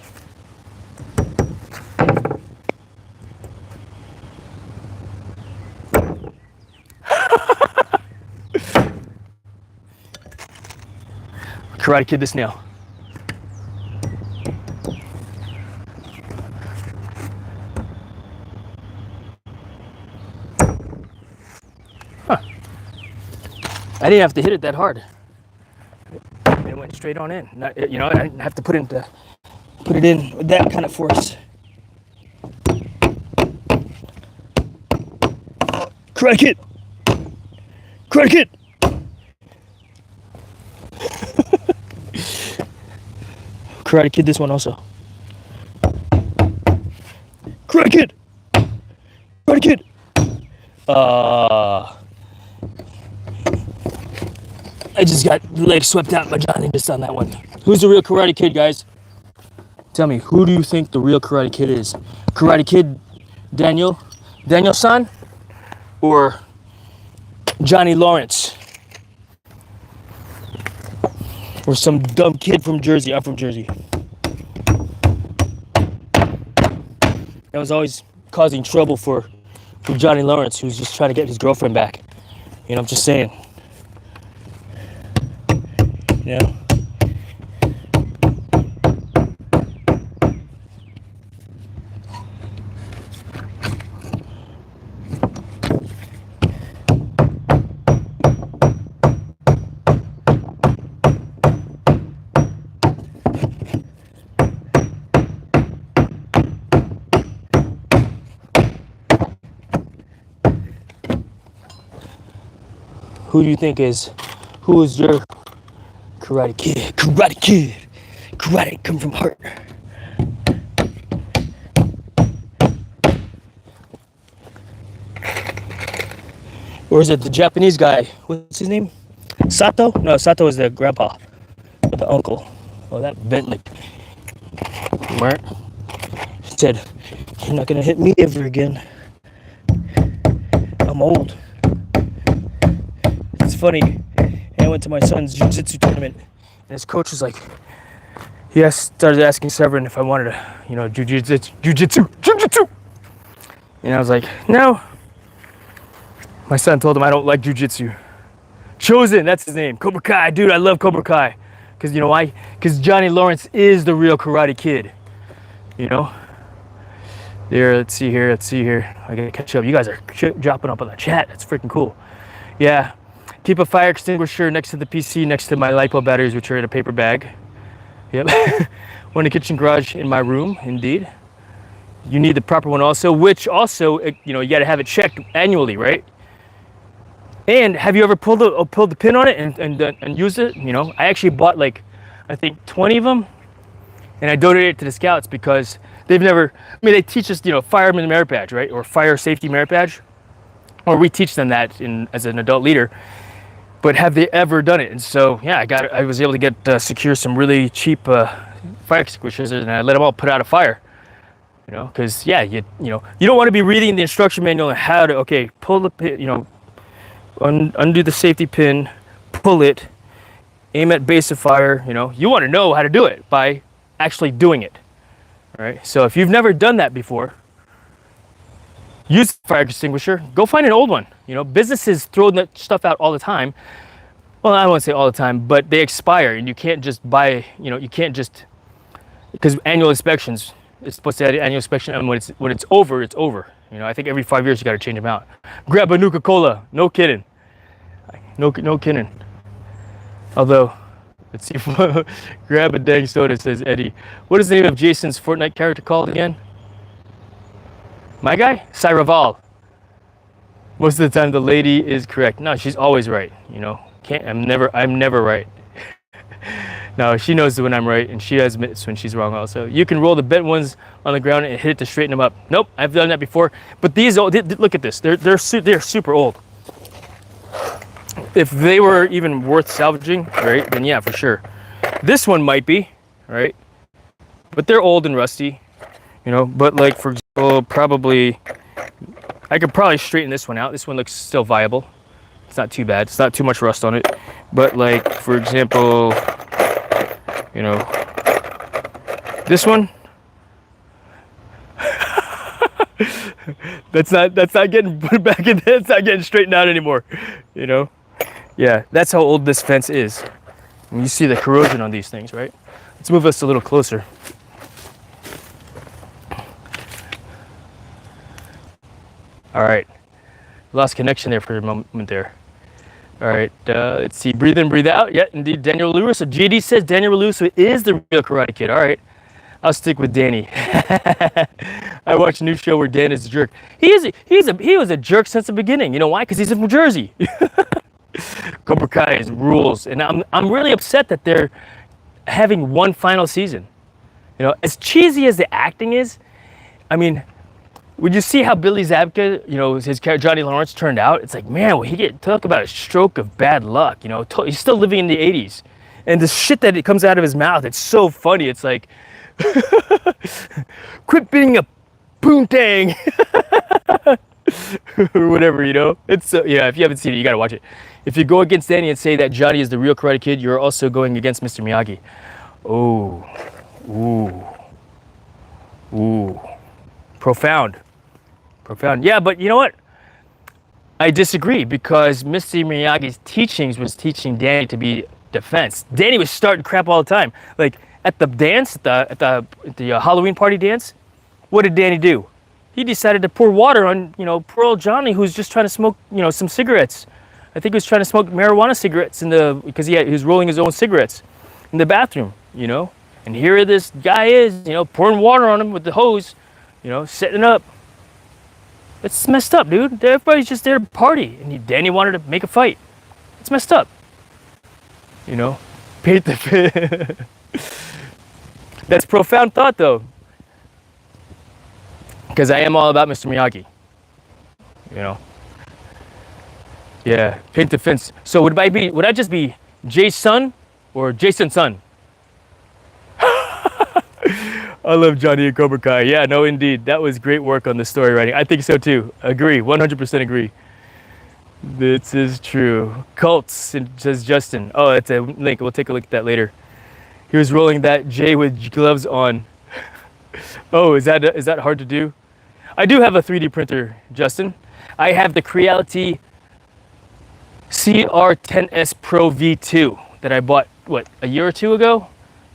Karate Kid this nail. Huh. I didn't have to hit it that hard. It went straight on in. Not, I didn't have to put it in with that kind of force. Karate Kid! Karate Kid! Karate Kid this one also. Karate Kid! Karate Kid! I just got the leg swept out by Johnny just on that one. Who's the real Karate Kid, guys? Tell me, who do you think the real Karate Kid is? Karate Kid Daniel-san? Or Johnny Lawrence? Or some dumb kid from Jersey? I'm from Jersey. That was always causing trouble for Johnny Lawrence, who's just trying to get his girlfriend back. I'm just saying. Who do you think who is your Karate Kid? Karate Kid! Karate come from heart. Or is it the Japanese guy? What's his name? Sato? No, Sato is the grandpa. Or the uncle. Oh, that Bentley. He said, "You're not gonna hit me ever again. I'm old." It's funny. I went to my son's jiu-jitsu tournament, and his coach was like, he started asking Severin if I wanted to, jiu-jitsu. And I was like, no. My son told him I don't like jiu-jitsu. Chosen, that's his name. Cobra Kai, dude, I love Cobra Kai. Because, why? Because Johnny Lawrence is the real Karate Kid. There, let's see here. I gotta catch up. You guys are dropping up on the chat. That's freaking cool. Yeah. Keep a fire extinguisher next to the PC, next to my LiPo batteries, which are in a paper bag. Yep. One in the kitchen garage in my room, indeed. You need the proper one also, which also, you gotta have it checked annually, right? And have you ever pulled the pin on it and used it? You know, I actually bought like, I think 20 of them, and I donated it to the scouts because they've never. I mean, they teach us, you know, fireman merit badge, right, or fire safety merit badge, or we teach them that as an adult leader. But have they ever done it? And so, yeah, I was able to get secure some really cheap fire extinguishers, and I let them all put out a fire. You know, because yeah, you know, you don't want to be reading the instruction manual on how to pull the pin, you know, undo the safety pin, pull it, aim at base of fire. You know, you want to know how to do it by actually doing it. All right. So if you've never done that before, use a fire extinguisher. Go find an old one. You know, businesses throw that stuff out all the time. Well, I won't say all the time, but they expire, and you can't just buy. You know, you can't just because annual inspections. It's supposed to have an annual inspection, and when it's over, it's over. You know, I think every 5 years you got to change them out. Grab a Nuka-Cola. No kidding. No kidding. Although, let's see. Grab a dang soda, says Eddie. What is the name of Jason's Fortnite character called again? My guy? Cyraval. Most of the time the lady is correct. No, she's always right. You know, I'm never right. No, she knows when I'm right, and she admits when she's wrong also. You can roll the bent ones on the ground and hit it to straighten them up. Nope, I've done that before. But these, look at this. They're super old. If they were even worth salvaging, right, then yeah, for sure. This one might be, right? But they're old and rusty, you know. But like, for example, I could probably straighten this one out. This one looks still viable. It's not too bad. It's not too much rust on it. But like, for example, you know, this one, that's not getting put back in there. It's not getting straightened out anymore, you know. Yeah, that's how old this fence is. And you see the corrosion on these things, right? Let's move us a little closer. All right, lost connection there for a moment there. All right, let's see. Breathe in, breathe out. Yeah, indeed. Daniel Lewis. So JD says Daniel Lewis is the real Karate Kid. All right, I'll stick with Danny. I watched a new show where Dan is a jerk. He was a jerk since the beginning. You know why? Because he's from Jersey. Cobra Kai's rules, and I'm really upset that they're having one final season. You know, as cheesy as the acting is, I mean, would you see how Billy Zabka, you know, his character Johnny Lawrence turned out? It's like, man, well, talk about a stroke of bad luck. You know, he's still living in the 80s, and the shit that it comes out of his mouth, it's so funny. It's like, quit being a poontang, or whatever, you know. It's yeah. If you haven't seen it, you gotta watch it. If you go against Danny and say that Johnny is the real Karate Kid, you're also going against Mr. Miyagi. Oh, ooh, profound. Yeah, but you know what? I disagree because Mr. Miyagi's teachings was teaching Danny to be defense. Danny was starting crap all the time. Like at the dance, at the Halloween party dance, what did Danny do? He decided to pour water on, you know, poor old Johnny, who's just trying to smoke, you know, some cigarettes. I think he was trying to smoke marijuana cigarettes because he was rolling his own cigarettes in the bathroom, you know. And here this guy is, you know, pouring water on him with the hose, you know, setting up. It's messed up, dude. Everybody's just there to party, and Danny wanted to make a fight. It's messed up. You know, paint the. That's profound thought, though, because I am all about Mr. Miyagi. You know. Yeah, paint the fence. So would I just be Jay's son or Jason's son? I love Johnny and Cobra Kai. Yeah, no, indeed. That was great work on the story writing. I think so too. Agree. 100% agree. This is true. Cults, says Justin. Oh, it's a link. We'll take a look at that later. He was rolling that Jay with gloves on. Oh, is that hard to do? I do have a 3D printer, Justin. I have the Creality CR10S Pro V2 that I bought, a year or two ago?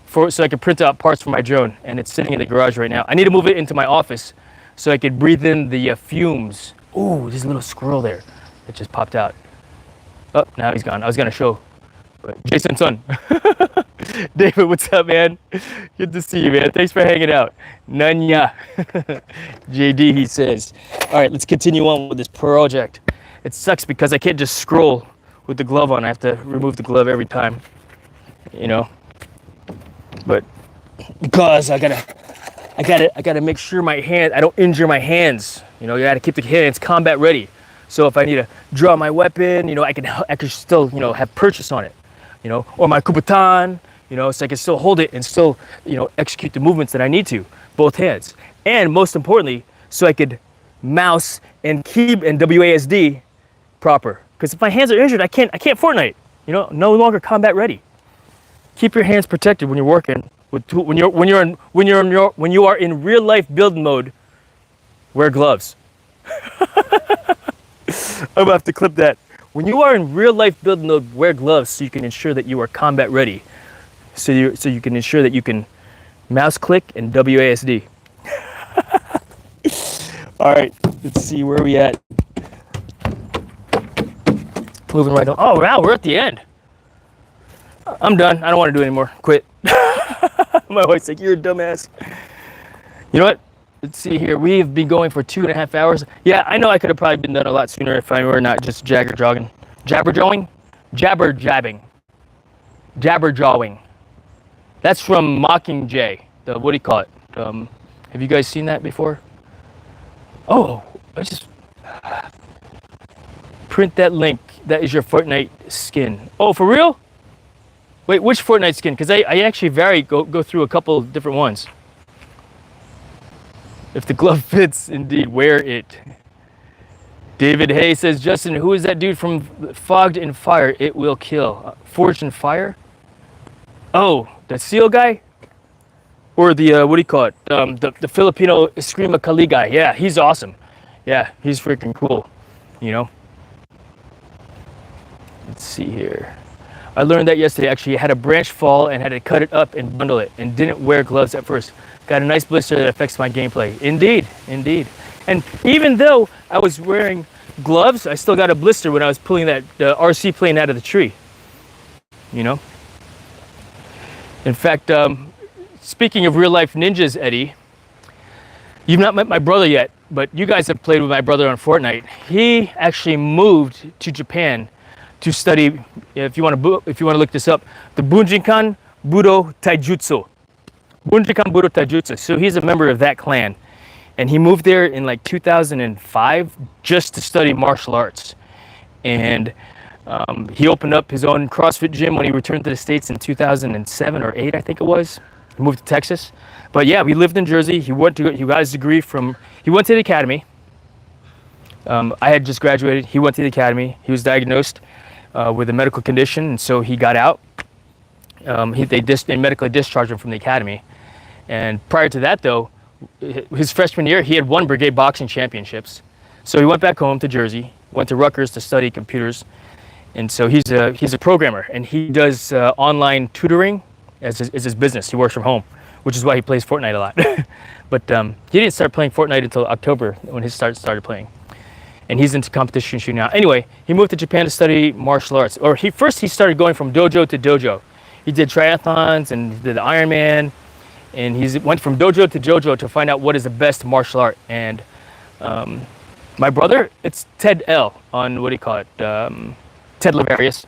So I could print out parts for my drone, and it's sitting in the garage right now. I need to move it into my office so I could breathe in the fumes. Ooh, there's a little squirrel there that just popped out. Oh, now he's gone. I was gonna show, but Jason's son. David, what's up, man? Good to see you, man. Thanks for hanging out. Nanya. JD, he says. All right, let's continue on with this project. it sucks because I can't just scroll with the glove on. I have to remove the glove every time, you know. But because I gotta make sure my hand, I don't injure my hands. You know, you gotta keep the hands combat ready. So if I need to draw my weapon, you know, I can still, you know, have purchase on it, you know, or my kubutan, you know, so I can still hold it and still, you know, execute the movements that I need to, both hands. And most importantly, so I could mouse and key and WASD proper. Because if my hands are injured, I can't Fortnite. You know, no longer combat ready. Keep your hands protected when you're working. When you are in real life build mode, wear gloves. I'm gonna have to clip that. When you are in real life build mode, wear gloves so you can ensure that you are combat ready. So you can ensure that you can mouse click and WASD. All right, let's see where we at. Moving right on. Oh wow, we're at the end. I'm done. I don't want to do it anymore. Quit. My wife's like, you're a dumbass. You know what? Let's see here. We've been going for 2.5 hours. Yeah, I know I could have probably been done a lot sooner if I were not just jabber jabbing. That's from Mockingjay. What do you call it? Have you guys seen that before? Oh, I just print that link. That is your Fortnite skin. Oh, for real? Wait, which Fortnite skin? Because I actually go through a couple different ones. If the glove fits, indeed, wear it. David Hay says, Justin, who is that dude from Fogged in Fire? It will kill. Forged in Fire? Oh, the SEAL guy? Or the, what do you call it? The Filipino Eskrima Kali guy. Yeah, he's awesome. Yeah, he's freaking cool, you know? Let's see here. I learned that yesterday, actually. I had a branch fall and had to cut it up and bundle it and didn't wear gloves at first. Got a nice blister that affects my gameplay. Indeed, indeed. And even though I was wearing gloves, I still got a blister when I was pulling that RC plane out of the tree. You know? In fact, speaking of real life ninjas, Eddie, you've not met my brother yet, but you guys have played with my brother on Fortnite. He actually moved to Japan to study, if you want to look this up, the Bunjinkan Budo Taijutsu. Bunjinkan Budo Taijutsu. So he's a member of that clan. And he moved there in like 2005 just to study martial arts. And he opened up his own CrossFit gym when he returned to the States in 2007 or 8, I think it was. He moved to Texas. But yeah, we lived in Jersey. He got his degree he went to the academy. I had just graduated. He went to the academy. He was diagnosed with a medical condition, and so he got out. They medically discharged him from the academy. And prior to that, though, his freshman year, he had won Brigade Boxing Championships. So he went back home to Jersey, went to Rutgers to study computers. And so he's a programmer, and he does online tutoring as his business. He works from home, which is why he plays Fortnite a lot. But he didn't start playing Fortnite until October when he started playing. And he's into competition shooting now. Anyway, he moved to Japan to study martial arts. Or he started going from dojo to dojo. He did triathlons and he did Ironman. And he went from dojo to dojo to find out what is the best martial art. And my brother, it's Ted L on, what do you call it? Ted Laverius.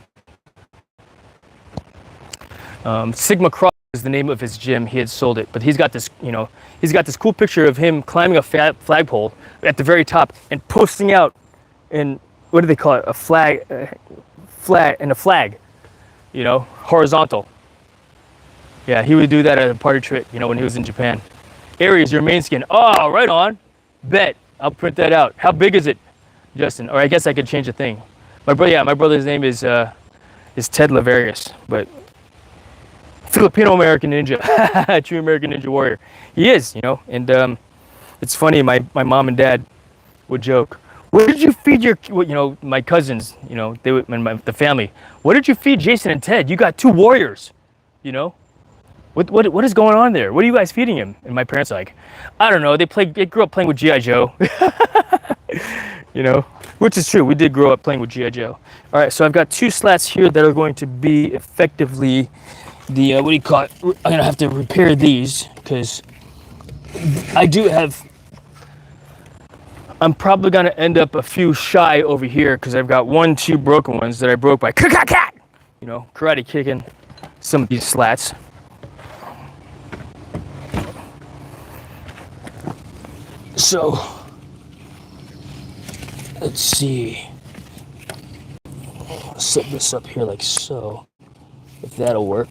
Sigma Cross is the name of his gym. He had sold it, but he's got this cool picture of him climbing a flagpole at the very top and posting out in, what do they call it? A flag, you know, horizontal. Yeah, he would do that at a party trick, you know, when he was in Japan. Aries, your main skin. Oh, right on. Bet. I'll print that out. How big is it, Justin? Or I guess I could change the thing. My brother's name is Ted Laverius, but Filipino American Ninja, true American Ninja warrior. He is, you know, and it's funny. My mom and dad would joke, "What did you feed my cousins? You know, the family. What did you feed Jason and Ted? You got two warriors, you know." What is going on there? What are you guys feeding him? And my parents are like, I don't know. They grew up playing with G.I. Joe. You know, which is true. We did grow up playing with G.I. Joe. All right, so I've got two slats here that are going to be effectively the, what do you call it? I'm going to have to repair these because I do have I'm probably gonna end up a few shy over here because I've got 2 broken ones that I broke by you know, karate kicking some of these slats. So let's see. I'll set this up here like so, if that'll work.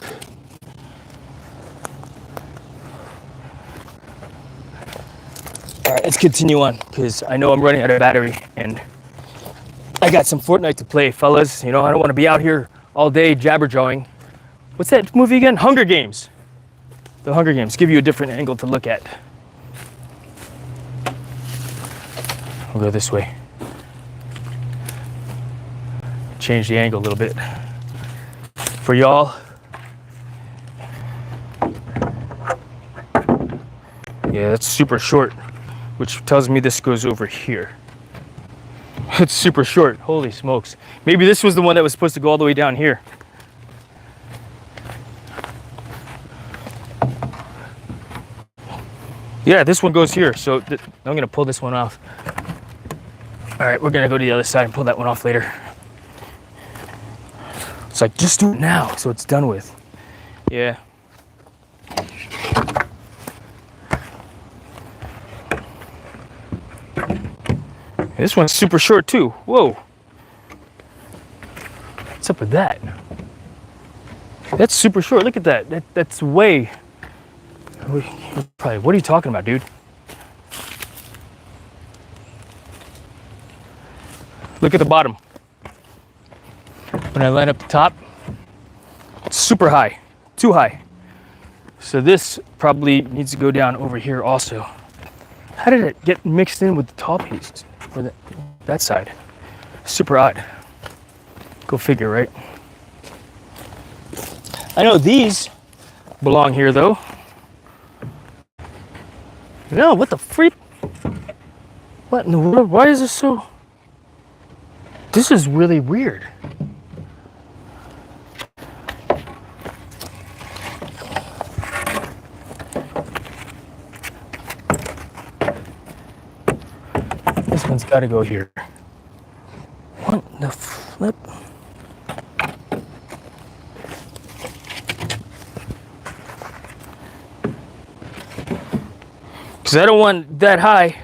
All right, let's continue on because I know I'm running out of battery and I got some Fortnite to play, fellas. You know, I don't want to be out here all day jabber-jawing. What's that movie again? Hunger Games. The Hunger Games give you a different angle to look at. I'll go this way. Change the angle a little bit for y'all. Yeah, that's super short, which tells me this goes over here. It's super short. Holy smokes. Maybe this was the one that was supposed to go all the way down here. Yeah, this one goes here. So I'm going to pull this one off. All right, we're going to go to the other side and pull that one off later. It's like, just do it now so it's done with. Yeah. This one's super short too. Whoa. What's up with that? That's super short. Look at that. That's way. Probably. What are you talking about, dude? Look at the bottom. When I line up the top, it's super high. Too high. So this probably needs to go down over here also. How did it get mixed in with the tall piece? For that side. Super odd. Go figure, right? I know these belong here though. No, what the freak? What in the world? Why is this so? This is really weird. This one's got to go here. What the flip? Because I don't want that high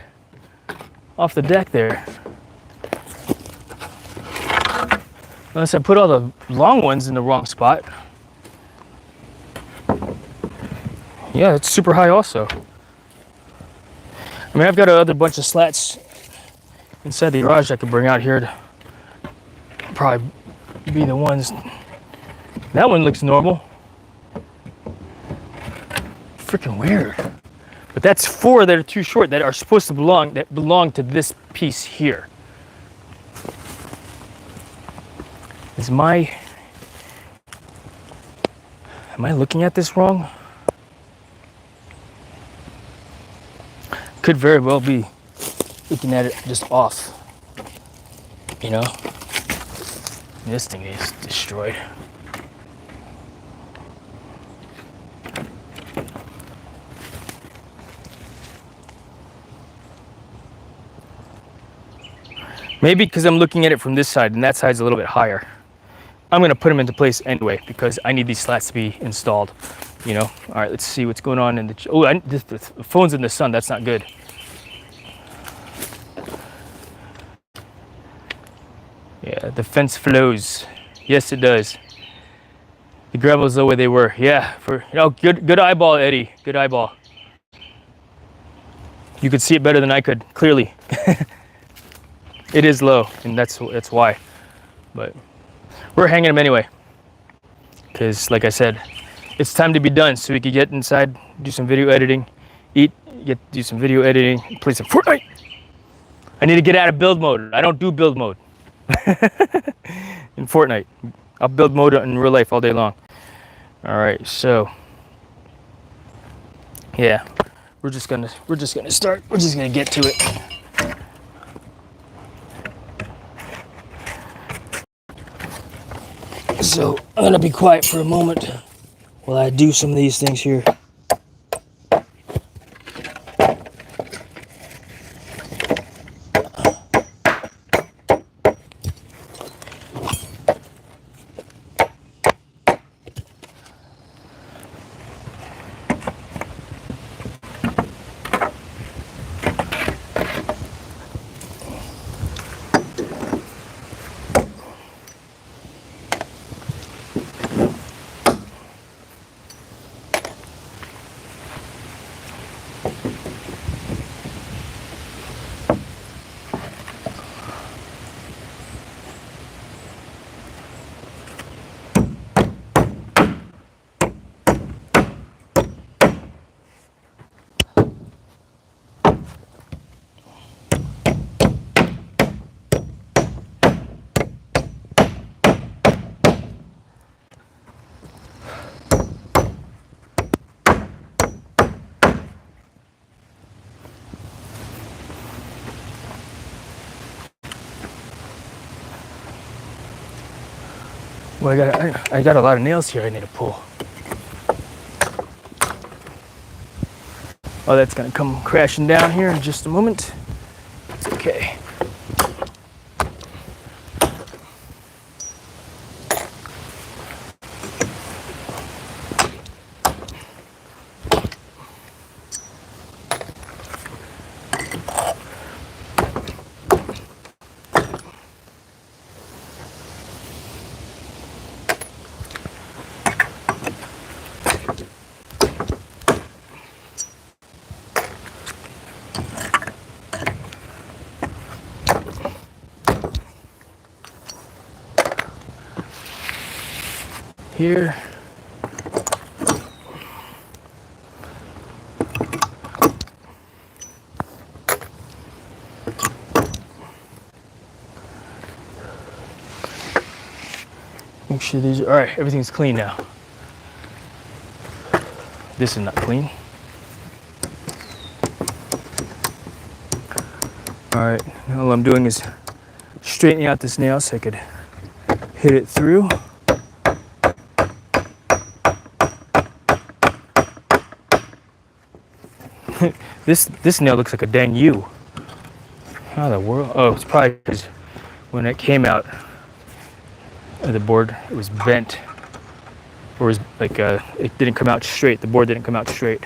off the deck there. Unless I put all the long ones in the wrong spot. Yeah, it's super high also. I mean, I've got another bunch of slats inside the garage I could bring out here to probably be the ones. That one looks normal. Freaking weird. But that's 4 that are too short that are supposed to belong to this piece here. Am I looking at this wrong? Could very well be looking at it just off. You know? This thing is destroyed. Maybe because I'm looking at it from this side and that side's a little bit higher. I'm going to put them into place anyway because I need these slats to be installed, you know. All right, let's see what's going on in the... Oh, the phone's in the sun. That's not good. Yeah, the fence flows. Yes, it does. The gravel's the way they were. Yeah, good eyeball, Eddie. Good eyeball. You could see it better than I could, clearly. It is low, and that's why. But we're hanging them anyway. Because, like I said, it's time to be done so we could get inside, do some video editing, do some video editing, play some Fortnite. I need to get out of build mode. I don't do build mode in Fortnite. I'll build mode in real life all day long. All right, so yeah, we're just gonna start. We're just gonna get to it. So I'm gonna be quiet for a moment while I do some of these things here. Well, I got a lot of nails here I need to pull. Oh, that's gonna come crashing down here in just a moment. It's okay. Here. Make sure these are, all right, everything's clean now. This is not clean. All right, all I'm doing is straightening out this nail so I could hit it through. This nail looks like a dang U. How the world? Oh, it's probably because when it came out of the board, it was bent, or was like it didn't come out straight. The board didn't come out straight.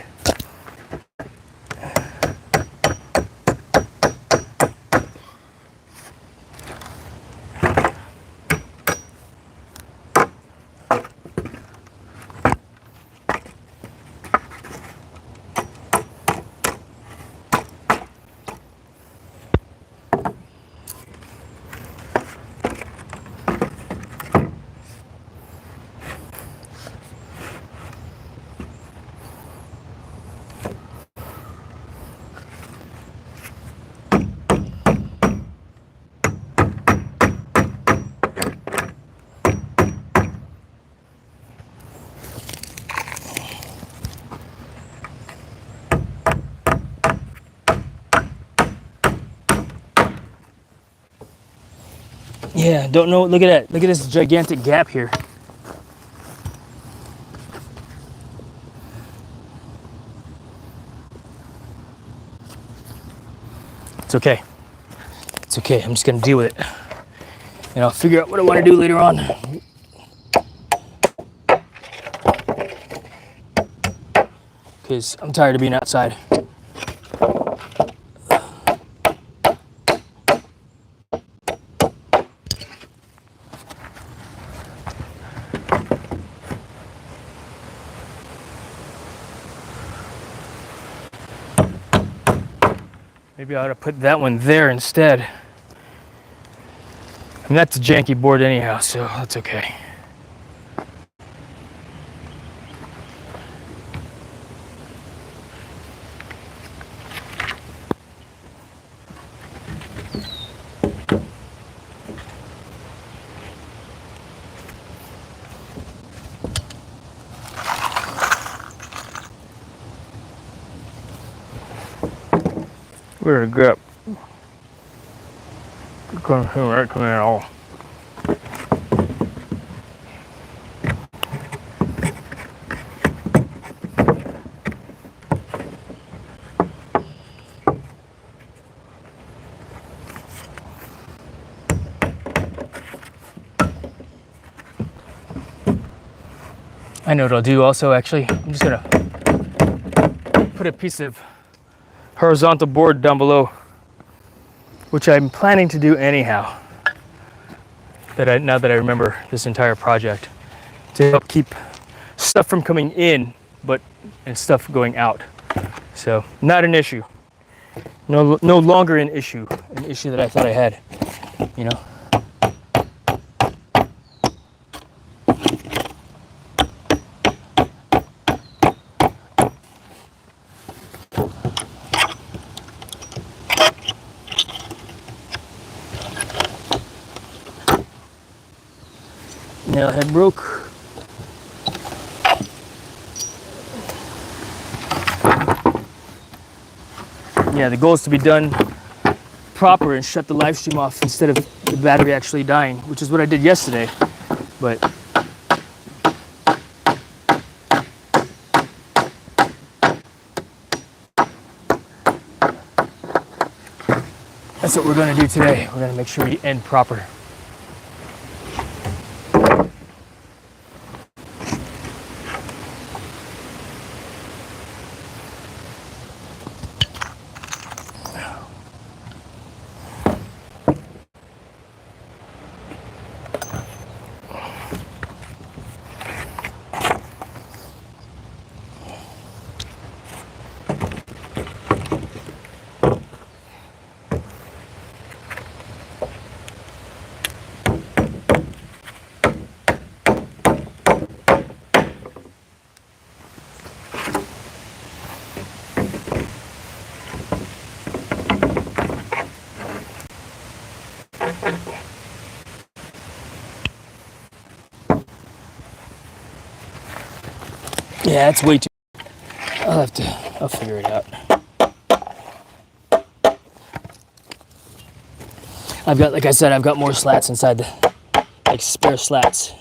Yeah, don't know. Look at that. Look at this gigantic gap here. It's okay. It's okay. I'm just gonna deal with it, and I'll figure out what I want to do later on. Because I'm tired of being outside. Maybe I ought to put that one there instead. I mean, that's a janky board anyhow, so that's okay. Where to go? Come in at all. I know what I'll do also, actually. I'm just gonna put a piece of horizontal board down below, which I'm planning to do anyhow. Now that I remember this entire project, to help keep stuff from coming in, and stuff going out. So not an issue. No longer an issue that I thought I had. You know. Nail head broke. Yeah, the goal is to be done proper and shut the live stream off instead of the battery actually dying, which is what I did yesterday. But That's what we're gonna do today. We're gonna make sure we end proper. Yeah, it's way too. I'll figure it out. Like I said, I've got more slats inside like spare slats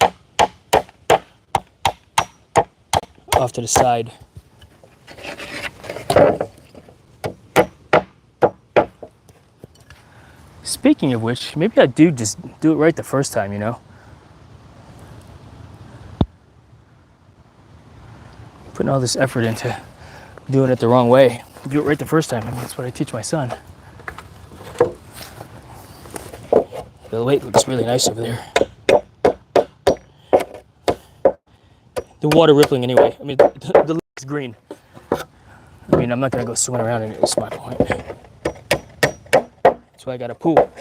off to the side. Speaking of which, maybe I do just do it right the first time, you know? Putting all this effort into doing it the wrong way. Do it right the first time. I mean, that's what I teach my son. The lake looks really nice over there. The water rippling anyway. I mean, the lake is green. I mean, I'm not gonna go swimming around in it, is my point. That's why I got a pool.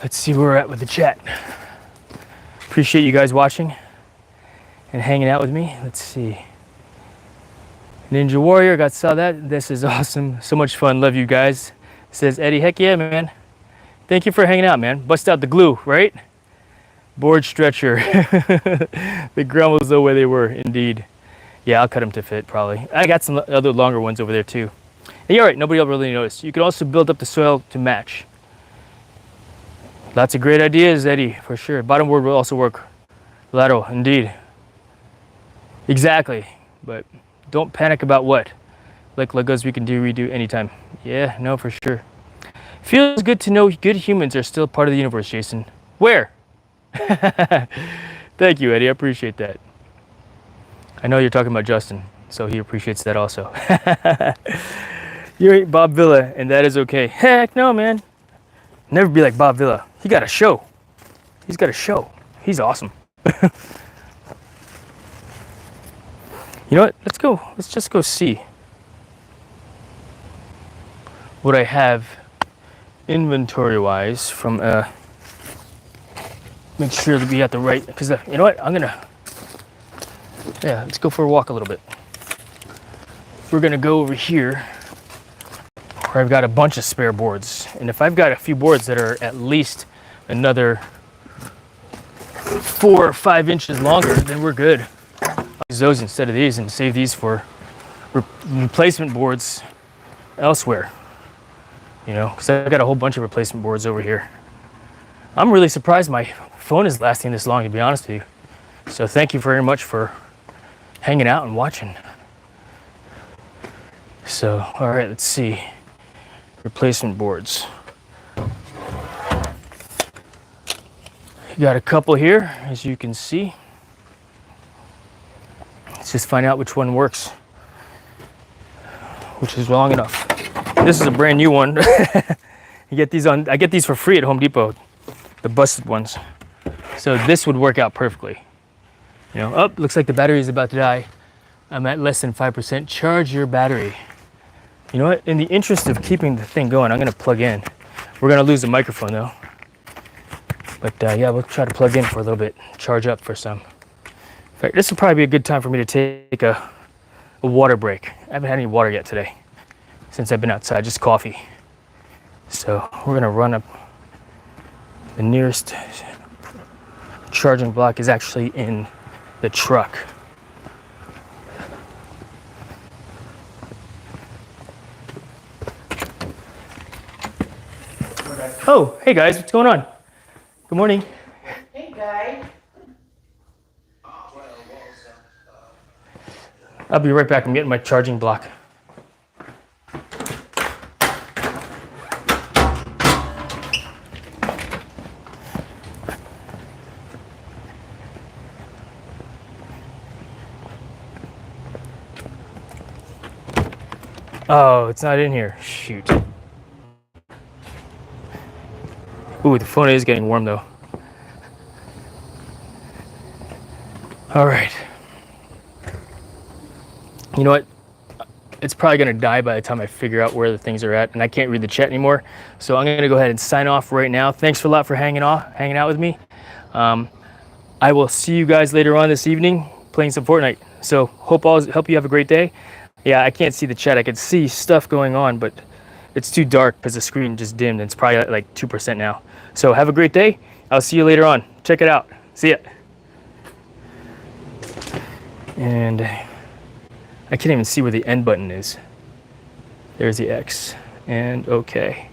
Let's see where we're at with the chat. Appreciate you guys watching and hanging out with me. Let's see. Ninja Warrior, saw that. This is awesome. So much fun. Love you guys. Says Eddie, heck yeah, man. Thank you for hanging out, man. Bust out the glue, right? Board stretcher. The ground was the way they were, indeed. Yeah, I'll cut them to fit, probably. I got some other longer ones over there, too. And you're right, nobody will really notice. You can also build up the soil to match. Lots of great ideas, Eddie, for sure. Bottom board will also work. Lateral, indeed. Exactly, but don't panic about what. Like Legos we can redo anytime. Yeah, no, for sure. Feels good to know good humans are still part of the universe, Jason. Where? Thank you, Eddie, I appreciate that. I know you're talking about Justin, so he appreciates that also. You ain't Bob Villa, and that is okay. Heck no, man. Never be like Bob Villa. He got a show. He's got a show. He's awesome. You know what? Let's go. Let's just go see what I have inventory-wise from. Make sure that we got the right. Because you know what? Yeah, let's go for a walk a little bit. We're gonna go over here where I've got a bunch of spare boards, and if I've got a few boards that are at least another 4 or 5 inches longer, then we're good. I'll use those instead of these and save these for replacement boards elsewhere. You know, because I've got a whole bunch of replacement boards over here. I'm really surprised my phone is lasting this long, to be honest with you. So thank you very much for hanging out and watching. So, all right, let's see. Replacement boards. You got a couple here, as you can see. Let's just find out which one works, which is long enough. This is a brand new one. You get these I get these for free at Home Depot, the busted ones. So this would work out perfectly. You know, oh, looks like the battery is about to die. I'm at less than 5%. Charge your battery. You know what? In the interest of keeping the thing going, I'm gonna plug in. We're gonna lose the microphone though. But yeah, we'll try to plug in for a little bit, charge up for some. In fact, this will probably be a good time for me to take a water break. I haven't had any water yet today since I've been outside, just coffee. So we're gonna run up. The nearest charging block is actually in the truck. Oh, hey guys, what's going on? Good morning. Hey guys. I'll be right back. I'm getting my charging block. Oh, it's not in here. Shoot. Ooh, the phone is getting warm though. All right. You know what? It's probably gonna die by the time I figure out where the things are at, and I can't read the chat anymore. So I'm gonna go ahead and sign off right now. Thanks a lot for hanging out with me. I will see you guys later on this evening playing some Fortnite. So hope you have a great day. Yeah, I can't see the chat. I can see stuff going on, but it's too dark because the screen just dimmed. And it's probably at like 2% now. So have a great day. I'll see you later on. Check it out. See ya. And I can't even see where the end button is. There's the X and OK.